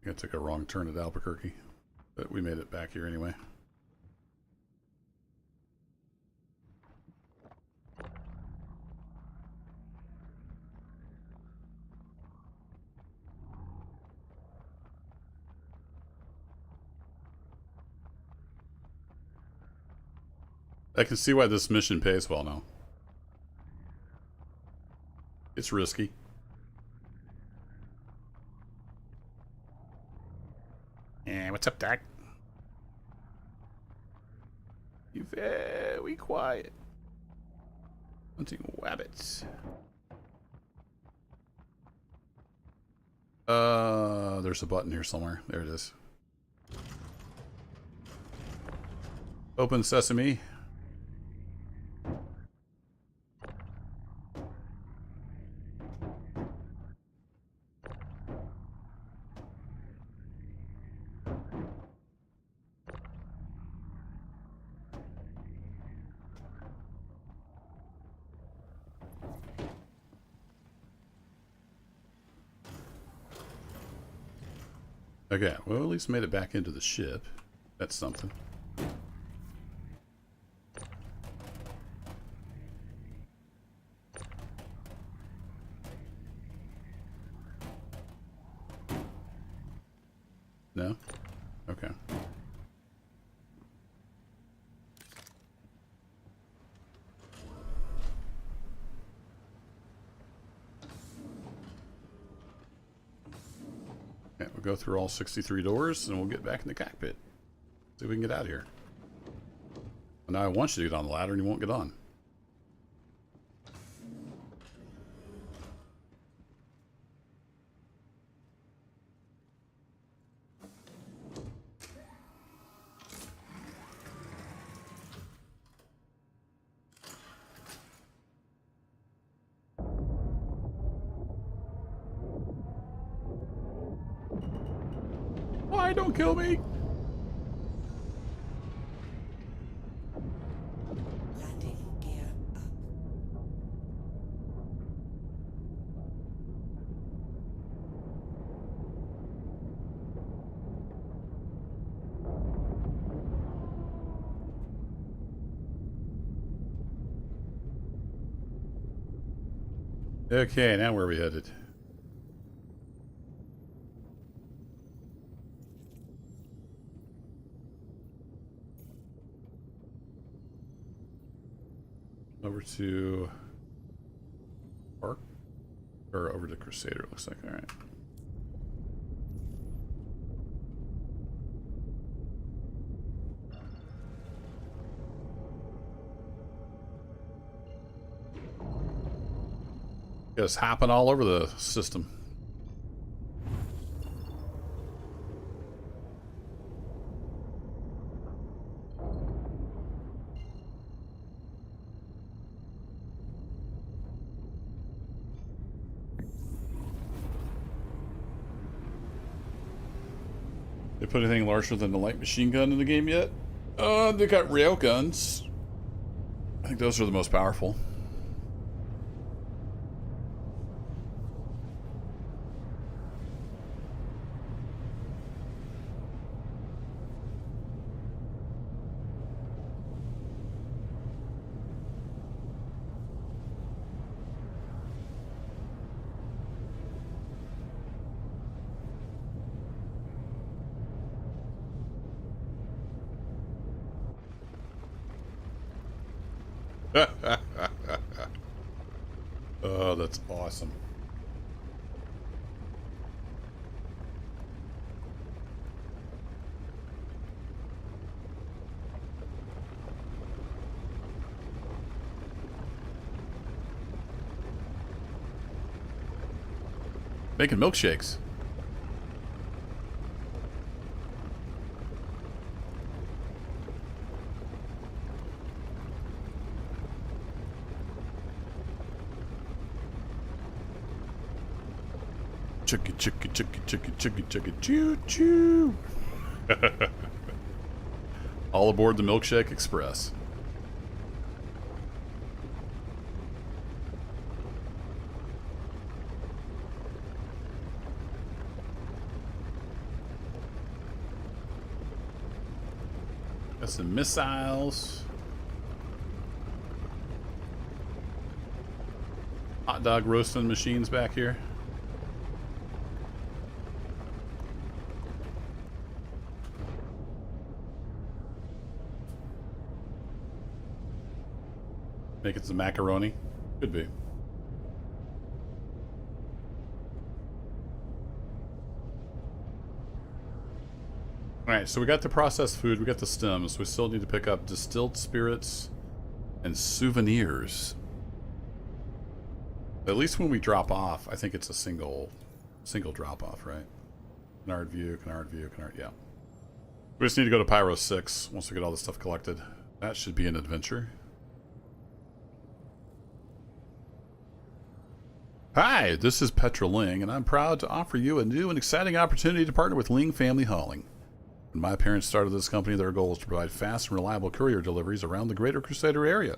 I took a wrong turn at Albuquerque, but we made it back here anyway. I can see why this mission pays well now. It's risky. Yeah, what's up, Doc? You very quiet. Hunting wabbits. There's a button here somewhere. There it is. Open sesame. Okay, well, at least made it back into the ship. That's something. No? Okay. Okay, we'll go through all 63 doors and we'll get back in the cockpit. See if we can get out of here. Now I want you to get on the ladder and you won't get on. Why don't kill me? Landing gear up. Okay, now where are we headed? Over to Park? Or over to Crusader, looks like. Alright. Just hopping all over the system. They put anything larger than the light machine gun in the game yet? They got rail guns. I think those are the most powerful. Oh, that's awesome. Making milkshakes. Chuggy, chuggy, chuggy, chuggy, chuggy, chuggy, choo choo. All aboard the Milkshake Express. Got some missiles. Hot dog roasting machines back here. Make it some macaroni. Could be. Alright, so we got the processed food, we got the stems. We still need to pick up distilled spirits and souvenirs. At least when we drop off, I think it's a single drop off, right? Canard View, yeah. We just need to go to Pyro 6 once we get all this stuff collected. That should be an adventure. Hi, this is Petra Ling, and I'm proud to offer you a new and exciting opportunity to partner with Ling Family Hauling. When my parents started this company, their goal was to provide fast and reliable courier deliveries around the greater Crusader area.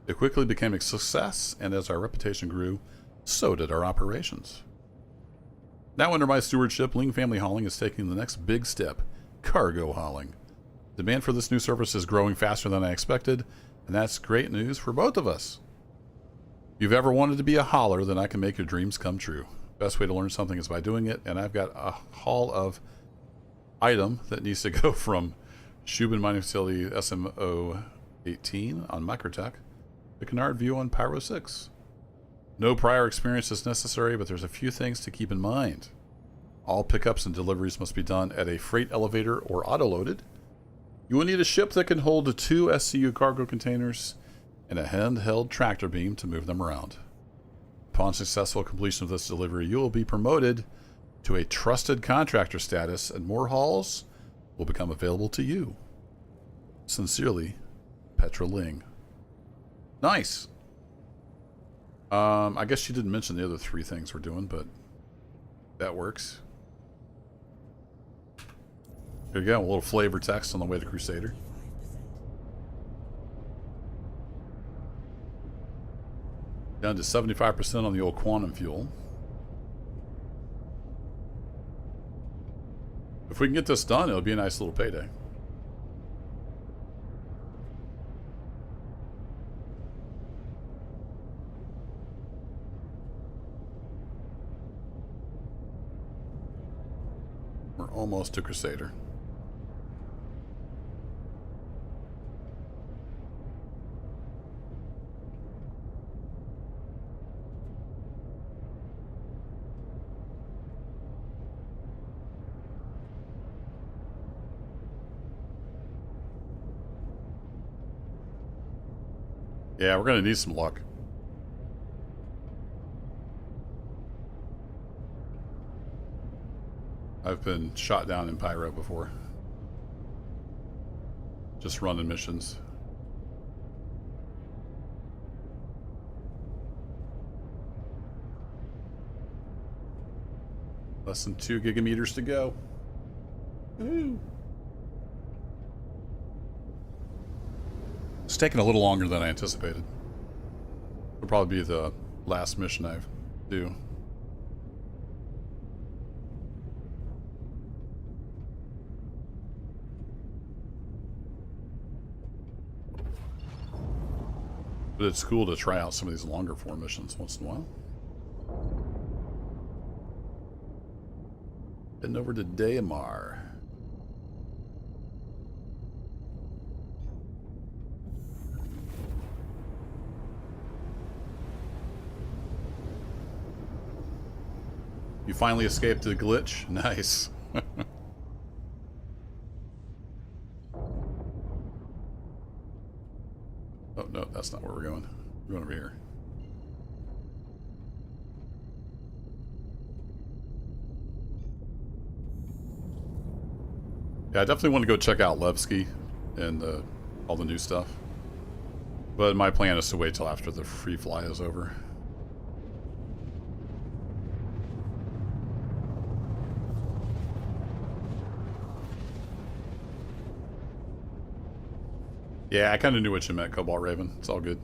It quickly became a success, and as our reputation grew, so did our operations. Now under my stewardship, Ling Family Hauling is taking the next big step, cargo hauling. Demand for this new service is growing faster than I expected, and that's great news for both of us. If you've ever wanted to be a hauler, then I can make your dreams come true. Best way to learn something is by doing it, and I've got a haul of item that needs to go from Shubin Mining Facility SMO 18 on Microtech to Canard View on Pyro 6. No prior experience is necessary, but there's a few things to keep in mind. All pickups and deliveries must be done at a freight elevator or auto-loaded. You will need a ship that can hold 2 SCU cargo containers and a handheld tractor beam to move them around. Upon successful completion of this delivery, you will be promoted to a trusted contractor status, and more hauls will become available to you. Sincerely, Petra Ling. Nice. I guess she didn't mention the other 3 things we're doing, but that works. Here you go, a little flavor text on the way to Crusader. Down to 75% on the old quantum fuel. If we can get this done, it'll be a nice little payday. We're almost to Crusader. Yeah, we're going to need some luck. I've been shot down in Pyro before. Just running missions. Less than 2 gigameters to go. Woo. It's taking a little longer than I anticipated. It'll probably be the last mission I do. But it's cool to try out some of these longer form missions once in a while. Heading over to Daymar. You finally escaped the glitch? Nice. Oh, no, that's not where we're going. We're going over here. Yeah, I definitely want to go check out Levski and all the new stuff. But my plan is to wait till after the free fly is over. Yeah, I kind of knew what you meant, Cobalt Raven. It's all good.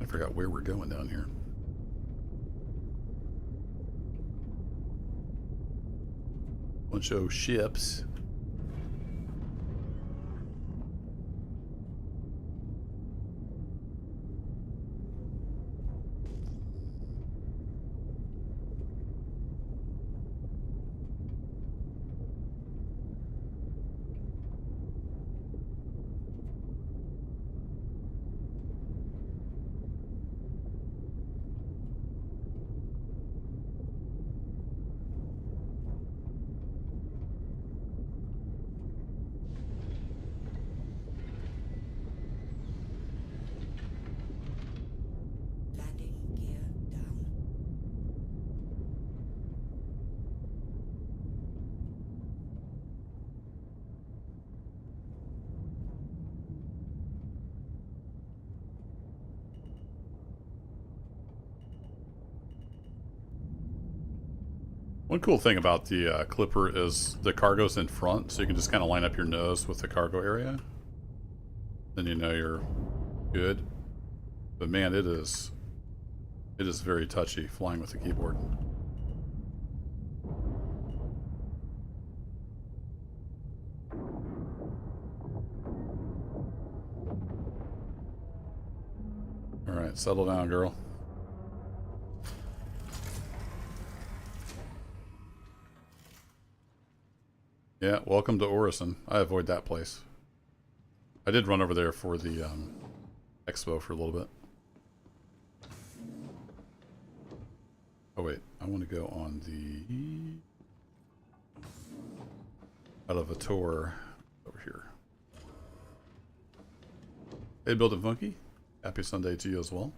I forgot where we're going down here. Bunch of ships. One cool thing about the Clipper is the cargo's in front, so you can just kind of line up your nose with the cargo area. Then you know you're good. But man, it is very touchy flying with the keyboard. Alright, settle down, girl. Yeah, welcome to Orison. I avoid that place. I did run over there for the expo for a little bit. Oh wait, I want to go on the elevator over here. Hey, Building Funky. Happy Sunday to you as well.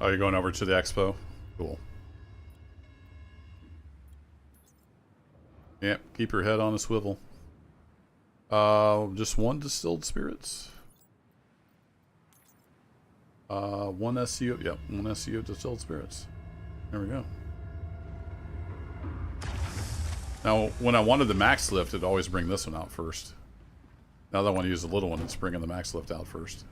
Oh, you're going over to the expo? Cool. Yep, keep your head on a swivel. Just one distilled spirits. One SCO, yep, one SCO distilled spirits. There we go. Now, when I wanted the max lift, it'd always bring this one out first. Now that I want to use the little one, it's bringing the max lift out first.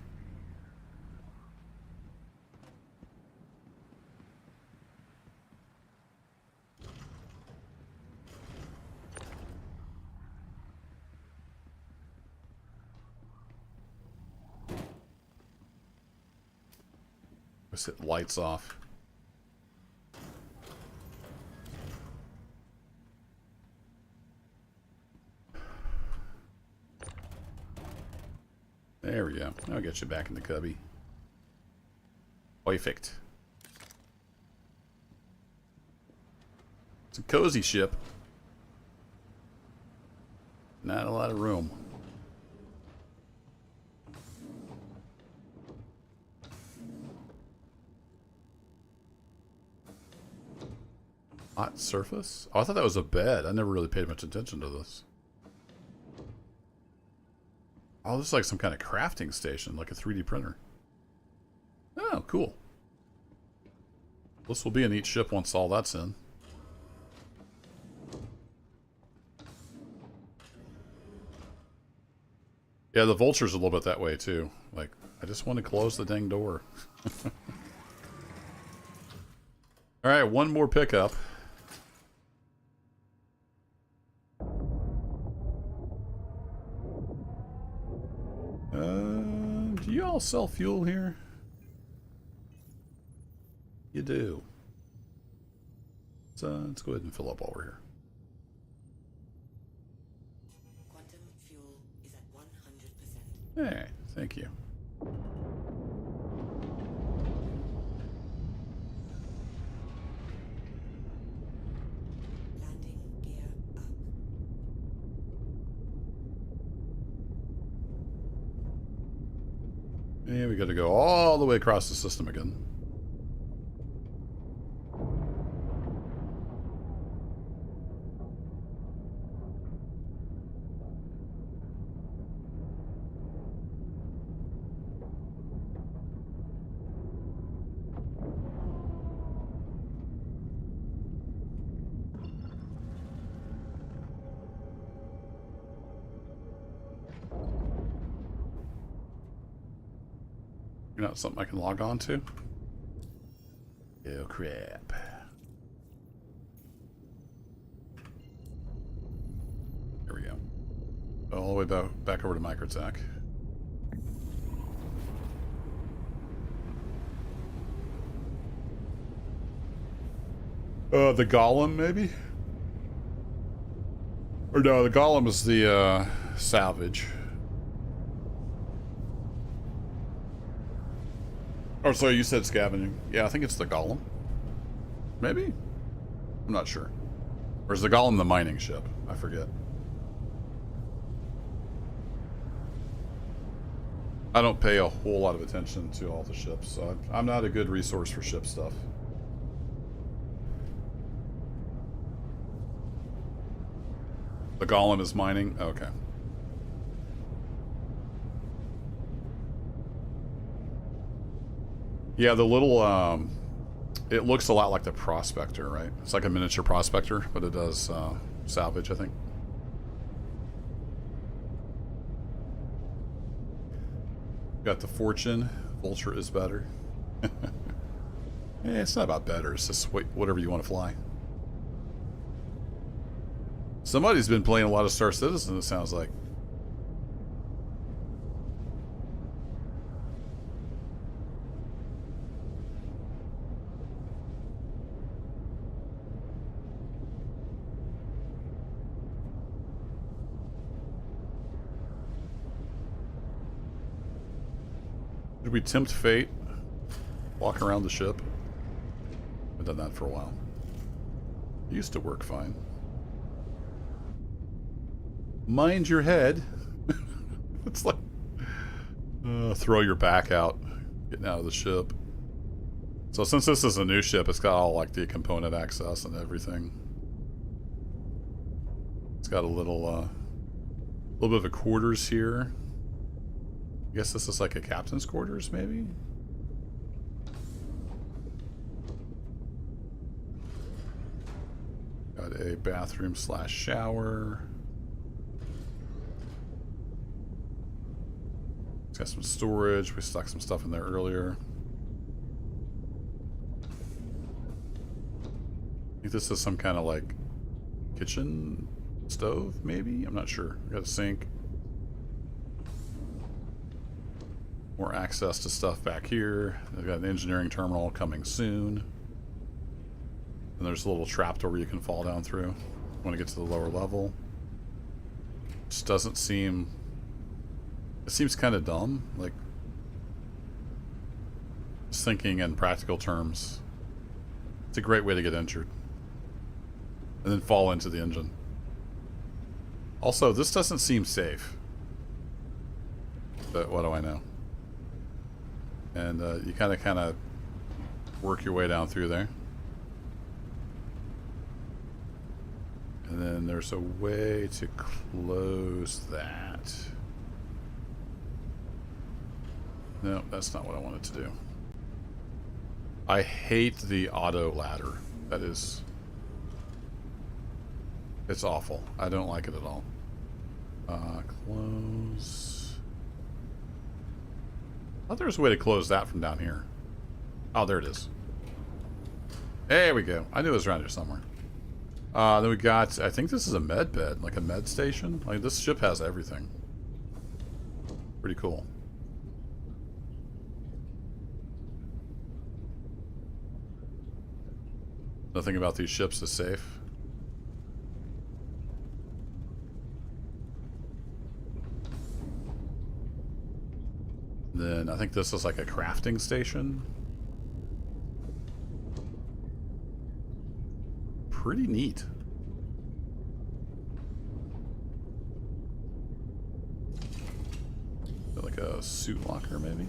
Set lights off. There we go. I'll get you back in the cubby. Perfect. It's a cozy ship. Not a lot of room. Hot surface? Oh, I thought that was a bed. I never really paid much attention to this. Oh, this is like some kind of crafting station, like a 3D printer. Oh, cool. This will be a neat ship once all that's in. Yeah, the Vulture's a little bit that way too. Like, I just want to close the dang door. Alright, one more pickup. Do you all sell fuel here? You do. Let's go ahead and fill up while we're here. Quantum fuel is at 100%. Hey, thank you. Landing gear up. And we got to go all the way across the system again. You're not something I can log on to? Oh, crap. Here we go. All the way back over to Microtech. The Golem, maybe? Or no, the Golem is the, salvage. Oh, sorry, you said scavenging. Yeah, I think it's the Golem. Maybe? I'm not sure. Or is the Golem the mining ship? I forget. I don't pay a whole lot of attention to all the ships, so I'm not a good resource for ship stuff. The Golem is mining? Okay. Yeah, the little, it looks a lot like the Prospector, right? It's like a miniature Prospector, but it does salvage, I think. Got the Fortune. Vulture is better. It's not about better. It's just whatever you want to fly. Somebody's been playing a lot of Star Citizen, it sounds like. Did we tempt fate? Walk around the ship? I've done that for a while. It used to work fine. Mind your head. It's like throw your back out getting out of the ship. So since this is a new ship, it's got all like the component access and everything. It's got a little bit of a quarters here. I guess this is like a captain's quarters, maybe? Got a bathroom / shower. It's got some storage. We stuck some stuff in there earlier. I think this is some kind of like kitchen stove, maybe? I'm not sure. We got a sink. More access to stuff back here. They've got an engineering terminal coming soon. And there's a little trapdoor you can fall down through when you get to the lower level. Just doesn't seem... It seems kind of dumb. Like, just thinking in practical terms, it's a great way to get injured. And then fall into the engine. Also, this doesn't seem safe. But what do I know? And you kind of work your way down through there. And then there's a way to close that. No, that's not what I wanted to do. I hate the auto ladder. That is... It's awful. I don't like it at all. Close... I thought there was a way to close that from down here. Oh, there it is. There we go. I knew it was around here somewhere. Then we got, I think this is a med bed, like a med station. Like, this ship has everything. Pretty cool. Nothing about these ships is safe. Then I think this is like a crafting station. Pretty neat. Like a suit locker, maybe?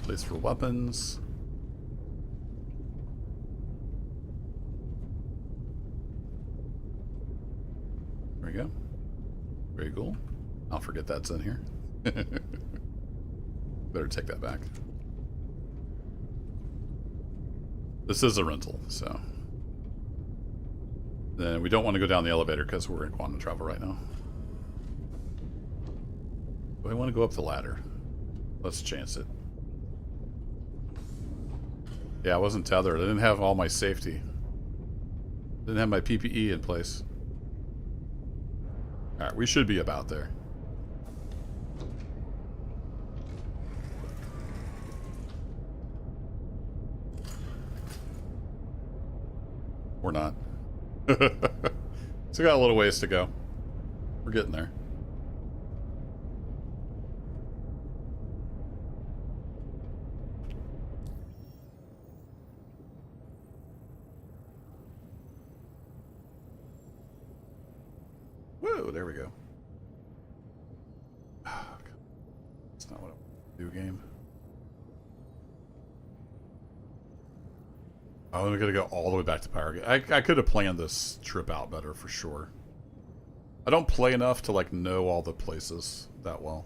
Place for weapons. There we go. Very cool. I'll forget that's in here. Better take that back. This is a rental, so. Then we don't want to go down the elevator because we're in quantum travel right now. Do I want to go up the ladder? Let's chance it. Yeah, I wasn't tethered. I didn't have all my safety. Didn't have my PPE in place. Alright, we should be about there. Or not. So we got a little ways to go. We're getting there. That's not what I want to do, game. Oh, then we gotta go all the way back to Pyrogate. I could have planned this trip out better for sure. I don't play enough to like know all the places that well.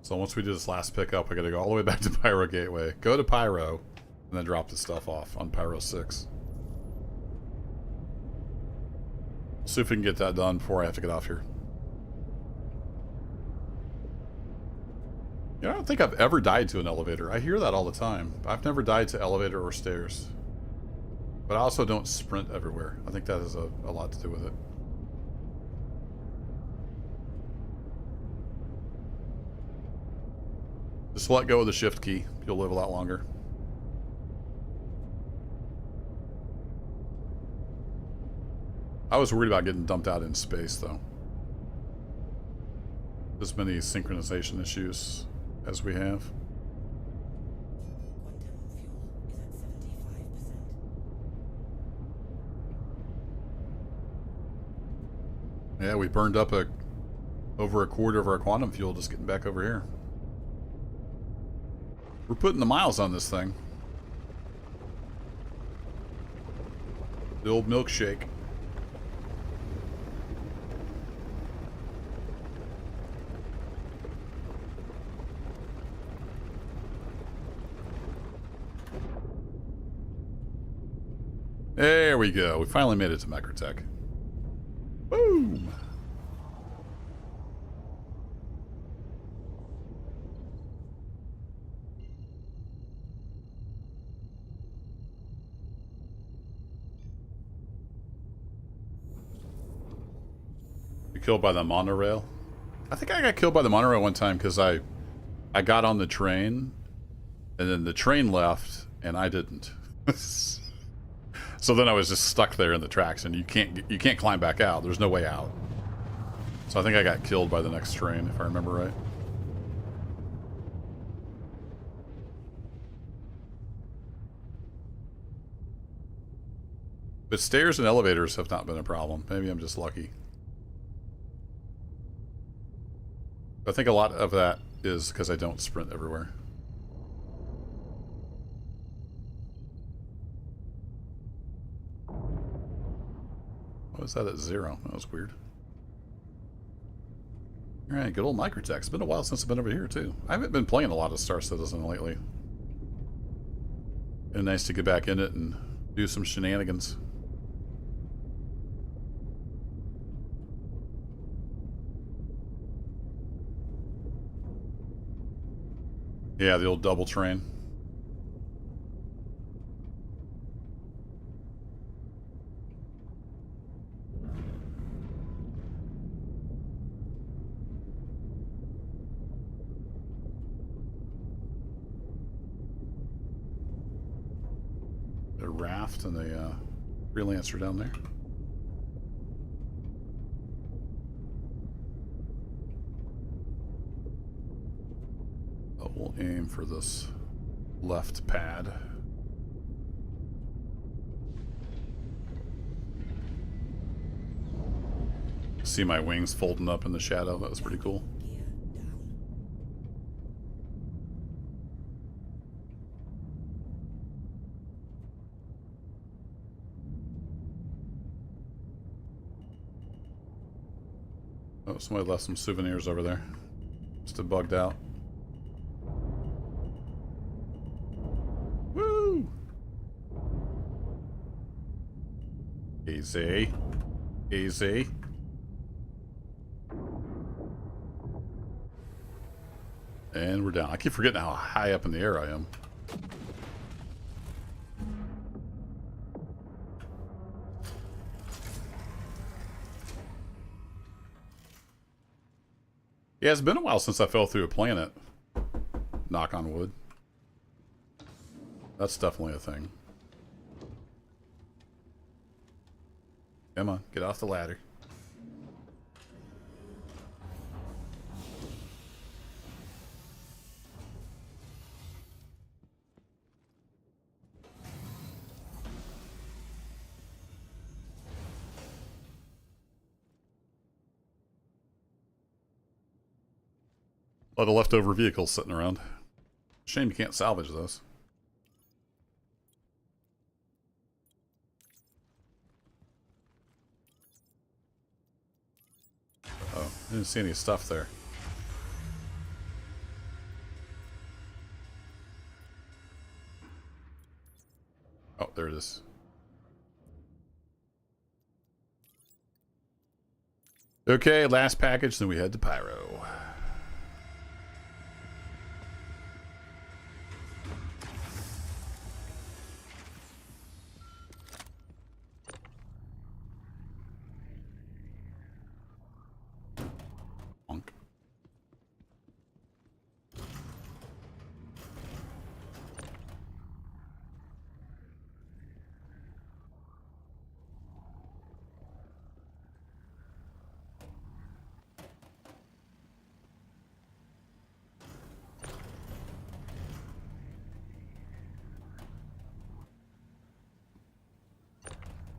So once we do this last pickup, we gotta go all the way back to Pyro Gateway, go to Pyro, and then drop the stuff off on Pyro 6. See if we can get that done before I have to get off here. You know, I don't think I've ever died to an elevator. I hear that all the time. I've never died to elevator or stairs. But I also don't sprint everywhere. I think that has a lot to do with it. Just let go of the shift key. You'll live a lot longer. I was worried about getting dumped out in space, though. As many synchronization issues as we have. Quantum fuel is at 75%. Yeah, we burned up over a quarter of our quantum fuel just getting back over here. We're putting the miles on this thing. The old milkshake. There we go. We finally made it to Microtech. Boom! You killed by the monorail? I think I got killed by the monorail one time because I got on the train and then the train left and I didn't. So then I was just stuck there in the tracks, and you can't climb back out. There's no way out. So I think I got killed by the next train, if I remember right. But stairs and elevators have not been a problem. Maybe I'm just lucky. I think a lot of that is because I don't sprint everywhere. What was that at 0? That was weird. Alright, good old Microtech. It's been a while since I've been over here, too. I haven't been playing a lot of Star Citizen lately. Been nice to get back in it and do some shenanigans. Yeah, the old double train. A raft and a freelancer down there. But we'll aim for this left pad. See my wings folding up in the shadow. That was pretty cool. Gear down. Oh, somebody left some souvenirs over there. Just bugged out. Woo! Easy. Easy. And we're down. I keep forgetting how high up in the air I am. Yeah, it's been a while since I fell through a planet. Knock on wood. That's definitely a thing. Come on, get off the ladder. A lot of leftover vehicles sitting around. Shame you can't salvage those. Oh, I didn't see any stuff there. Oh, there it is. Okay, last package, then we head to Pyro. Bonk.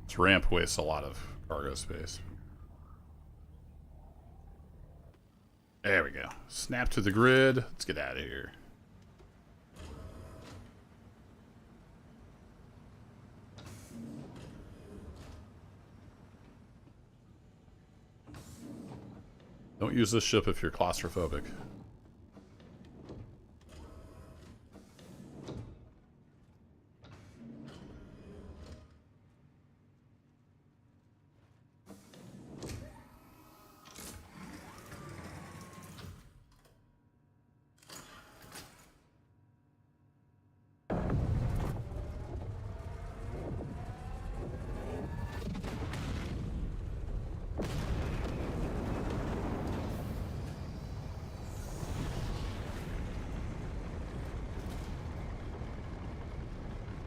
This ramp wastes a lot of cargo space. There we go. Snap to the grid. Let's get out of here. Don't use this ship if you're claustrophobic.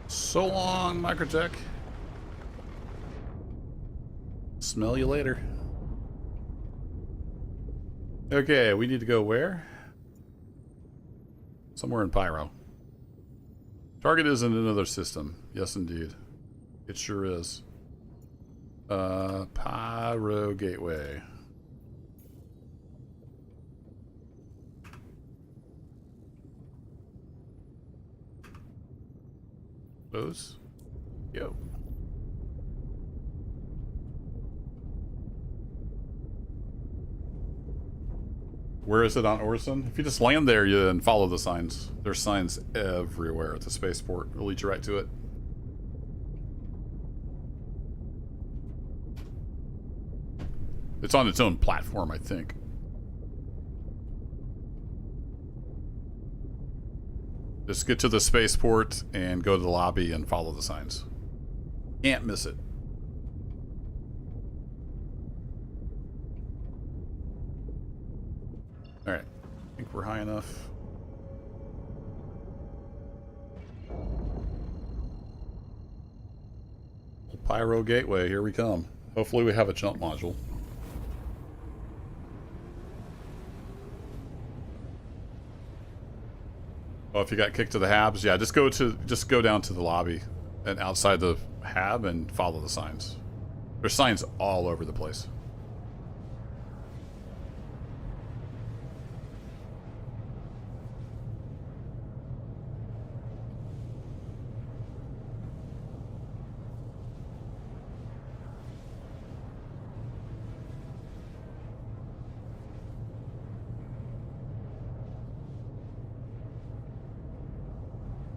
So long, Microtech. Smell you later. Okay, we need to go where? Somewhere in Pyro. Target is in another system. Yes, indeed. It sure is. Pyro Gateway. Those. Yo. Where is it on Orson? If you just land there, you then follow the signs. There's signs everywhere at the spaceport. It'll lead you right to it. It's on its own platform, I think. Just get to the spaceport and go to the lobby and follow the signs. Can't miss it. Alright. I think we're high enough. Pyro Gateway, here we come. Hopefully we have a jump module. Oh, if you got kicked to the habs, yeah, just go down to the lobby and outside the hab and follow the signs. There's signs all over the place.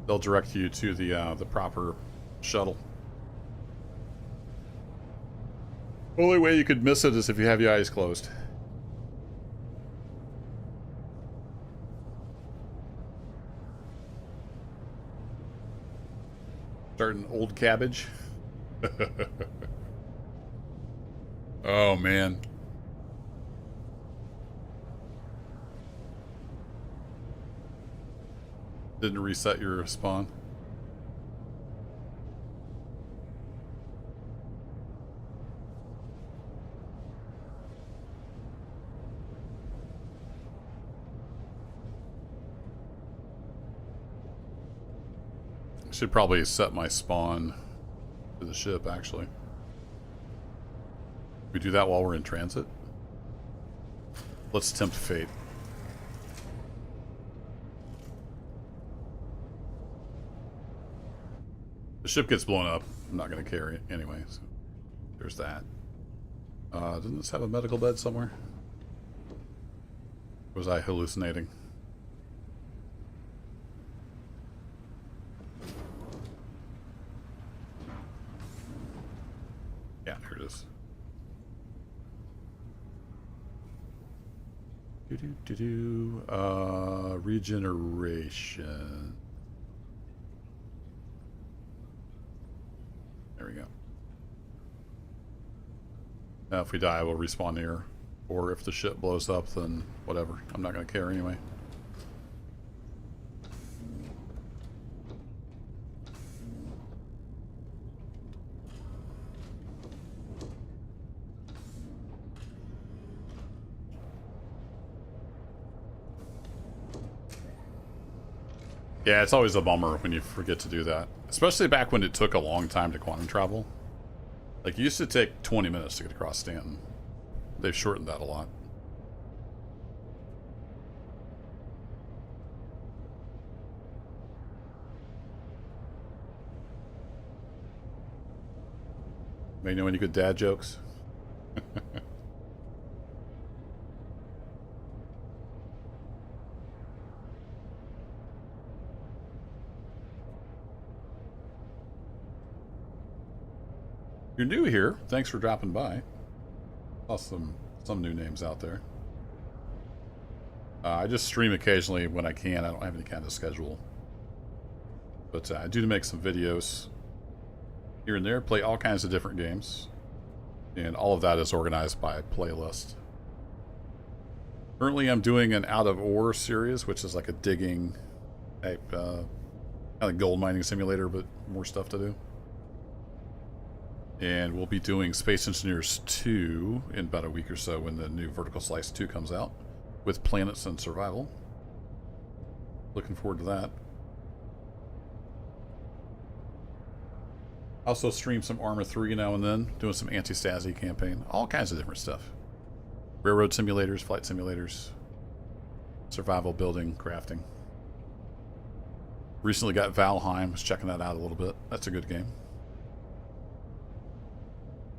They'll direct you to the proper shuttle. Only way you could miss it is if you have your eyes closed. Starting old cabbage. Oh man. Didn't reset your spawn. Should probably set my spawn to the ship, actually. We do that while we're in transit. Let's tempt fate. the ship gets blown up, I'm not going to carry it anyway. So there's that. Doesn't this have a medical bed somewhere? Or was I hallucinating? Yeah, here it is. Regeneration. There we go. Now if we die, we'll respawn here. Or if the ship blows up, then whatever. I'm not going to care anyway. Yeah, it's always a bummer when you forget to do that. Especially back when it took a long time to quantum travel. Like, it used to take 20 minutes to get across Stanton. They've shortened that a lot. May know any good dad jokes? You're new here. Thanks for dropping by. Saw some new names out there. I just stream occasionally when I can. I don't have any kind of schedule. But I do make some videos here and there. Play all kinds of different games. And all of that is organized by playlist. Currently I'm doing an Out of Ore series, which is like a digging type, kind of gold mining simulator, but more stuff to do. And we'll be doing Space Engineers 2 in about a week or so when the new Vertical Slice 2 comes out with planets and survival. Looking forward to that. Also stream some Arma 3 now and then, doing some anti-Stasi campaign. All kinds of different stuff. Railroad simulators, flight simulators, survival building, crafting. Recently got Valheim, was checking that out a little bit. That's a good game.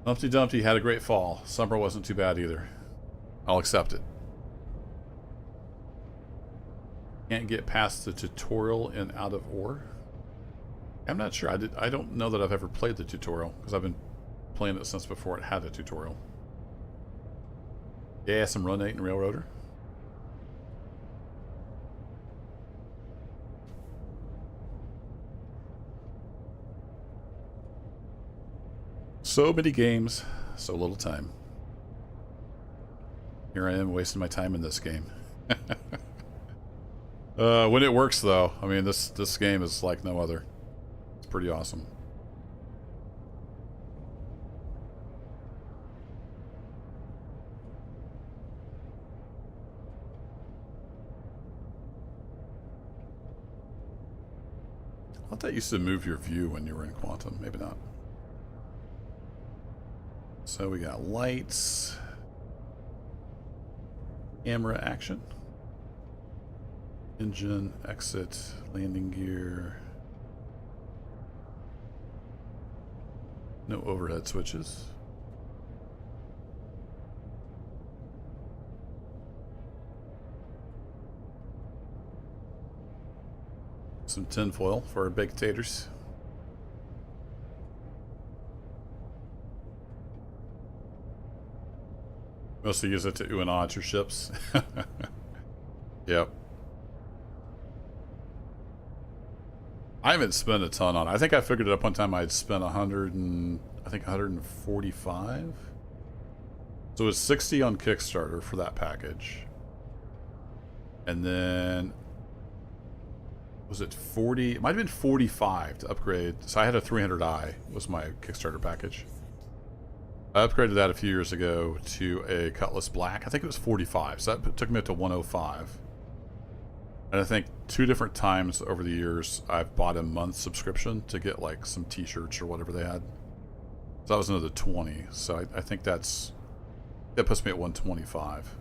Humpty Dumpty had a great fall. Summer wasn't too bad either. I'll accept it. Can't get past the tutorial in Out of Ore. I'm not sure. I don't know that I've ever played the tutorial because I've been playing it since before it had a tutorial. Yeah, some Run 8 and Railroader. So many games, so little time. Here I am wasting my time in this game. When it works though, I mean this game is like no other. It's pretty awesome. I thought that used to move your view when you were in Quantum, maybe not. So we got lights, camera action, engine, exit, landing gear, no overhead switches. Some tinfoil for our baked taters. Mostly use it to ooh and ah at your ships. Yep. I haven't spent a ton on it. I think I figured it up one time I'd spent 145. So it was 60 on Kickstarter for that package. And then was it 40? It might have been 45 to upgrade. So I had a 300i was my Kickstarter package. I upgraded that a few years ago to a Cutlass Black. I think it was 45, so that took me up to 105. And I think 2 different times over the years, I've bought a month subscription to get like some t-shirts or whatever they had. So that was another 20. So I think that puts me at 125.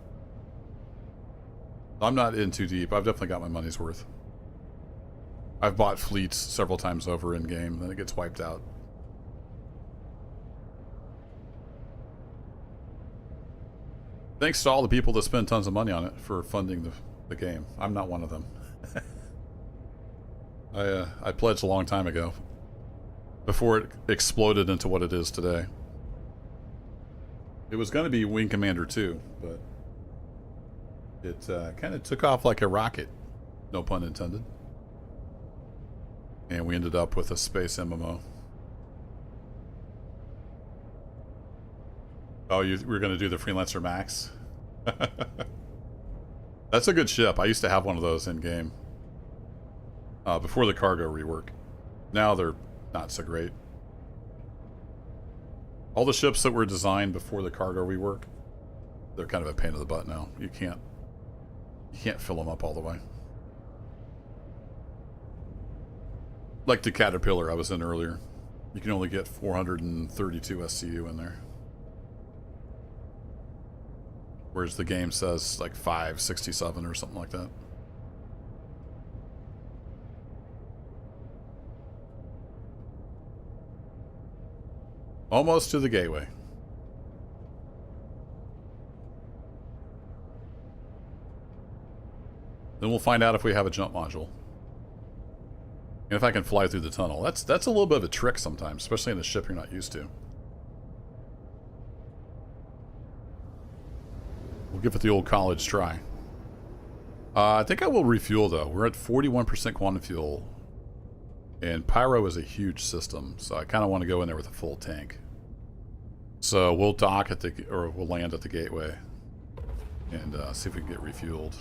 I'm not in too deep. I've definitely got my money's worth. I've bought fleets several times over in game, then it gets wiped out. Thanks to all the people that spend tons of money on it for funding the game. I'm not one of them. I pledged a long time ago, before it exploded into what it is today. It was going to be Wing Commander 2, but it kind of took off like a rocket, no pun intended. And we ended up with a space MMO. Oh, we're going to do the Freelancer Max? That's a good ship. I used to have one of those in game. Before the cargo rework. Now they're not so great. All the ships that were designed before the cargo rework, they're kind of a pain in the butt now. You can't fill them up all the way. Like the Caterpillar I was in earlier. You can only get 432 SCU in there. Whereas the game says like 567 or something like that. Almost to the gateway. Then we'll find out if we have a jump module. And if I can fly through the tunnel. That's a little bit of a trick sometimes, especially in a ship you're not used to. We'll give it the old college try. I think I will refuel though. We're at 41% quantum fuel. And Pyro is a huge system, so I kind of want to go in there with a full tank. So we'll dock at we'll land at the gateway and see if we can get refueled.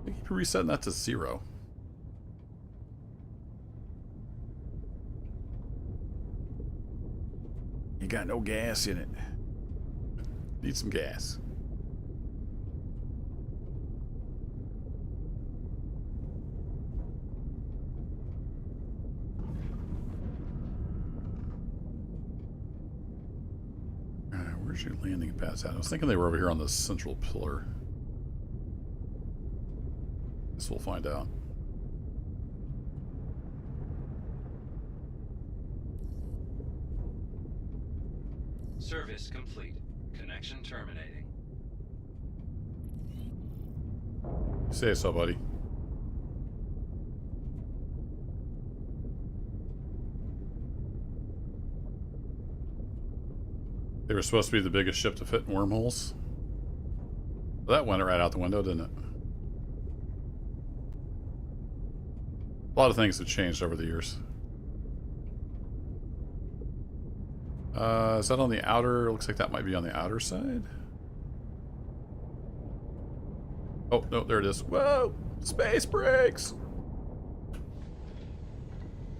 I keep resetting that to 0. You got no gas in it. Need some gas. Where's your landing pads at? I was thinking they were over here on the central pillar. Guess we'll find out. Service complete. Connection terminating. Say so, buddy. They were supposed to be the biggest ship to fit in wormholes. Well, that went right out the window, didn't it? A lot of things have changed over the years. Is that on the outer? Looks like that might be on the outer side. Oh, no, there it is. Whoa! Space brakes!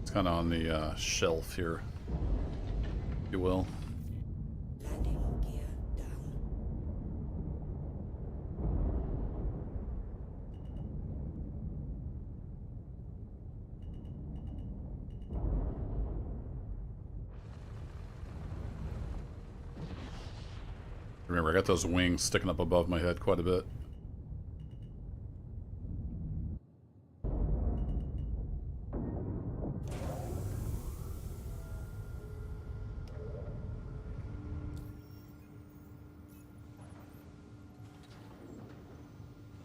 It's kind of on the shelf here, if you will. Landing gear down. Remember, I got those wings sticking up above my head quite a bit.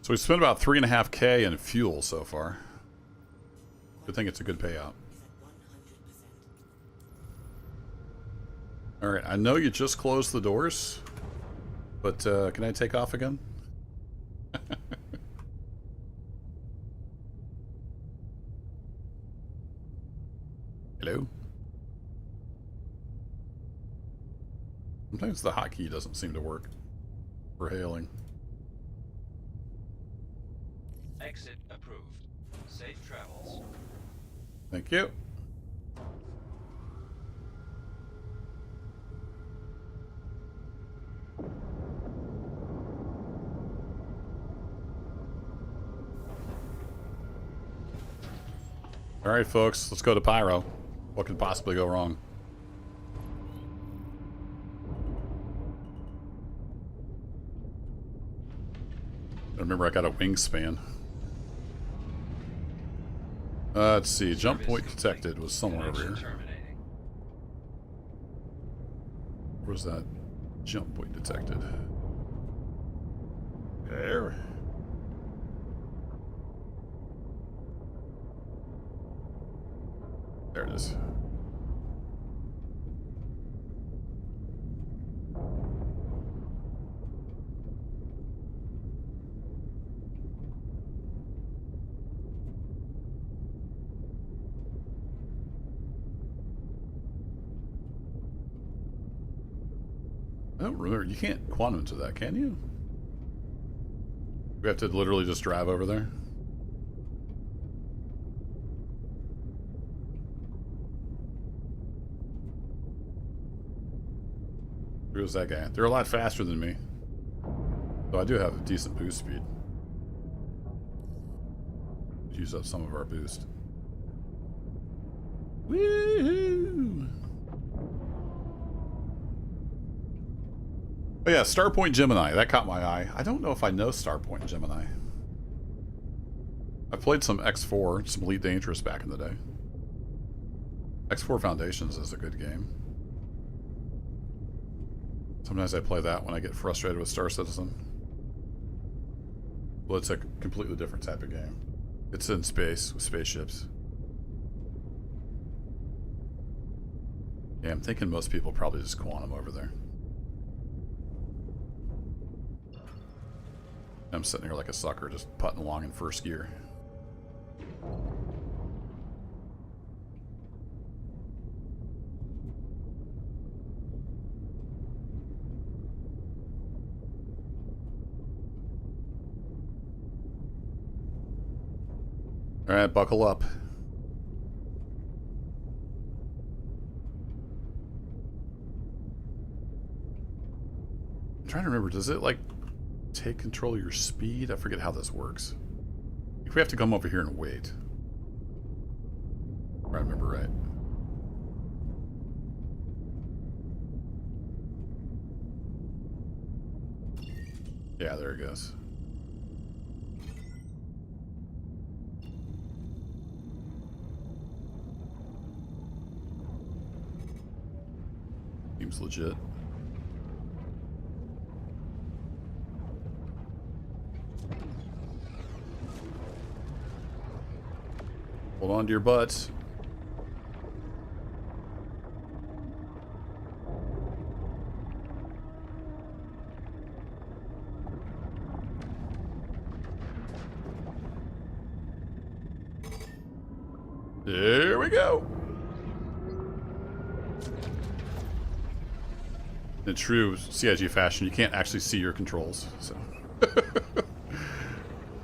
So we spent about 3.5K in fuel so far. Good thing it's a good payout. Alright, I know you just closed the doors, but can I take off again? Hello? Sometimes the hotkey doesn't seem to work for hailing. Exit approved. Safe travels. Thank you. All right, folks, let's go to Pyro. What could possibly go wrong? remember I got a wingspan. Let's see. Jump point detected was somewhere over here. Terminating. Where was that jump point detected? There. There it is. I don't remember. You can't quantum to that, can you? We have to literally just drive over there? Who's that guy? They're a lot faster than me. So I do have a decent boost speed. Use up some of our boost. Woohoo! Oh yeah, Starpoint Gemini. That caught my eye. I don't know if I know Starpoint Gemini. I played some X4, some Elite Dangerous back in the day. X4 Foundations is a good game. Sometimes I play that when I get frustrated with Star Citizen. Well, it's a completely different type of game. It's in space with spaceships. Yeah, I'm thinking most people probably just quantum over there. I'm sitting here like a sucker, just putting along in first gear. All right, buckle up. I'm trying to remember, does it like take control of your speed? I forget how this works. If we have to come over here and wait. If I remember right. Yeah, there it goes. Seems legit. Hold on to your butts. There we go. In true CIG fashion, you can't actually see your controls. So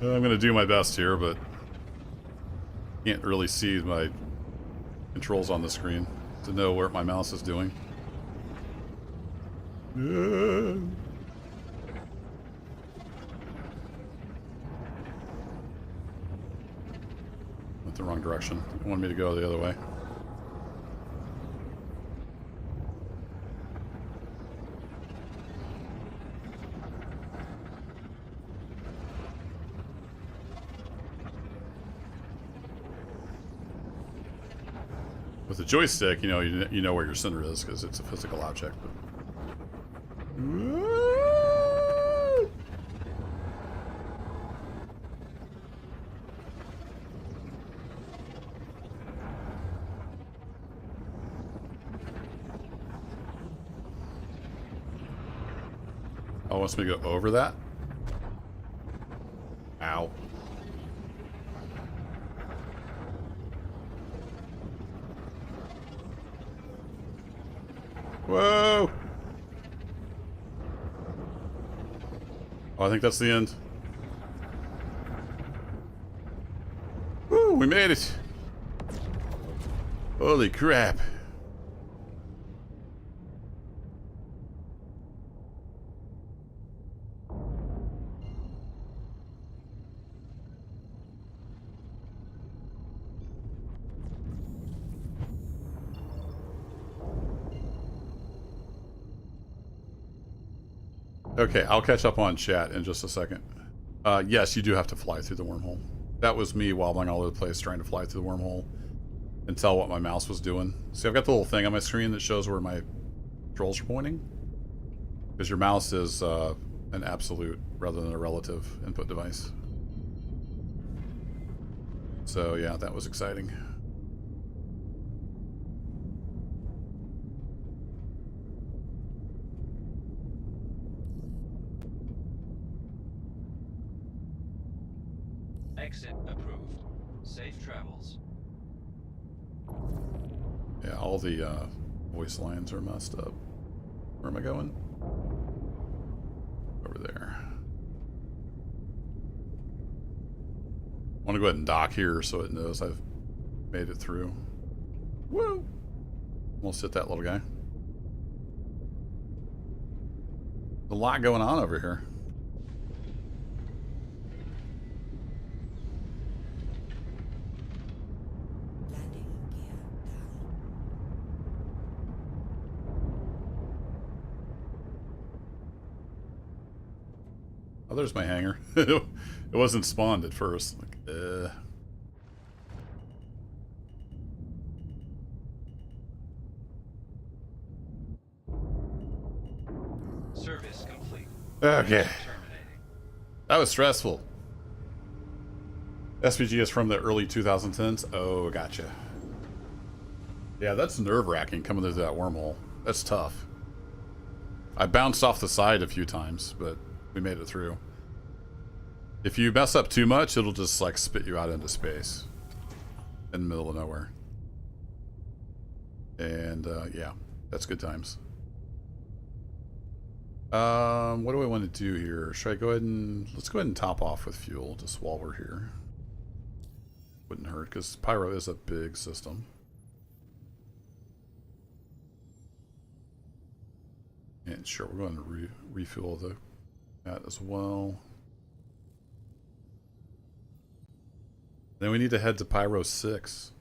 I'm going to do my best here, but can't really see my controls on the screen to know where my mouse is doing. Went the wrong direction. It wanted me to go the other way. With the joystick, you know where your center is because it's a physical object. But... Oh, wants me to go over that? Ow. Whoa! Oh, I think that's the end. Woo, we made it! Holy crap. Okay, I'll catch up on chat in just a second. Yes, you do have to fly through the wormhole. That was me wobbling all over the place trying to fly through the wormhole and tell what my mouse was doing. See, I've got the little thing on my screen that shows where my controls are pointing. Because your mouse is an absolute rather than a relative input device. So yeah, that was exciting. Exit approved. Safe travels. Yeah, all the voice lines are messed up. Where am I going? Over there. I want to go ahead and dock here so it knows I've made it through. Woo! Almost hit that little guy. There's a lot going on over here. Landing gear down. Oh, there's my hangar. It wasn't spawned at first. Like, Service complete. Okay. Terminating. That was stressful. SPG is from the early 2010s. Oh, gotcha. Yeah, that's nerve-wracking coming through that wormhole. That's tough. I bounced off the side a few times, but we made it through. If you mess up too much, it'll just like spit you out into space in the middle of nowhere. And yeah, that's good times. What do I want to do here? Should I go ahead and let's go ahead and top off with fuel just while we're here. Wouldn't hurt because Pyro is a big system. And sure, we're going to refuel that as well. Then we need to head to Pyro 6.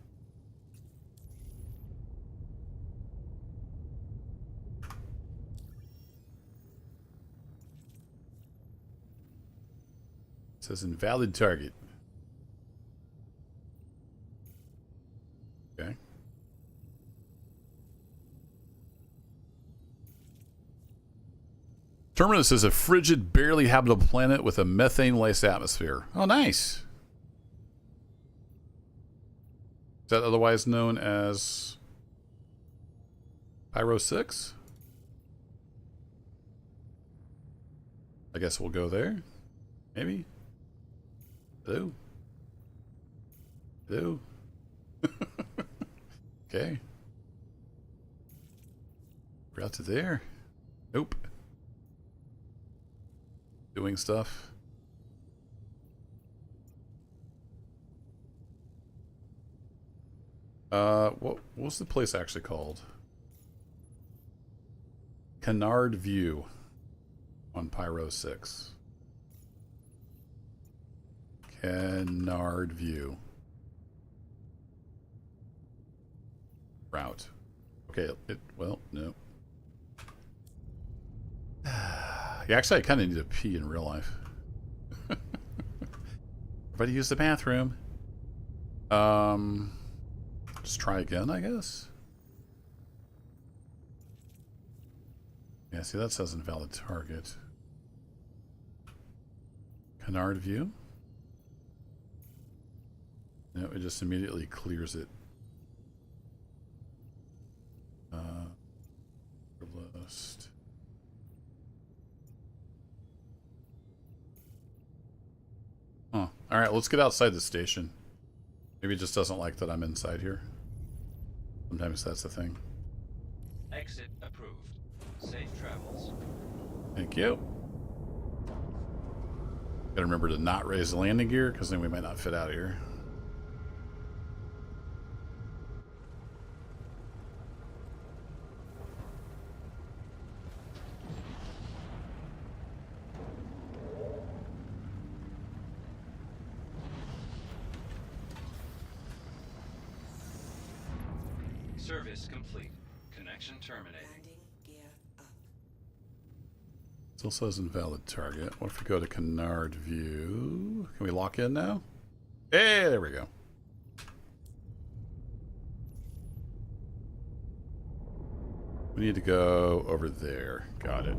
It says invalid target. Okay. Terminus is a frigid, barely habitable planet with a methane-laced atmosphere. Oh, nice. Is that otherwise known as Pyro 6? I guess we'll go there. Maybe. Hello? Hello? Okay. We're out to there. Nope. Doing stuff. What was the place actually called? Canard View on Pyro 6. Canard View. Route. Okay, well, no. Yeah, actually, I kind of need to pee in real life. Everybody use the bathroom. Just try again, I guess. Yeah, see, that says invalid target. Canard View? No, it just immediately clears it. List. Huh. Alright, let's get outside the station. Maybe it just doesn't like that I'm inside here. Sometimes that's the thing. Exit approved. Safe travels. Thank you. Gotta remember to not raise the landing gear, because then we might not fit out of here. Service complete. Connection terminated. Landing gear up. Still says invalid target. What if we go to canard view? Can we lock in now? Hey, there we go. We need to go over there. Got it.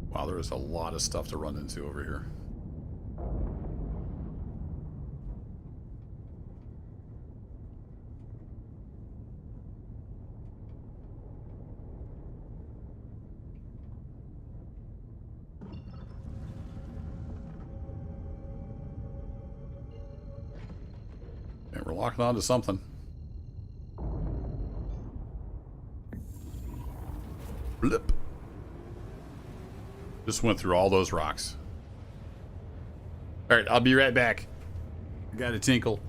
Wow, there is a lot of stuff to run into over here. And we're locking on to something. Blip. Just went through all those rocks. Alright, I'll be right back. I got a tinkle.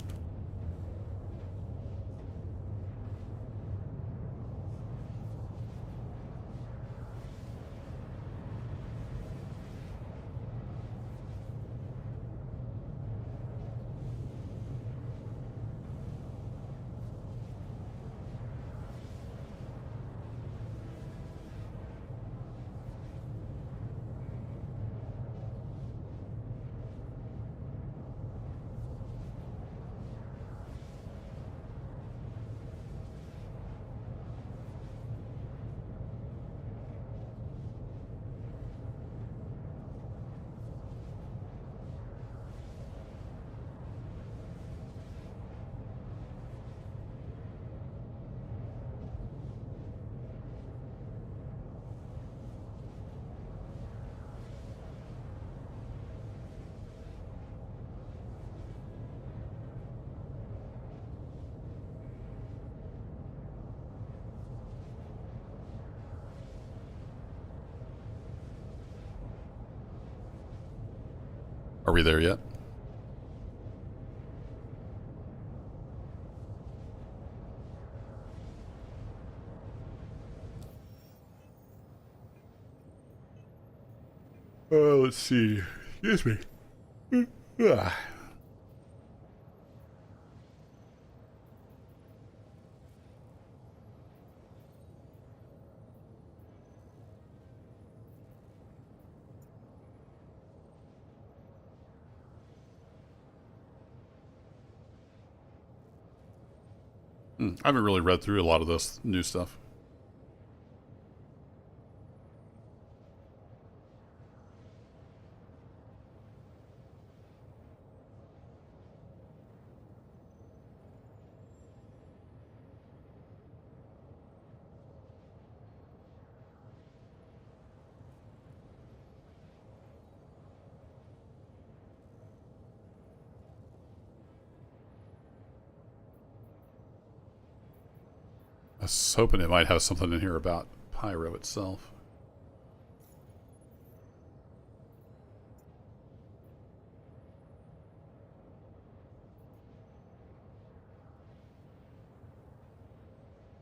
Are we there yet? Let's see. Excuse me. Ah. I haven't really read through a lot of this new stuff. I was hoping it might have something in here about Pyro itself.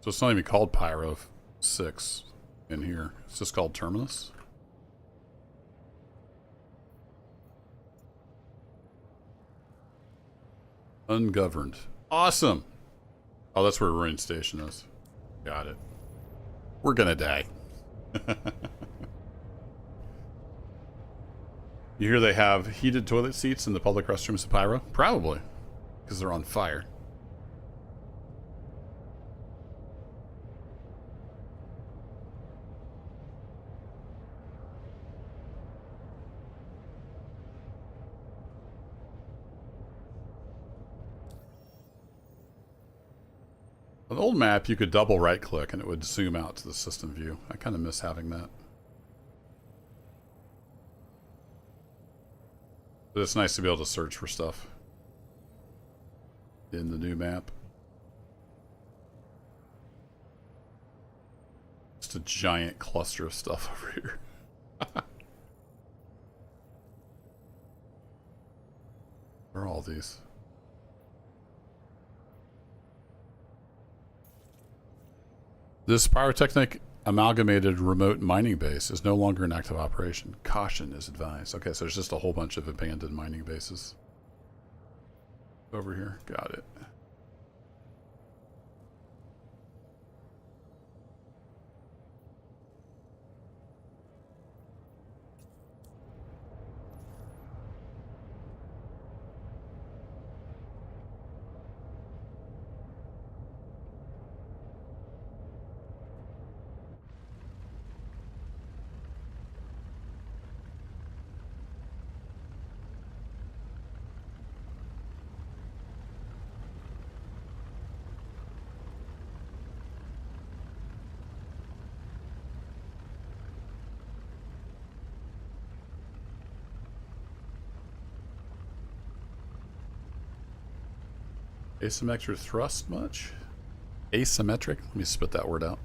So it's not even called Pyro 6 in here. It's just called Terminus. Ungoverned. Awesome. Oh, that's where Ruin Station is. Got it. We're gonna die. You hear they have heated toilet seats in the public restrooms of Pyro? Probably. Because they're on fire. On the old map, you could double right click and it would zoom out to the system view. I kind of miss having that. But it's nice to be able to search for stuff in the new map. Just a giant cluster of stuff over here. Where are all these? This pyrotechnic amalgamated remote mining base is no longer in active operation. Caution is advised. Okay, so there's just a whole bunch of abandoned mining bases over here. Got it. Asymmetric thrust much? Asymmetric? Let me spit that word out.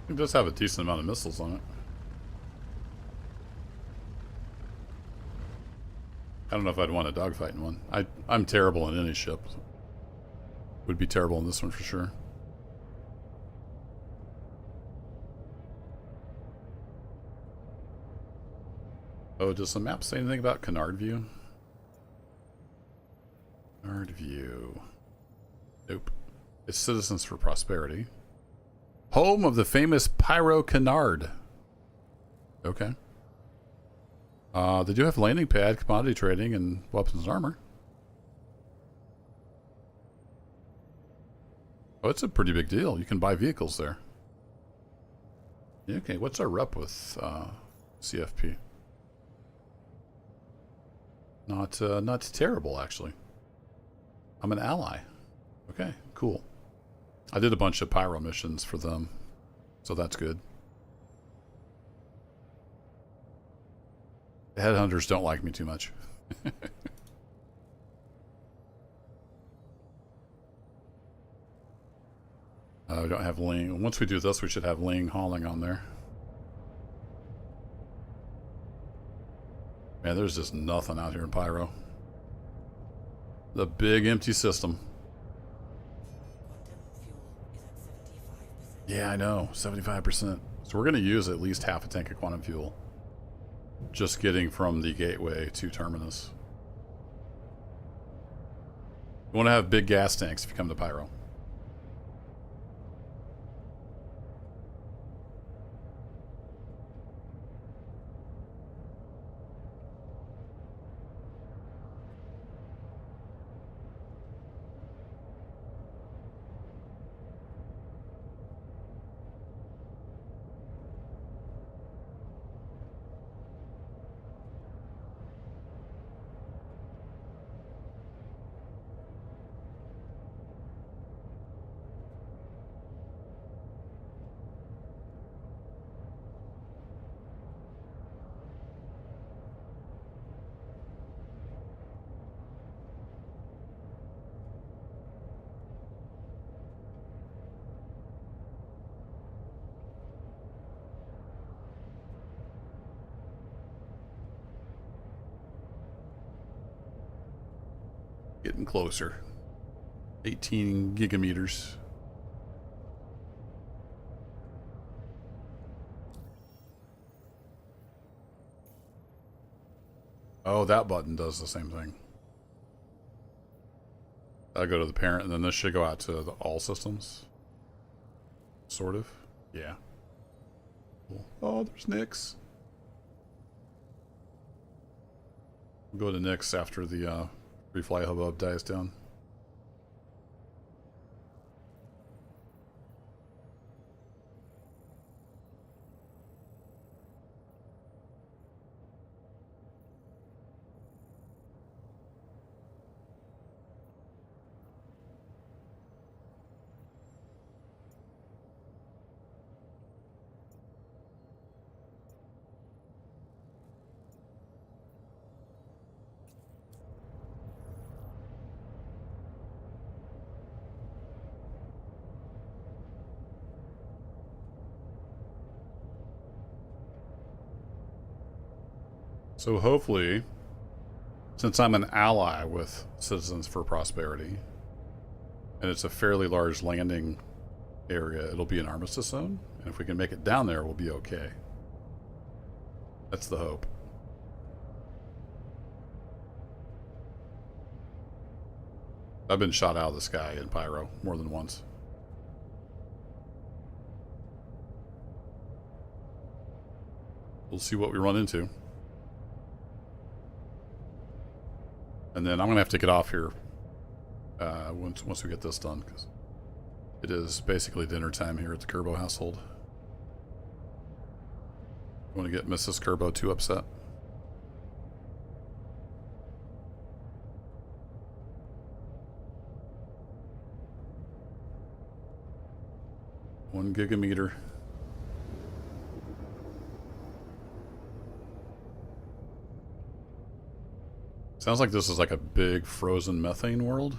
It does have a decent amount of missiles on it. I don't know if I'd want a dogfight in one. I'm terrible in any ship. Would be terrible in this one for sure. Oh, does the map say anything about Canard View? Canard View. Nope. It's Citizens for Prosperity. Home of the famous Pyro Canard. Okay. They do have landing pad, commodity trading, and weapons and armor. Oh, it's a pretty big deal. You can buy vehicles there. Yeah, okay, what's our rep with CFP? Not terrible, actually. I'm an ally. Okay, cool. I did a bunch of pyro missions for them, so that's good. The headhunters don't like me too much. We don't have Ling. Once we do this, we should have Ling hauling on there. Man, there's just nothing out here in Pyro. The big empty system. Quantum fuel is at 75%. Yeah, I know. 75%. So we're going to use at least half a tank of quantum fuel. Just getting from the gateway to Terminus. You want to have big gas tanks if you come to Pyro. Getting closer. 18 gigameters. Oh, that button does the same thing. I'll go to the parent, and then this should go out to the all systems. Sort of. Yeah. Cool. Oh, there's Nyx. We'll go to Nyx after the refly hubbub dies down. So hopefully, since I'm an ally with Citizens for Prosperity, and it's a fairly large landing area, it'll be an armistice zone. And if we can make it down there, we'll be okay. That's the hope. I've been shot out of the sky in Pyro more than once. We'll see what we run into. And then I'm going to have to get off here once we get this done, because it is basically dinner time here at the Kerbo household. I want to get Mrs. Kerbo too upset. 1 gigameter. Sounds like this is like a big frozen methane world.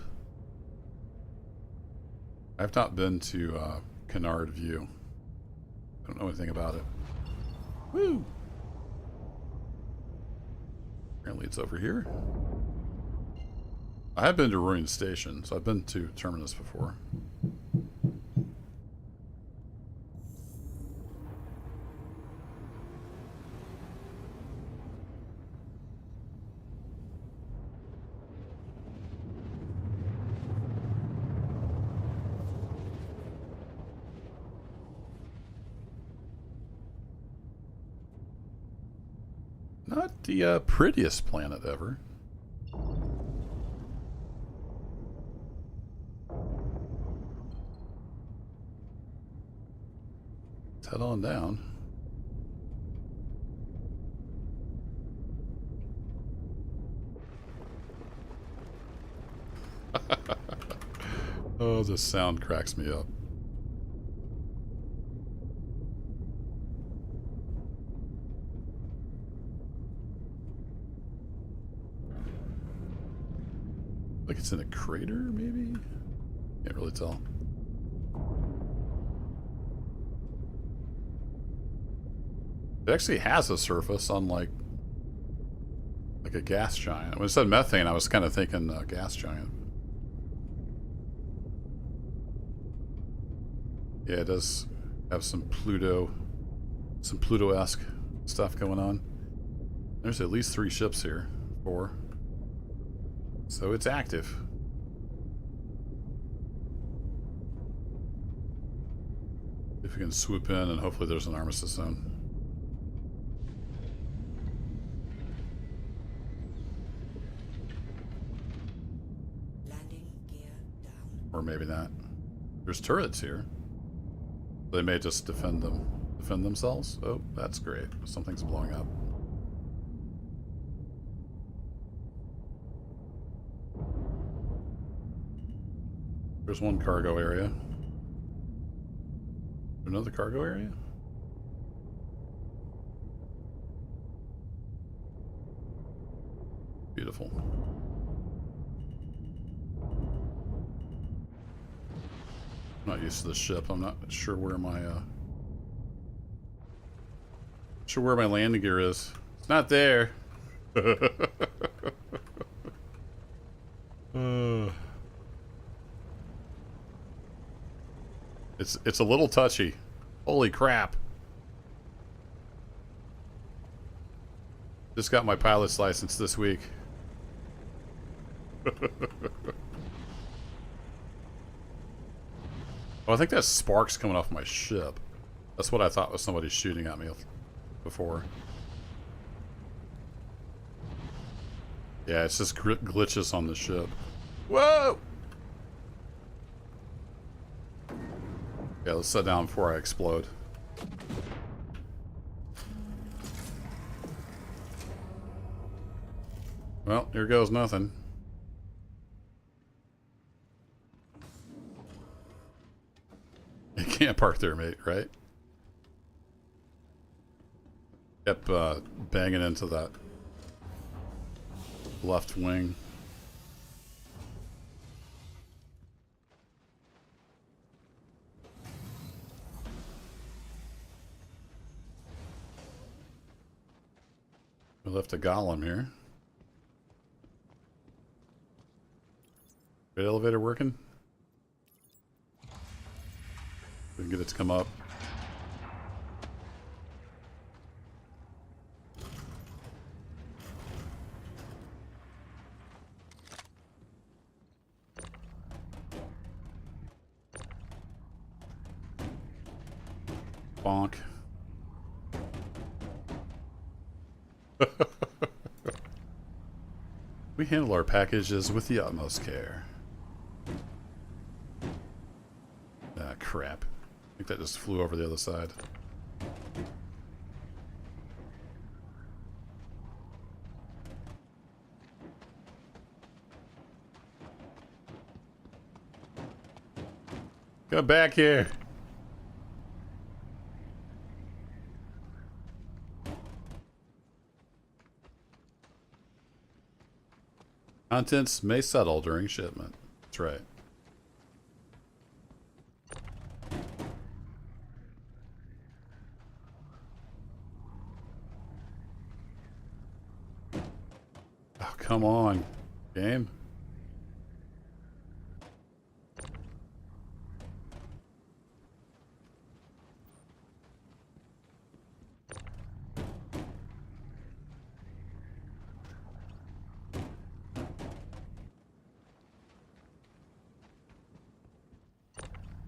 I've not been to Canard View. I don't know anything about it. Woo! Apparently it's over here. I have been to Ruin Station, so I've been to Terminus before. Not the prettiest planet ever. Let's head on down. Oh, this sound cracks me up. Like it's in a crater, maybe? Can't really tell. It actually has a surface, unlike like a gas giant. When it said methane, I was kind of thinking gas giant. Yeah, it does have some Pluto-esque stuff going on. There's at least 3 ships here. 4. So it's active. If we can swoop in, and hopefully there's an armistice zone. Landing gear down. Or maybe not. There's turrets here. They may just defend themselves. Oh, that's great. Something's blowing up. There's one cargo area. Another cargo area? Beautiful. I'm not used to this ship. I'm not sure where my landing gear is. It's not there. It's a little touchy. Holy crap. Just got my pilot's license this week. Oh, I think that's sparks coming off my ship. That's what I thought was somebody shooting at me before. Yeah, it's just glitches on the ship. Whoa! Yeah, let's sit down before I explode. Well, here goes nothing. You can't park there, mate, right? Kept banging into that left wing. We left a golem here. Good elevator working? We can get it to come up. Bonk. We handle our packages with the utmost care. Ah, crap. I think that just flew over the other side. Come back here. Contents may settle during shipment. That's right. Oh, come on, game.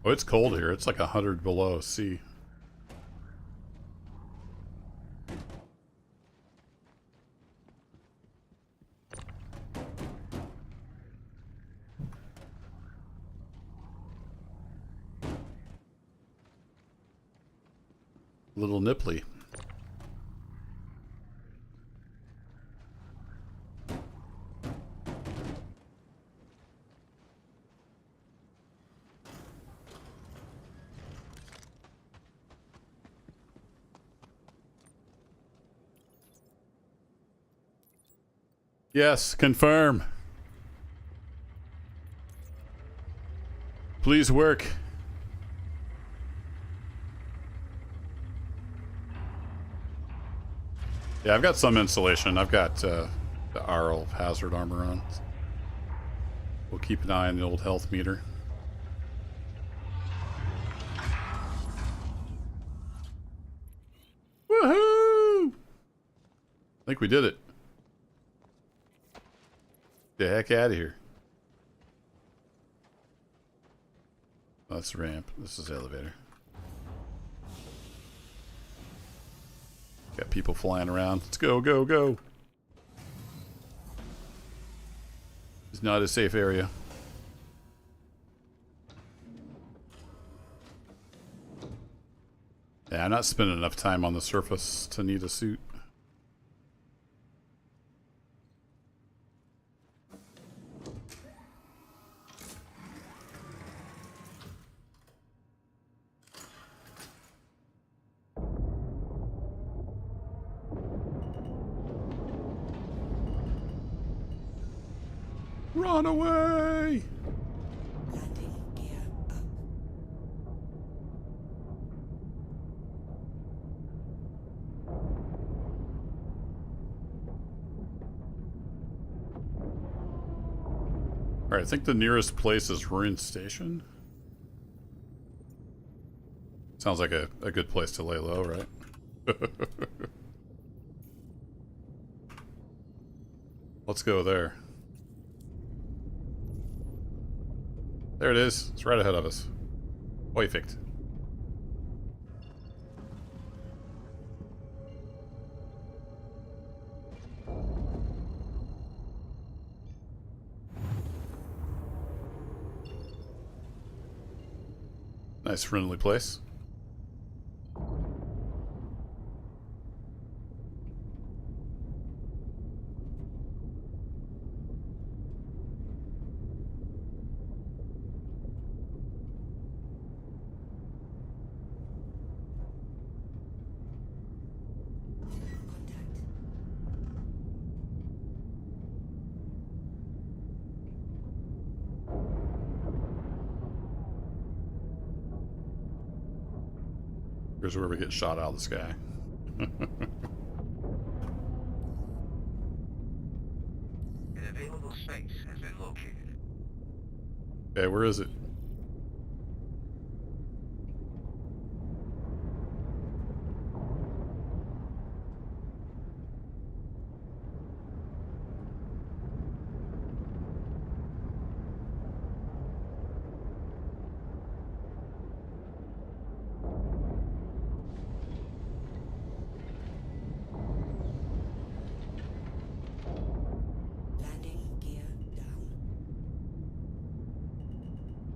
Oh, it's cold here. It's like 100 below C. Little nipply. Yes, confirm. Please work. Yeah, I've got some insulation. I've got the Arl hazard armor on. We'll keep an eye on the old health meter. Woohoo! I think we did it. Get the heck out of here. Oh, that's the ramp. This is the elevator. Got people flying around. Let's go, go, go. It's not a safe area. Yeah, I'm not spending enough time on the surface to need a suit. Run away! Landing gear up. Alright, I think the nearest place is Ruin Station. Sounds like a good place to lay low, right? Let's go there. There it is. It's right ahead of us. Perfect. Nice friendly place. Here's where we get shot out of the sky. An available space has been located. Okay, where is it? Landing gear down.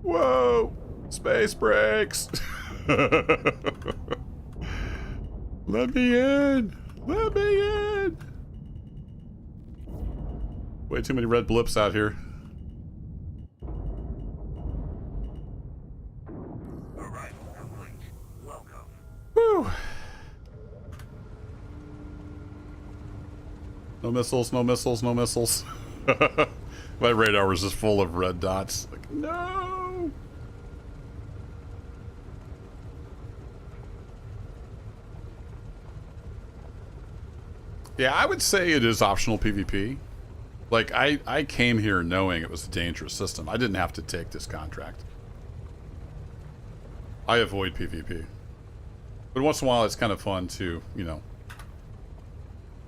Whoa! Space brakes! Let me in! Let me in! Way too many red blips out here. Arrival complete. Welcome. Woo! No missiles, no missiles, no missiles. My radar was just full of red dots. Like, no! Yeah, I would say it is optional PvP. Like, I came here knowing it was a dangerous system. I didn't have to take this contract. I avoid PvP. But once in a while, it's kind of fun to, you know,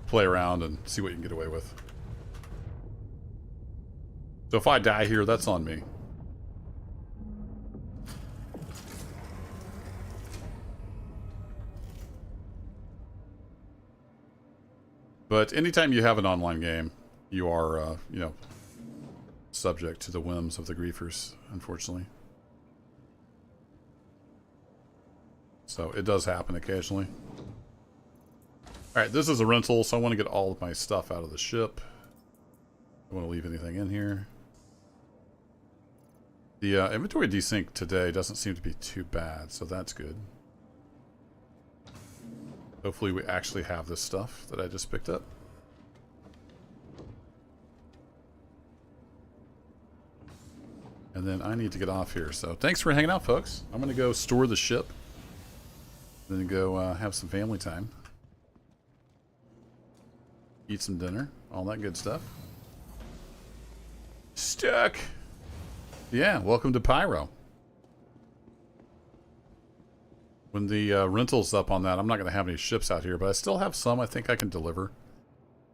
play around and see what you can get away with. So if I die here, that's on me. But anytime you have an online game, you are, you know, subject to the whims of the griefers, unfortunately. So it does happen occasionally. Alright, this is a rental, so I want to get all of my stuff out of the ship. I don't want to leave anything in here. The inventory desync today doesn't seem to be too bad, so that's good. Hopefully we actually have this stuff that I just picked up. And then I need to get off here, so thanks for hanging out, folks. I'm going to go store the ship. Then go have some family time. Eat some dinner. All that good stuff. Stuck! Yeah, welcome to Pyro. When the rental's up on that, I'm not going to have any ships out here, but I still have some I think I can deliver.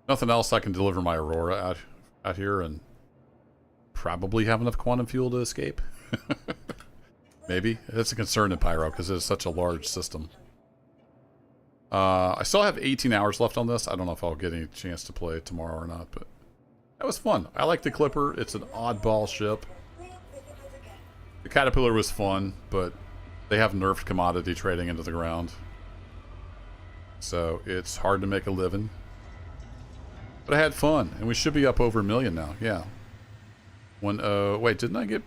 Nothing else, I can deliver my Aurora out here and probably have enough quantum fuel to escape. Maybe. That's a concern in Pyro because it's such a large system. I still have 18 hours left on this. I don't know if I'll get any chance to play tomorrow or not, but that was fun. I like the Clipper. It's an oddball ship. The Caterpillar was fun, but they have nerfed commodity trading into the ground. So it's hard to make a living. But I had fun, and we should be up over 1 million now. Yeah. When, wait, didn't I get...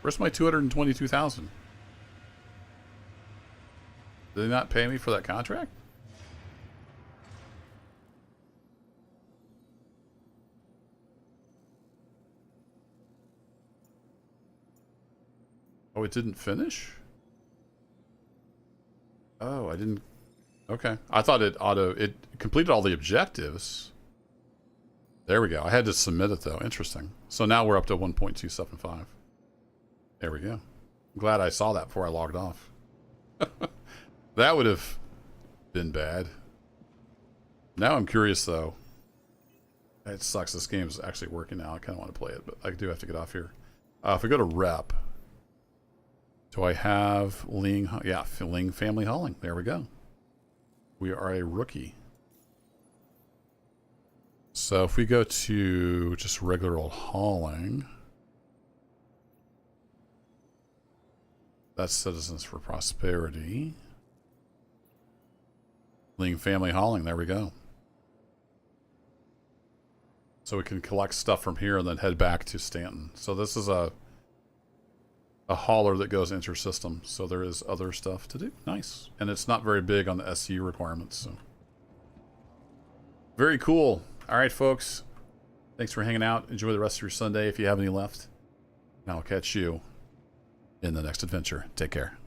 Where's my 222,000? Did they not pay me for that contract? Oh, it didn't finish? Oh, I didn't... Okay. I thought it completed all the objectives. There we go. I had to submit it, though. Interesting. So now we're up to 1.275. There we go. I'm glad I saw that before I logged off. That would have been bad. Now I'm curious, though. It sucks. This game's actually working now. I kind of want to play it, but I do have to get off here. If we go to rep, do I have Ling? Yeah, Ling Family Hauling. There we go. We are a rookie. So if we go to just regular old hauling, that's Citizens for Prosperity. Ling Family Hauling, there we go. So we can collect stuff from here and then head back to Stanton. So this is a hauler that goes inter-system, so there is other stuff to do. Nice. And it's not very big on the SU requirements, so. Very cool. All right, folks. Thanks for hanging out. Enjoy the rest of your Sunday if you have any left. And I'll catch you in the next adventure. Take care.